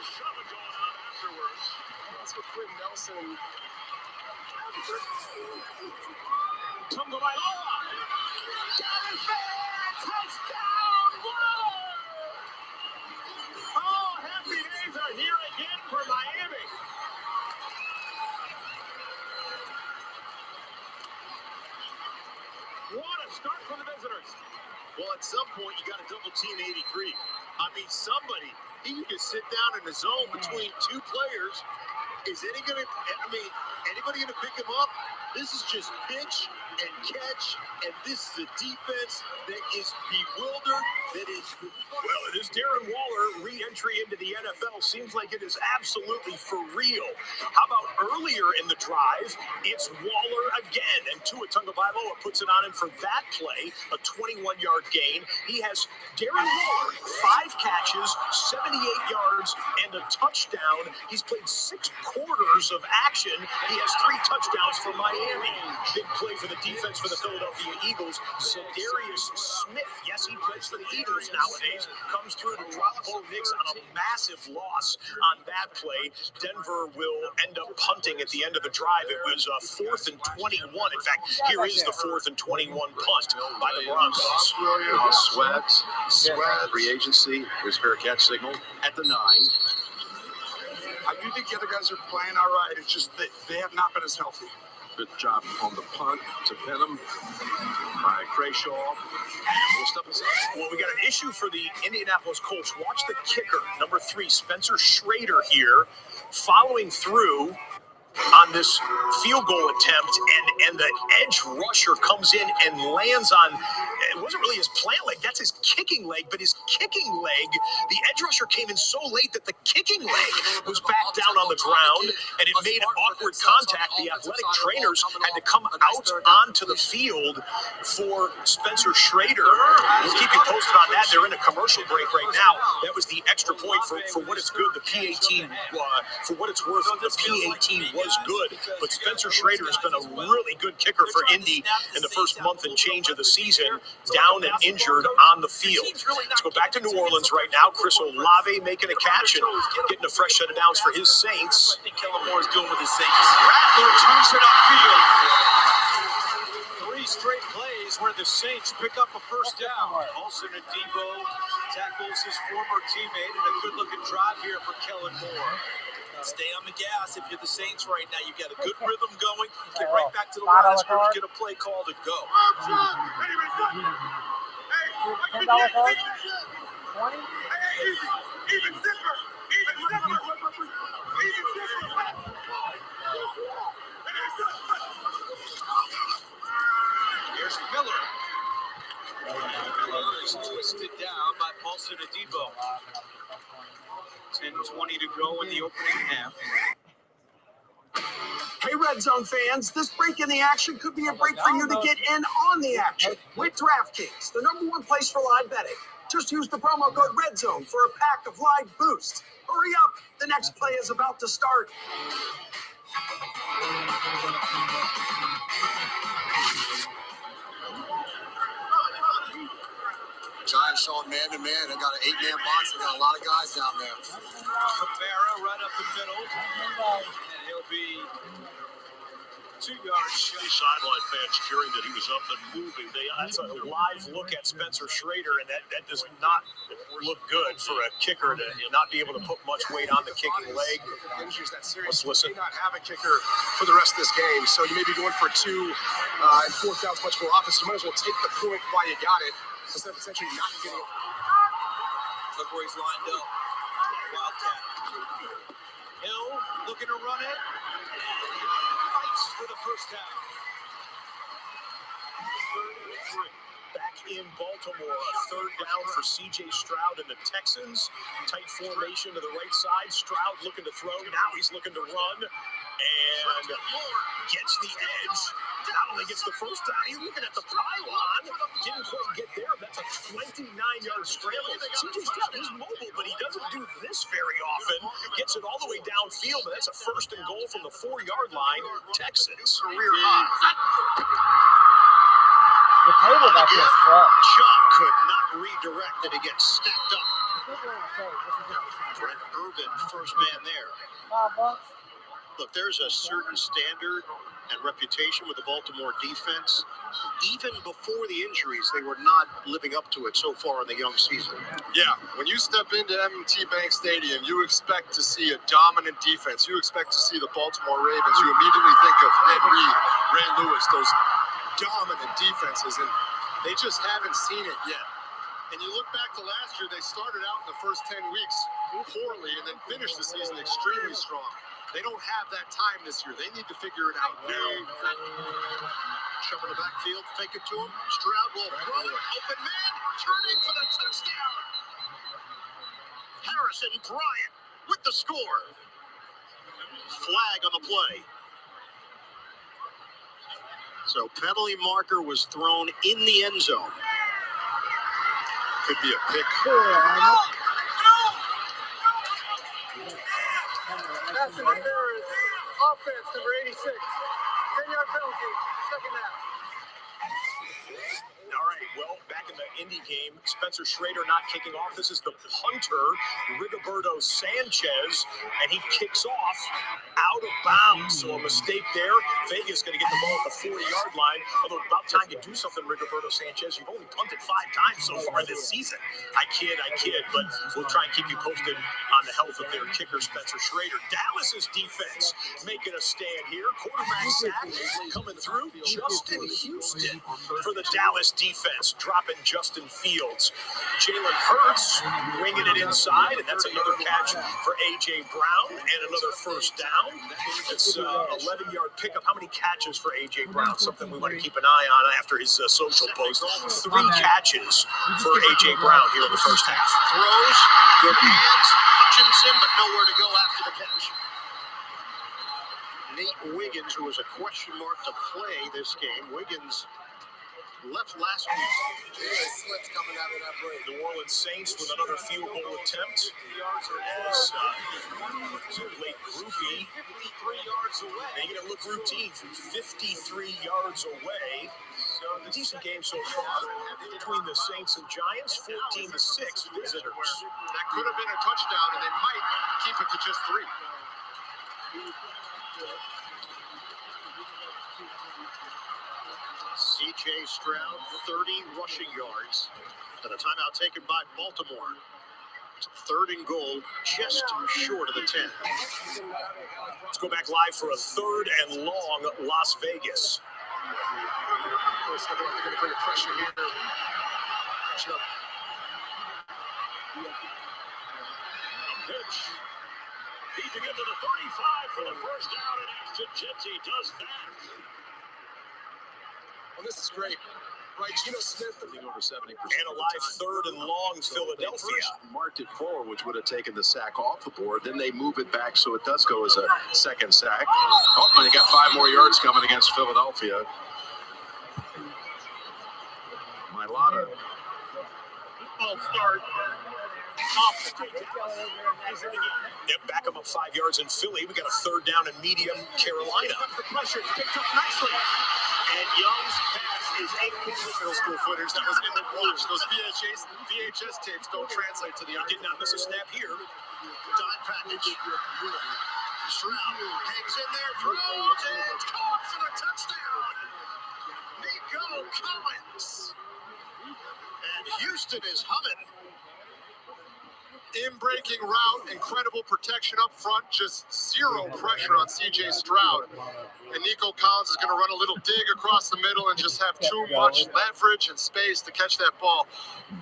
Shoving going on afterwards. That's what Quinn Nelson. Tagovailoa. Down his man. Touchdown. Whoa. Oh, happy days are here again for Miami. What a start for the visitors. Well, at some point, you got to double team 83. I mean, somebody, he can just sit down in the zone between 2 players. Is anybody going to pick him up? This is just pitch and catch, and this is a defense that is bewildered, that is... Well, it is Darren Waller, re-entry into the NFL. Seems like it is absolutely for real. How about earlier in the drive? It's Waller again, and Tua Tagovailoa puts it on him for that play, a 21-yard gain. He has Darren Waller, 5 catches, 78 yards, and a touchdown. He's played 6 quarters of action. He has 3 touchdowns for Miami. Big play for the defense for the Philadelphia Eagles. Za'Darius Smith, yes, he plays for the Eagles nowadays, comes through to drop Bo Nix on a massive loss on that play. Denver will end up punting at the end of the drive. It was 4th and 21. In fact, here is the 4th and 21 punt by the Broncos. Sweat, free agency. Here's fair catch signal at the 9. I do think the other guys are playing all right. It's just that they have not been as healthy. Good job on the punt to pin him by Crashaw. We'll step aside. Well, we got an issue for the Indianapolis Colts. Watch the kicker, number 3, Spencer Schrader here, following through on this field goal attempt, and the edge rusher comes in and lands on, it wasn't really his plant leg, that's his kicking leg, but his kicking leg, the edge rusher came in so late that the kicking leg was back down on the ground, and it made awkward contact. The athletic trainers had to come out onto the field for Spencer Schrader. We'll keep you posted on that. They're in a commercial break right now. That was the extra point for what it's good. The PAT, for what it's worth, the PAT was good, but Spencer Schrader has been a really good kicker for Indy in the first month and change of the season, down and injured on the field. Let's go back to New Orleans right now. Chris Olave making a catch and getting a fresh set of downs for his Saints. I think Kellen Moore is doing with his Saints. Rattler turns it upfield. 3 straight plays where the Saints pick up a first down. Olsen and Debo tackles his former teammate in a good-looking drive here for Kellen Moore. Stay on the gas if you're the Saints right now. You got a good rhythm going. Get right back to the line of scrimmage. Get a play call to go. $10 card? 20? Here's Miller. Miller is twisted down by Paulson Adebo. 10:20 to go in the opening half. Hey, Red Zone fans, this break in the action could be a break for you to get in on the action with DraftKings, the #1 place for live betting. Just use the promo code REDZONE for a pack of live boosts. Hurry up, the next play is about to start. Giants showing man-to-man. They got an 8-man box. They got a lot of guys down there. Cabrera right up the middle. And he'll be 2-yard shot. The sideline fans cheering that he was up and moving. That's a live look at Spencer Schrader, and that does not look good for a kicker to not be able to put much weight on the kicking leg. Injuries that serious. Let's listen. You may not have a kicker for the rest of this game, so you may be going for 2 and 4 downs much more often. So you might as well take the point while you got it instead of potentially not getting it. Look where he's lined up. Wildcat. Hill looking to run it. Fights for the first down. Back in Baltimore, a 3rd down for C.J. Stroud and the Texans. Tight formation to the right side. Stroud looking to throw. Now he's looking to run. And gets the edge. Not only gets the first down, he's looking at the pylon. Didn't quite get there. That's a 29-yard scramble. C.J. Stroud is mobile, but he doesn't do this very often. Gets it all the way downfield, but that's a 1st and goal from the 4-yard line. Texans. Career high. The table back here is full. Chuck could not redirect it. He gets stacked up. Brent Urban, first man there. Look, there's a certain standard and reputation with the Baltimore defense. Even before the injuries, they were not living up to it so far in the young season. Yeah, when you step into M&T Bank Stadium, you expect to see a dominant defense. You expect to see the Baltimore Ravens. You immediately think of Ed Reed, Ray Lewis, those dominant defenses, and they just haven't seen it yet. And you look back to last year, they started out in the first 10 weeks poorly and then finished the season extremely strong. They don't have that time this year. They need to figure it out now. Shove in the backfield, fake it to him. Stroud will throw it. Open man, turning for the touchdown. Harrison Bryant with the score. Flag on the play. So penalty marker was thrown in the end zone. Could be a pick. Pass interference. Offense, number 86. 10-yard penalty. 2nd down. All right, well, back in the Indy game, Spencer Schrader not kicking off. This is the punter, Rigoberto Sanchez, and he kicks off out of bounds. So a mistake there. Vegas going to get the ball at the 40-yard line. Although about time you do something, Rigoberto Sanchez. You've only punted 5 times so far this season. I kid, but we'll try and keep you posted on the health of their kicker, Spencer Schrader. Dallas's defense making a stand here. Quarterback sack coming through. Justin Houston for the Dallas defense, dropping Justin Fields. Jalen Hurts winging it inside, and that's another catch for A.J. Brown and another first down. It's 11-yard pickup. How many catches for A.J. Brown? Something we want to keep an eye on after his social post. 3 catches for A.J. Brown here in the first half. Throws, good hands, Hutchinson, but nowhere to go after the catch. Nate Wiggins, who was a question mark to play this game. Wiggins left last week. Slits coming out of that break. New Orleans Saints with another field goal attempt. As Blake Groupie, 53 yards away. Making it look routine from 53 yards away. So a decent game so far between the Saints and Giants, 14-6 visitors. That could have been a touchdown, and they might keep it to just 3. C.J. Stroud, 30 rushing yards. And a timeout taken by Baltimore. It's 3rd and goal, just short of the 10. Let's go back live for a 3rd and long, Las Vegas. They're going to bring pressure here. Pressure up. Pitch. Need to get to the 35 for the first down, and Ashton Jetty does that. Well, this is great. Right, Geno Smith, over 70%. And a live 3rd and long, Philadelphia. Marked it forward, which would have taken the sack off the board. Then they move it back, so it does go as a 2nd sack. Oh, and they got 5 more yards coming against Philadelphia. Mailata. Ball start. Yep, back them up 5 yards in Philly. We got a 3rd down and medium, Carolina. The pressure picked up nicely. And Young's pass is incomplete. Middle school footers. That was in the watch. Those VHS tapes don't translate to the. He did not miss a snap here. Dot package. Stroud hangs in there, throws, and it's caught for the touchdown. Nico Collins. And Houston is humming. In-breaking route, incredible protection up front, just zero pressure on C.J. Stroud. And Nico Collins is going to run a little dig across the middle and just have too much leverage and space to catch that ball.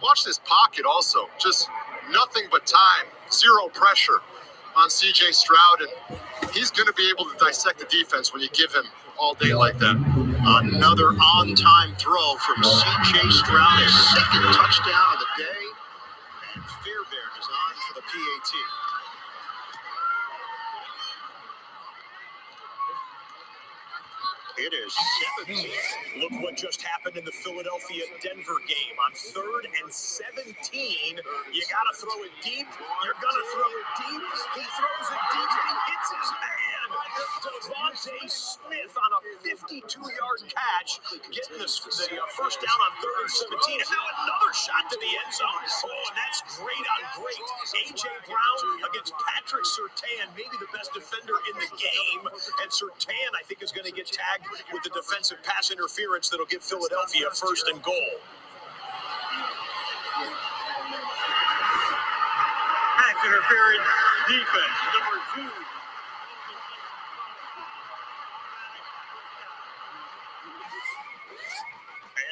Watch this pocket also. Just nothing but time, zero pressure on C.J. Stroud. And he's going to be able to dissect the defense when you give him all day like that. Another on-time throw from C.J. Stroud, his second touchdown of the day. And Fairbairn is on for the PAT. It is 17. Look what just happened in the Philadelphia-Denver game. On 3rd and 17, you got to throw it deep. You're going to throw it deep. He throws it deep, and he hits his man. Devontae Smith on a 52-yard catch, getting the first down on 3rd and 17. And now another shot to the end zone. Oh, and that's great on great. A.J. Brown against Patrick Surtain, maybe the best defender in the game. And Surtain, I think, is going to get tagged with the defensive pass interference that'll give Philadelphia 1st and goal. Pass interference, defense, number 2.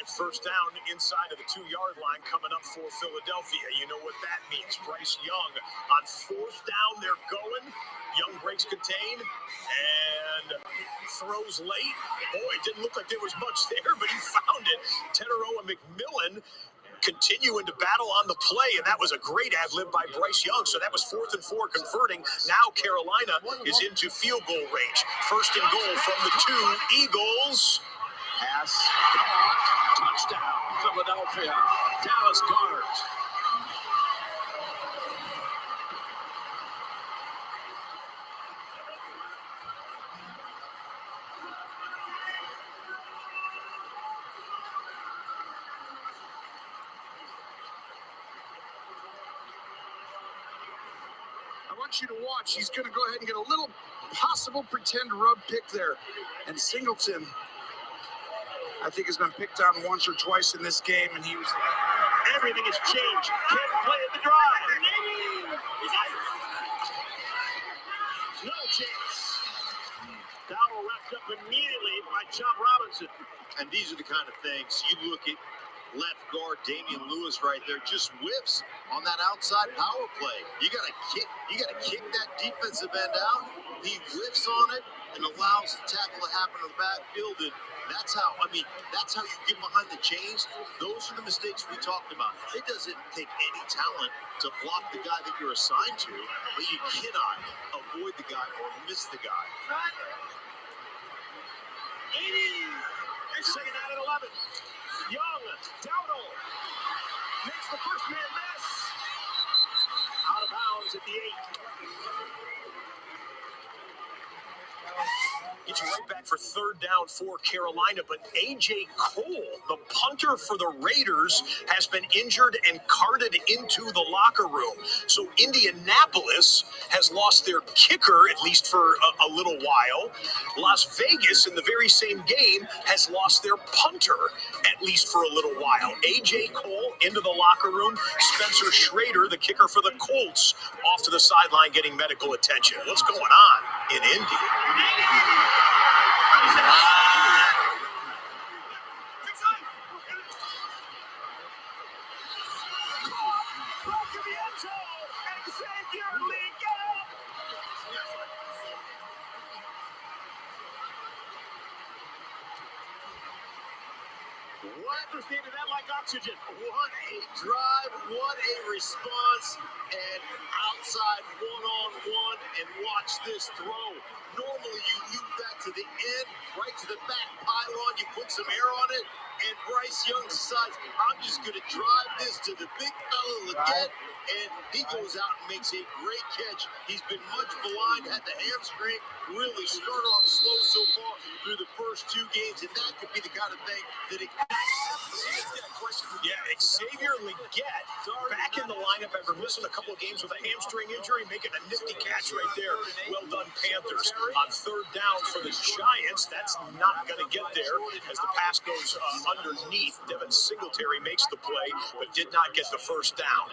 And first down inside of the 2-yard line coming up for Philadelphia. You know what that means. Bryce Young on 4th down, they're going. Young breaks contain and throws late. Boy, it didn't look like there was much there, but he found it. Teteroa McMillan continuing to battle on the play, and that was a great ad-lib by Bryce Young. So that was 4th and 4 converting. Now Carolina is into field goal range. 1st and goal from the 2 Eagles. Pass, touchdown, Philadelphia. Dallas Goedert. I want you to watch. He's going to go ahead and get a little possible pretend rub pick there. And Singleton, I think, has been picked on once or twice in this game, and he was... Everything has changed. Can't play at the drive. No chance. Dowell wrapped up immediately by John Robinson. And these are the kind of things you look at. Left guard Damian Lewis right there just whiffs on that outside power play. You gotta kick that defensive end out. He whiffs on it and allows the tackle to happen in the backfield. And that's how you get behind the chains. Those are the mistakes we talked about. It doesn't take any talent to block the guy that you're assigned to, but you cannot avoid the guy or miss the guy. 80. Second out at 11. Young, Dowdle makes the first man miss. Out of bounds at the 8. Get you right back for 3rd down for Carolina, but A.J. Cole, the punter for the Raiders, has been injured and carted into the locker room. So Indianapolis has lost their kicker, at least for a little while. Las Vegas, in the very same game, has lost their punter, at least for a little while. A.J. Cole into the locker room. Spencer Schrader, the kicker for the Colts, off to the sideline getting medical attention. What's going on in Indy? What that like oxygen? What a drive, what a response, and outside one-on-one, and watch this throw. Normally you loop that to the end, right to the back pylon, you put some air on it, and Bryce Young decides, I'm just going to drive this to the big fella Leggett, and he goes out and makes a great catch. He's been much maligned, had the hamstring, really started off slow so far through the first 2 games, and that could be the kind of thing that it Yeah, Xavier Leggett back in the lineup after missing a couple of games with a hamstring injury, making a nifty catch right there. Well done, Panthers. On third down for the Giants, that's not going to get there as the pass goes underneath. Devin Singletary makes the play, but did not get the first down.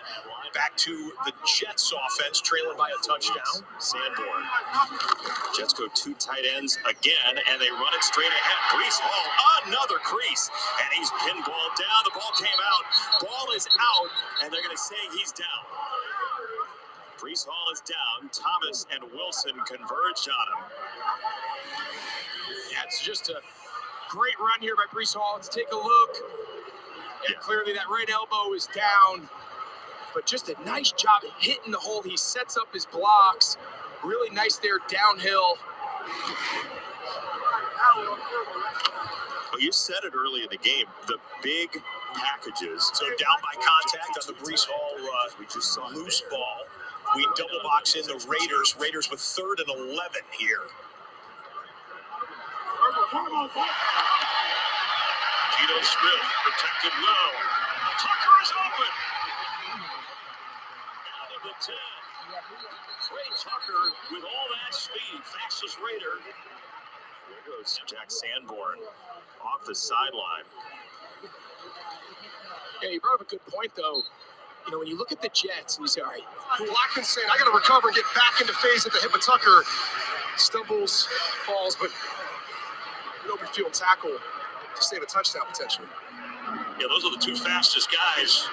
Back to the Jets offense, trailing by a touchdown. Sanborn. Jets go 2 tight ends again, and they run it straight ahead. Brees Hall, another crease, and he's pinballed down. The ball came out. Ball is out, and they're going to say he's down. Brees Hall is down. Thomas and Wilson converged on him. Yeah, it's just a great run here by Brees Hall. Let's take a look. And clearly that right elbow is down. But just a nice job hitting the hole. He sets up his blocks. Really nice there downhill. Well, you said it early in the game. The big packages. So down by contact on the Brees Hall we just saw loose ball. We double box in the Raiders. Raiders with 3rd and 11 here. Geno Smith protected well. Tucker is open. Out of the 10. Trey Tucker with all that speed. Fastest Raider. There goes Jack Sanborn off the sideline. Yeah, you brought up a good point, though. You know, when you look at the Jets and you say, all right, Blackman's saying, I got to recover and get back into phase at the hip of Tucker. Stumbles, falls, but an open field tackle to save a touchdown potentially. Yeah, those are the 2 fastest guys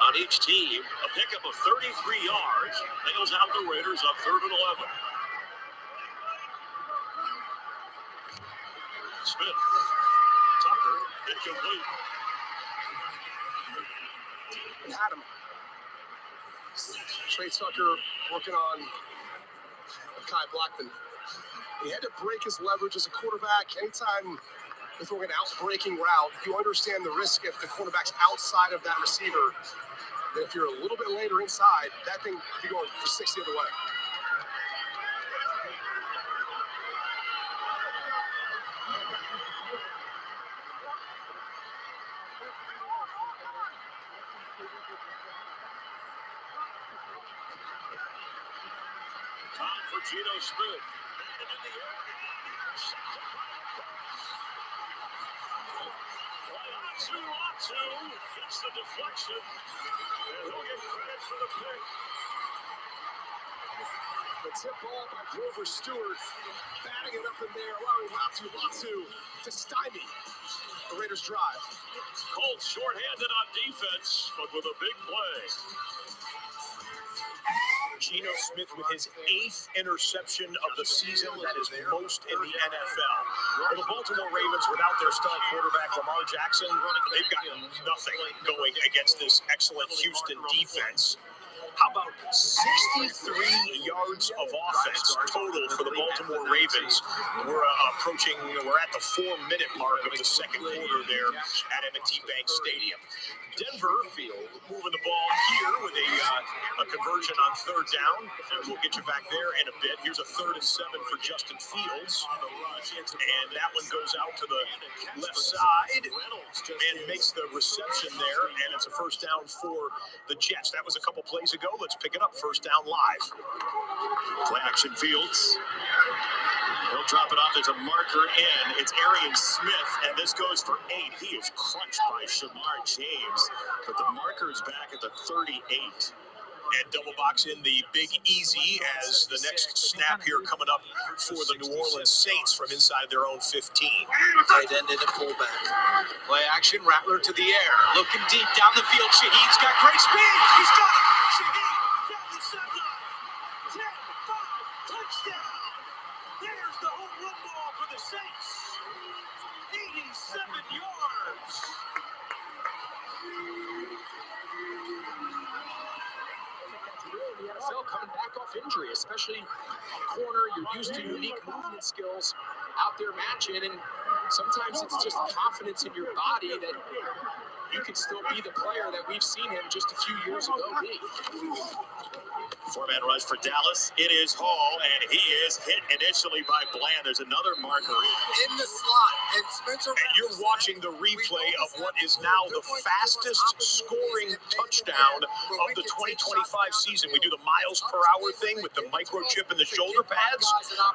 on each team. A pickup of 33 yards. Nails out the Raiders on 3rd and 11. Smith. Tucker. Incomplete. And had him. Trey Tucker working on Kai Blackman. He had to break his leverage as a quarterback. Anytime you're throwing an out-breaking route, you understand the risk if the quarterback's outside of that receiver. That if you're a little bit later inside, that thing could be going for 60 the other way. Time for Geno Smith. And in the air. Latu gets the deflection. And he'll get credit for the pick. The tip ball by Grover Stewart, batting it up in there, allowing Latu to stymie the Raiders' drive. Colts shorthanded on defense, but with a big play. Geno Smith with his 8th interception of the season. That is most in the NFL. Well, the Baltimore Ravens, without their star quarterback Lamar Jackson, they've got nothing going against this excellent Houston defense. How about 63 yards of offense total for the Baltimore Ravens? We're at the 4-minute mark of the second quarter there at M&T Bank Stadium. Denver moving the ball here with a conversion on 3rd down. We'll get you back there in a bit. Here's a 3rd and 7 for Justin Fields. And that one goes out to the left side and makes the reception there. And it's a first down for the Jets. That was a couple plays ago. Let's pick it up. First down live. Play action Fields. He'll drop it off. There's a marker in. It's Arian Smith, and this goes for 8. He is crunched by Shamar James, but the marker is back at the 38. And double box in the Big Easy as the next snap here coming up for the New Orleans Saints from inside their own 15. Tight end in a fullback. Play action, Rattler to the air. Looking deep down the field. Shaheed's got great speed. He's got it. Shaheed down the sideline. 10-5 touchdown. There's the home run ball for the Saints. 87 yards. The NFL coming back off injury, especially a corner. You're used to unique movement skills out there matching, and sometimes it's just confidence in your body that he could still be the player that we've seen him just a few years ago be. Four-man rush for Dallas. It is Hall, and he is hit initially by Bland. There's another marker in the slot, and Spencer. And you're watching the replay of what is now the fastest scoring touchdown of the 2025 season. We do the miles per hour thing with the microchip and the shoulder pads.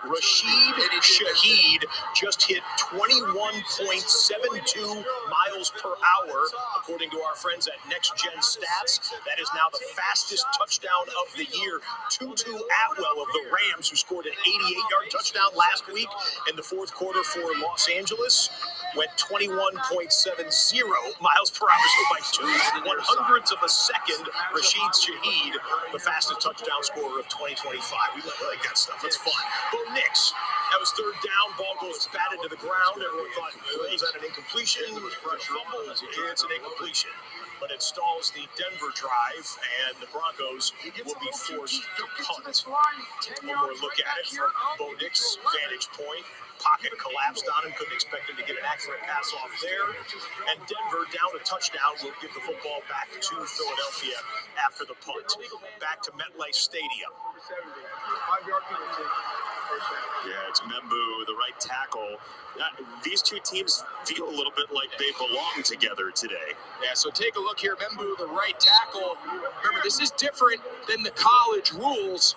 Rashid Shaheed just hit 21.72 miles per hour, according to our friends at Next Gen Stats. That is now the fastest touchdown of the year. Tutu Atwell of the Rams, who scored an 88-yard touchdown last week in the fourth quarter for Los Angeles, went 21.70 miles per hour, so by 0.02 of a second. Rashid Shaheed, the fastest touchdown scorer of 2025. We like that stuff. That's fun. Bo Nix, that was third down. Ball goes batted to the ground. Everyone thought, is that an incompletion? Fumble. It's an incompletion. But it stalls the Denver drive, and the Broncos will be forced to punt. One more look at it from Bo Nix's vantage point. Pocket collapsed on him. Couldn't expect him to get an accurate pass off there. And Denver, down a touchdown, will give the football back to Philadelphia after the punt. Back to MetLife Stadium. 5-yard penalty. Yeah, it's Membu, the right tackle. These two teams feel a little bit like they belong together today. Yeah, so take a look here. Membu, the right tackle. Remember, this is different than the college rules.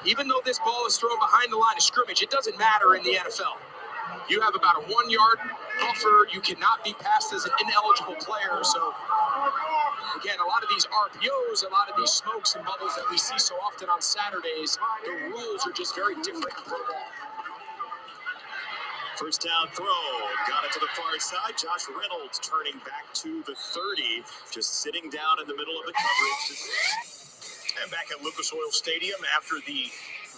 Even though this ball is thrown behind the line of scrimmage, it doesn't matter in the NFL. You have about a 1-yard buffer. You cannot be passed as an ineligible player. So, again, a lot of these RPOs, a lot of these smokes and bubbles that we see so often on Saturdays, the rules are just very different in pro ball. First down throw, got it to the far side. Josh Reynolds turning back to the 30, just sitting down in the middle of the coverage. And back at Lucas Oil Stadium after the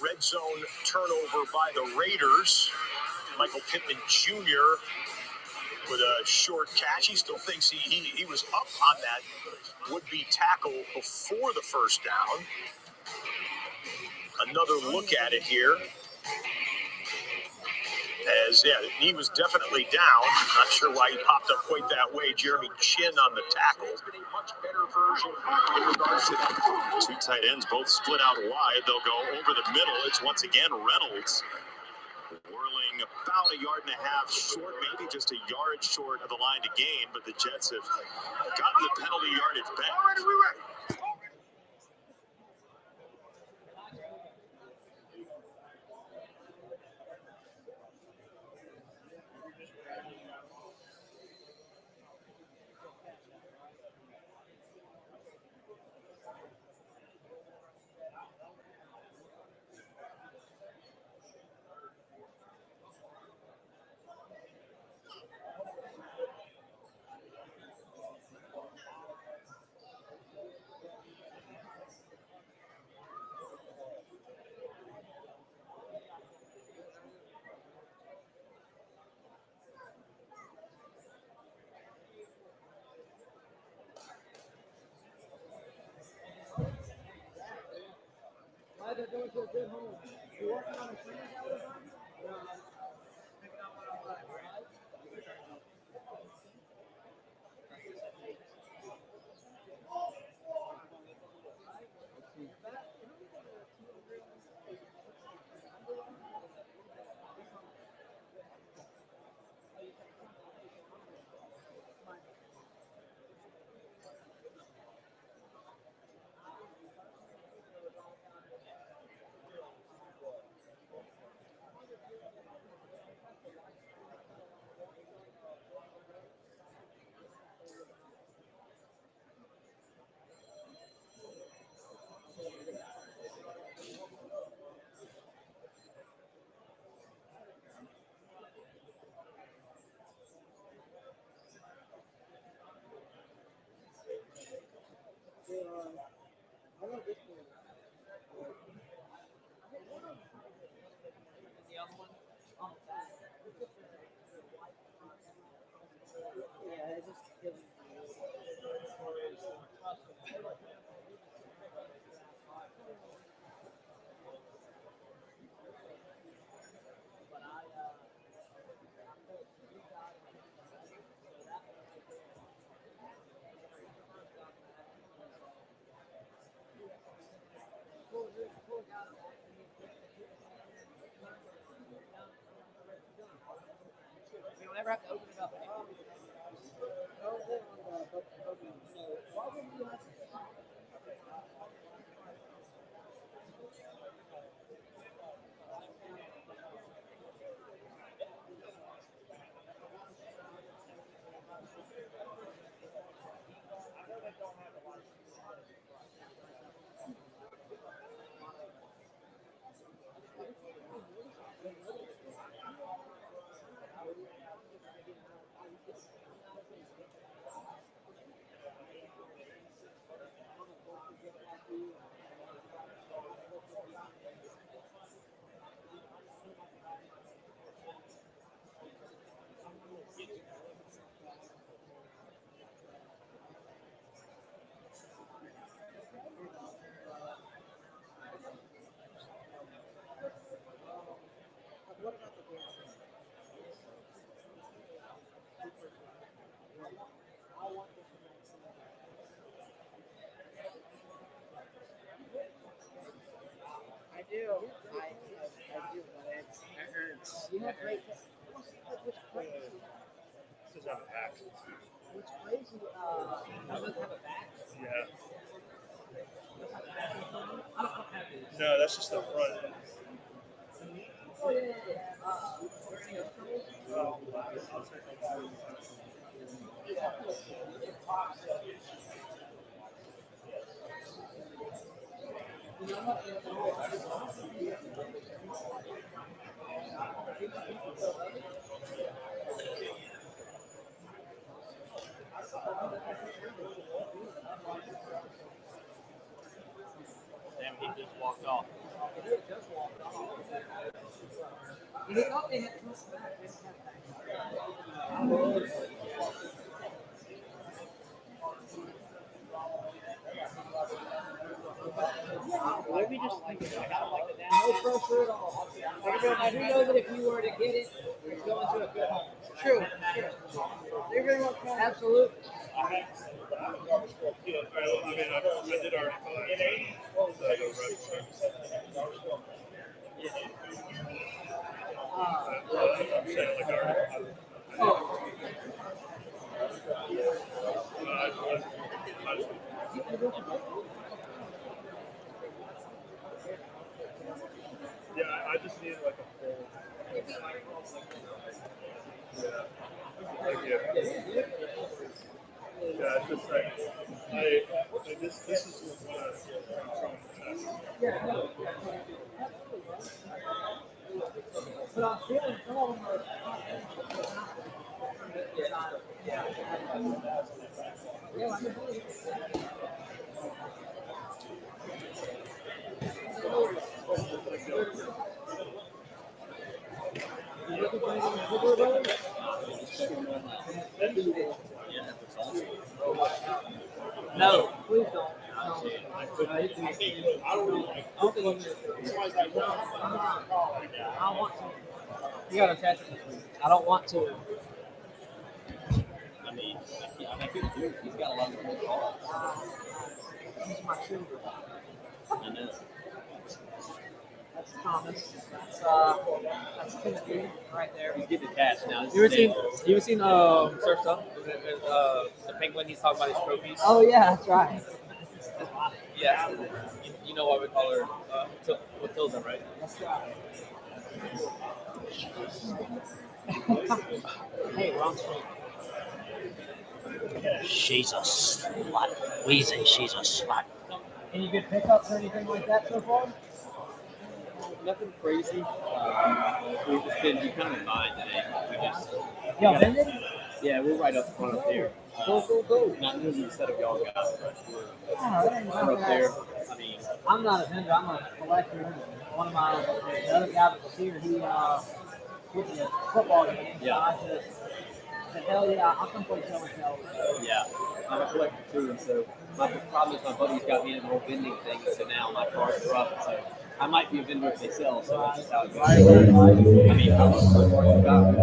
red zone turnover by the Raiders, Michael Pittman Jr. with a short catch. He still thinks he was up on that would-be tackle before the first down. Another look at it here. As, yeah, the knee was definitely down. Not sure why he popped up quite that way. Jeremy Chin on the tackle. Much better version in regards to that. Two tight ends both split out wide. They'll go over the middle. It's once again Reynolds whirling about a yard and a half short, maybe just a yard short of the line to gain, but the Jets have gotten the penalty yardage back. never have to open it up anymore. I do, but it hurts. You have great. What's crazy? This is on the back. What's crazy? Does it have a back? Yeah. I don't have this. No, that's just the front. Oh yeah, yeah. Damn, he just walked off. He thought they had to come Maybe just like it. I gotta like it down. No pressure at all. I do know that if you were to get it, it's going to a good home. True. They really want to. Absolutely. I mean, I did already buy I'm saying like already. Yeah, I just need like a full. Yeah. Like, yeah. Yeah, it's just like this is what I'm trying to test. But I'm feeling some of them are. No. Please don't. I don't want to. You gotta attach it. I don't want to. I mean, I could do it. He's got a lot of good calls. These are my children. I know. That's Thomas. That's Timothy right there. He's getting attached now. You ever seen Surf's Up? The penguin, he's talking about his trophies. Oh yeah, that's right. Yeah. You know why we call her Matilda, right? That's right. Hey, wrong street. She's a slut. Weezy, she's a slut. Any good pickups or anything like that so far? Nothing crazy. We've just been kind of in mind today. Y'all vended? Yeah, we're right up front up there. Cool. Not nearly the set of y'all got, but We're up there. I mean, I'm not a vendor. I'm a collector. One of the other guy that was here, he with the football game. Yeah. So I just said, hell yeah, I'll come play show and tell. yeah, I'm a collector too, and so my problem is my buddy's got me in the whole vending thing, and so now my cards are up, so I might be a vendor if they sell, so that's just how it goes. I mean, how much cards you got?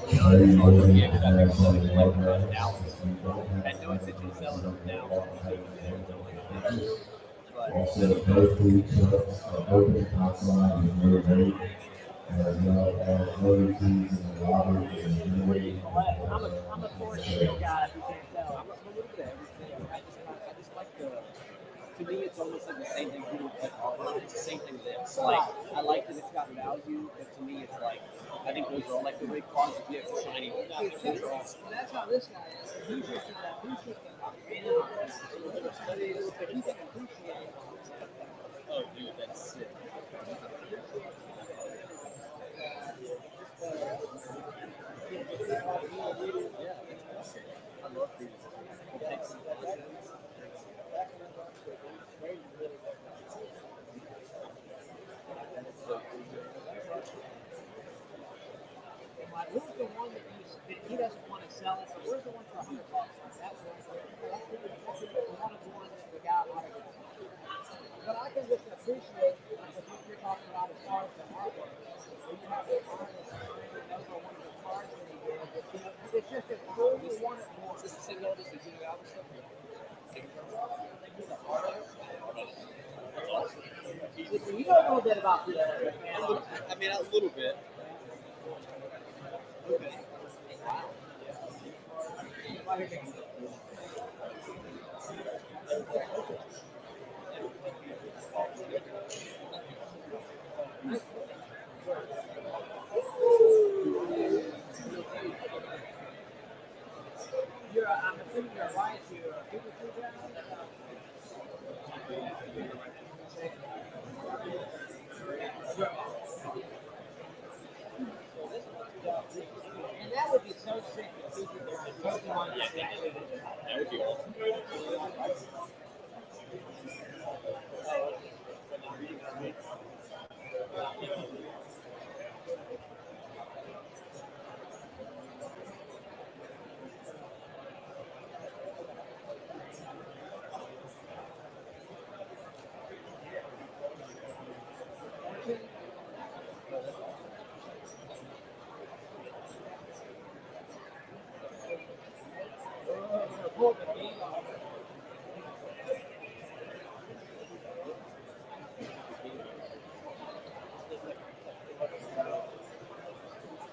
Yeah, because I never said it like now. Had no intention of selling them now. Also, both food trucks are open outside and very late. as well as other teams in the lobby and Henry. I'm a Forest Hill guy, if you can't tell. I'm a little bit of everything. I just like the. To me, it's almost like the same thing people like art. It's the same thing with it. It's like I like that it's got value, but to me, it's like I think those are all like the way cars that get shiny. Those are awesome. That's how this guy is. He's just an appreciative of He's an appreciative. Oh, dude, that's sick. I love these. Like, who's the one that he doesn't want to sell it? So where's the one for $100? That's the one of the ones that the guy wanted to sell. But I can just appreciate, like, if you're talking about as far as the artwork, when you have the artist over one of the cards that he did, it's just a cool one. Is this the same artist that did the album stuff? Listen, you know a little bit about the I mean, a little bit. Okay. I'm assuming you're right. You're a people tree guy. And that would be so sick if people were Pokemon. That would be awesome.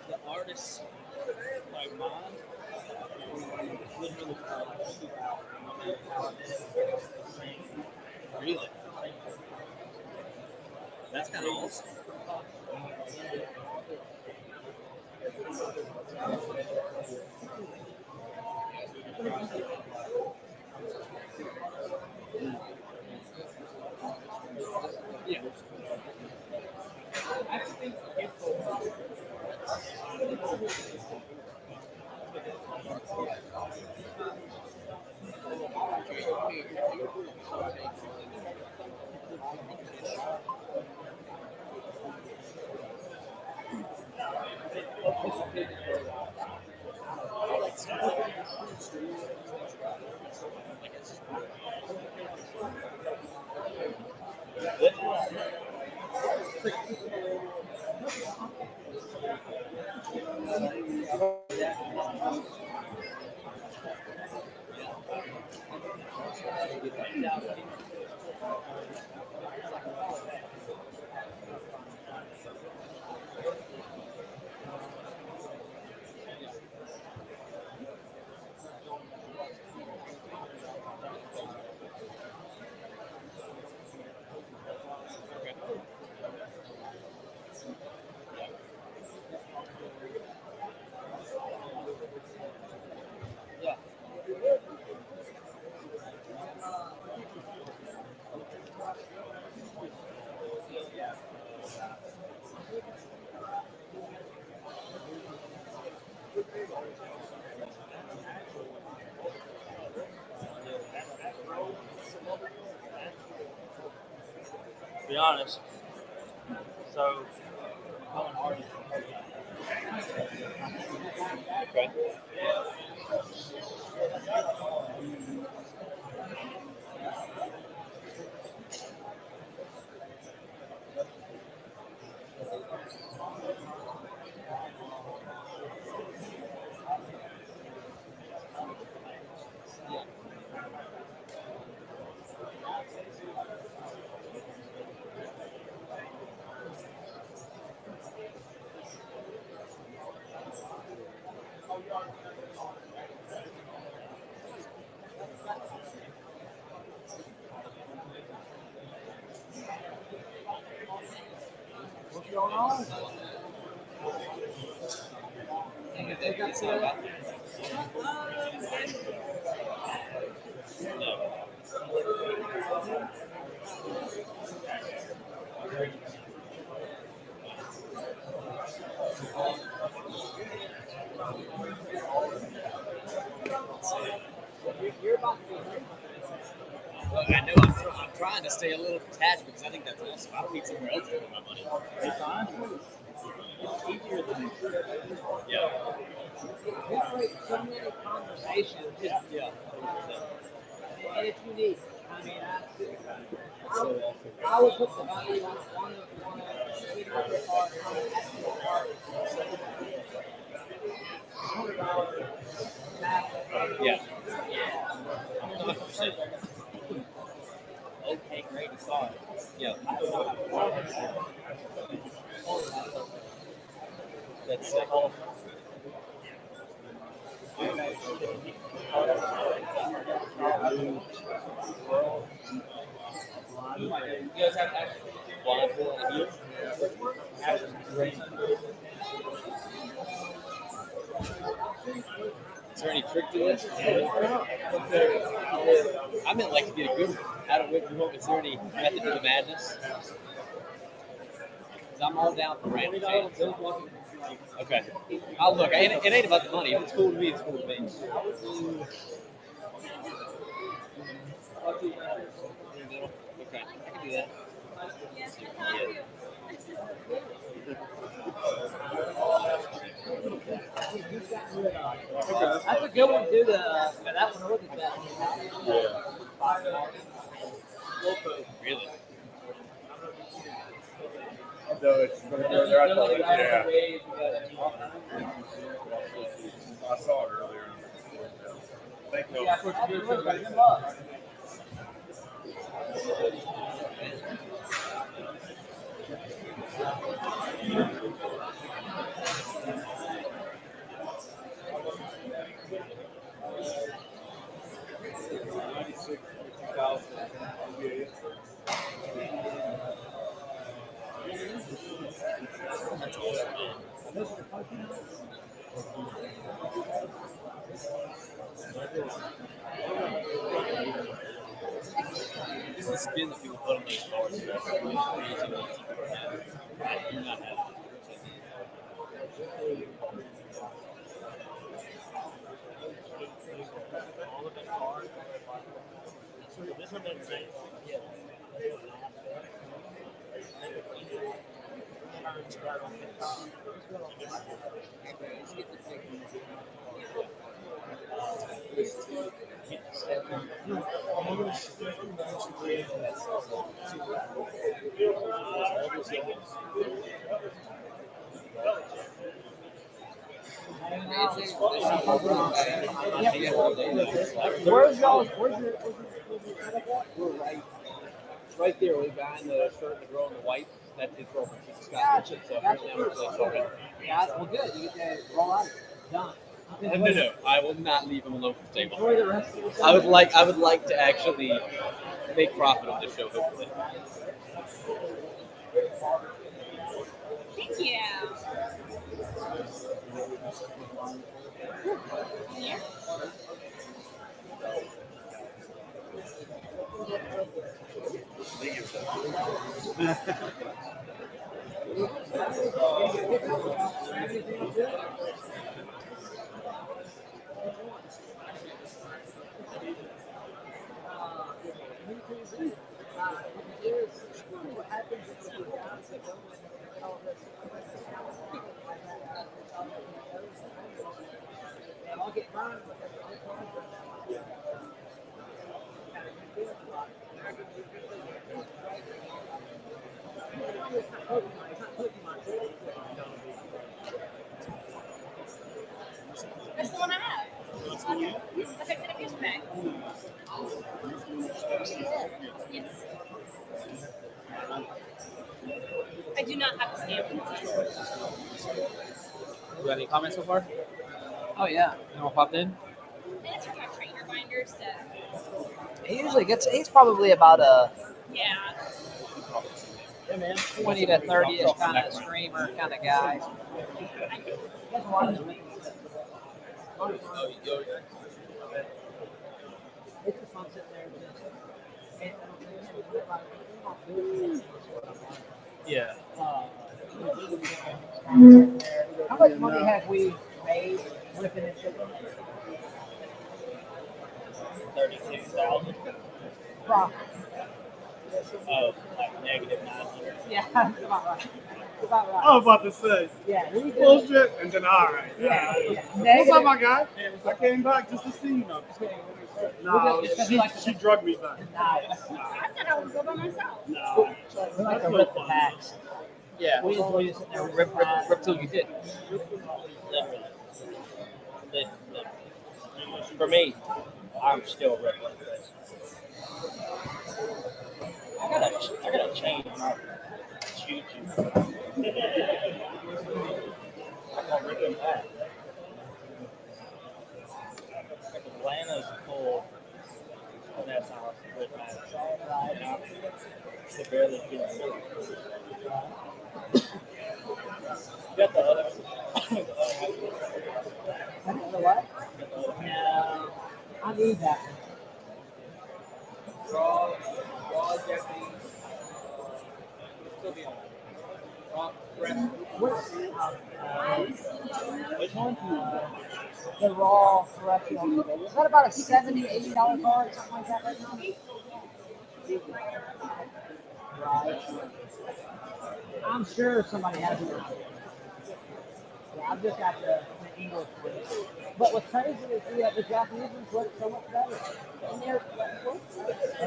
The artists like mine literally shoot out no matter how it is. Really? That's kind of awesome. Yeah. I think To be honest. So, okay. They've got set up. You're about to be hurt. Well, I know I'm trying to stay a little detached because I think that's awesome. I'll be somewhere else with my money. It's honestly easier than Yeah. we create so many conversations. Yeah. And it's unique. I mean, I would put the value on one of the card Yeah. 100%. Okay, great. I saw it. Yeah. That's sick. You guys have blind pool in here? Is there any trick to this? I meant like to get a good one. How to whip you up. Is there any method to the madness? Because I'm all down for random change. Okay. I'll look. It ain't about the money. If it's cool to me, it's cool to me. Okay, I can do that. That's a good one too. That one look at that. Really? So it's they're at the yeah. I saw it earlier. Thank you. This is the spin that people put on those cards. That's crazy what people have. I do not have it. This one doesn't say. Where's y'all? Where's your We're right there, way behind the shirt, the girl in the white. That's his girlfriend. She's a Scottish. Gotcha. So Gotcha. now we're like, okay. Yeah, well, good. You get to roll out. Done. No. I will not leave him alone for the table. Enjoy the rest of the I would like to actually make profit on this show, hopefully. Thank you. Yeah. That's the one I have. Affected abuse bag. Yes. I do not have a stamp. You got any comments so far? Oh yeah. You want popped in? And it's from my trainer binder, so He usually gets. He's probably about a yeah. 20 to 30-ish kind of streamer kind of guy. It's just fun sitting there just. Yeah. How much money have we made ripping and shipping? 32,000. Profit. Oh, like negative 900. Yeah, that's about right. That's about right. I was about to say. Yeah, we did. Bullshit, and then all right. Yeah. What's up, my guy? I came back just to see you. No, she drugged me back. Nice. I said I would go by myself. No. We like to rip the packs. Yeah. We just leave it there. Rip till you hit. Literally. For me, I'm still ripping this. I gotta change my shoe to. I'm gonna rip them back. Atlanta's full. And that's how it's rip back. And I can barely get it. Got the other. The what? No. I need that. Raw Japanese. Still be on. Raw fresh. What's Which one? the raw fresh one? Is that about a $70, $80 card, something like that right now? Right. I'm sure somebody has it. Yeah, I've just got the English one. But what's crazy is the Japanese ones look so much better. And they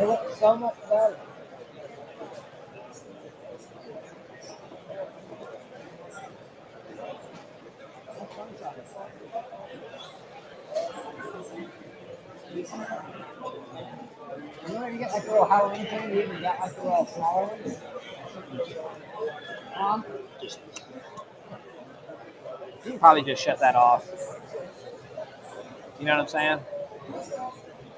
look so much better. You know when you get like a little Halloween thing, you even got like a little smaller one? You can probably just shut that off. You know what I'm saying?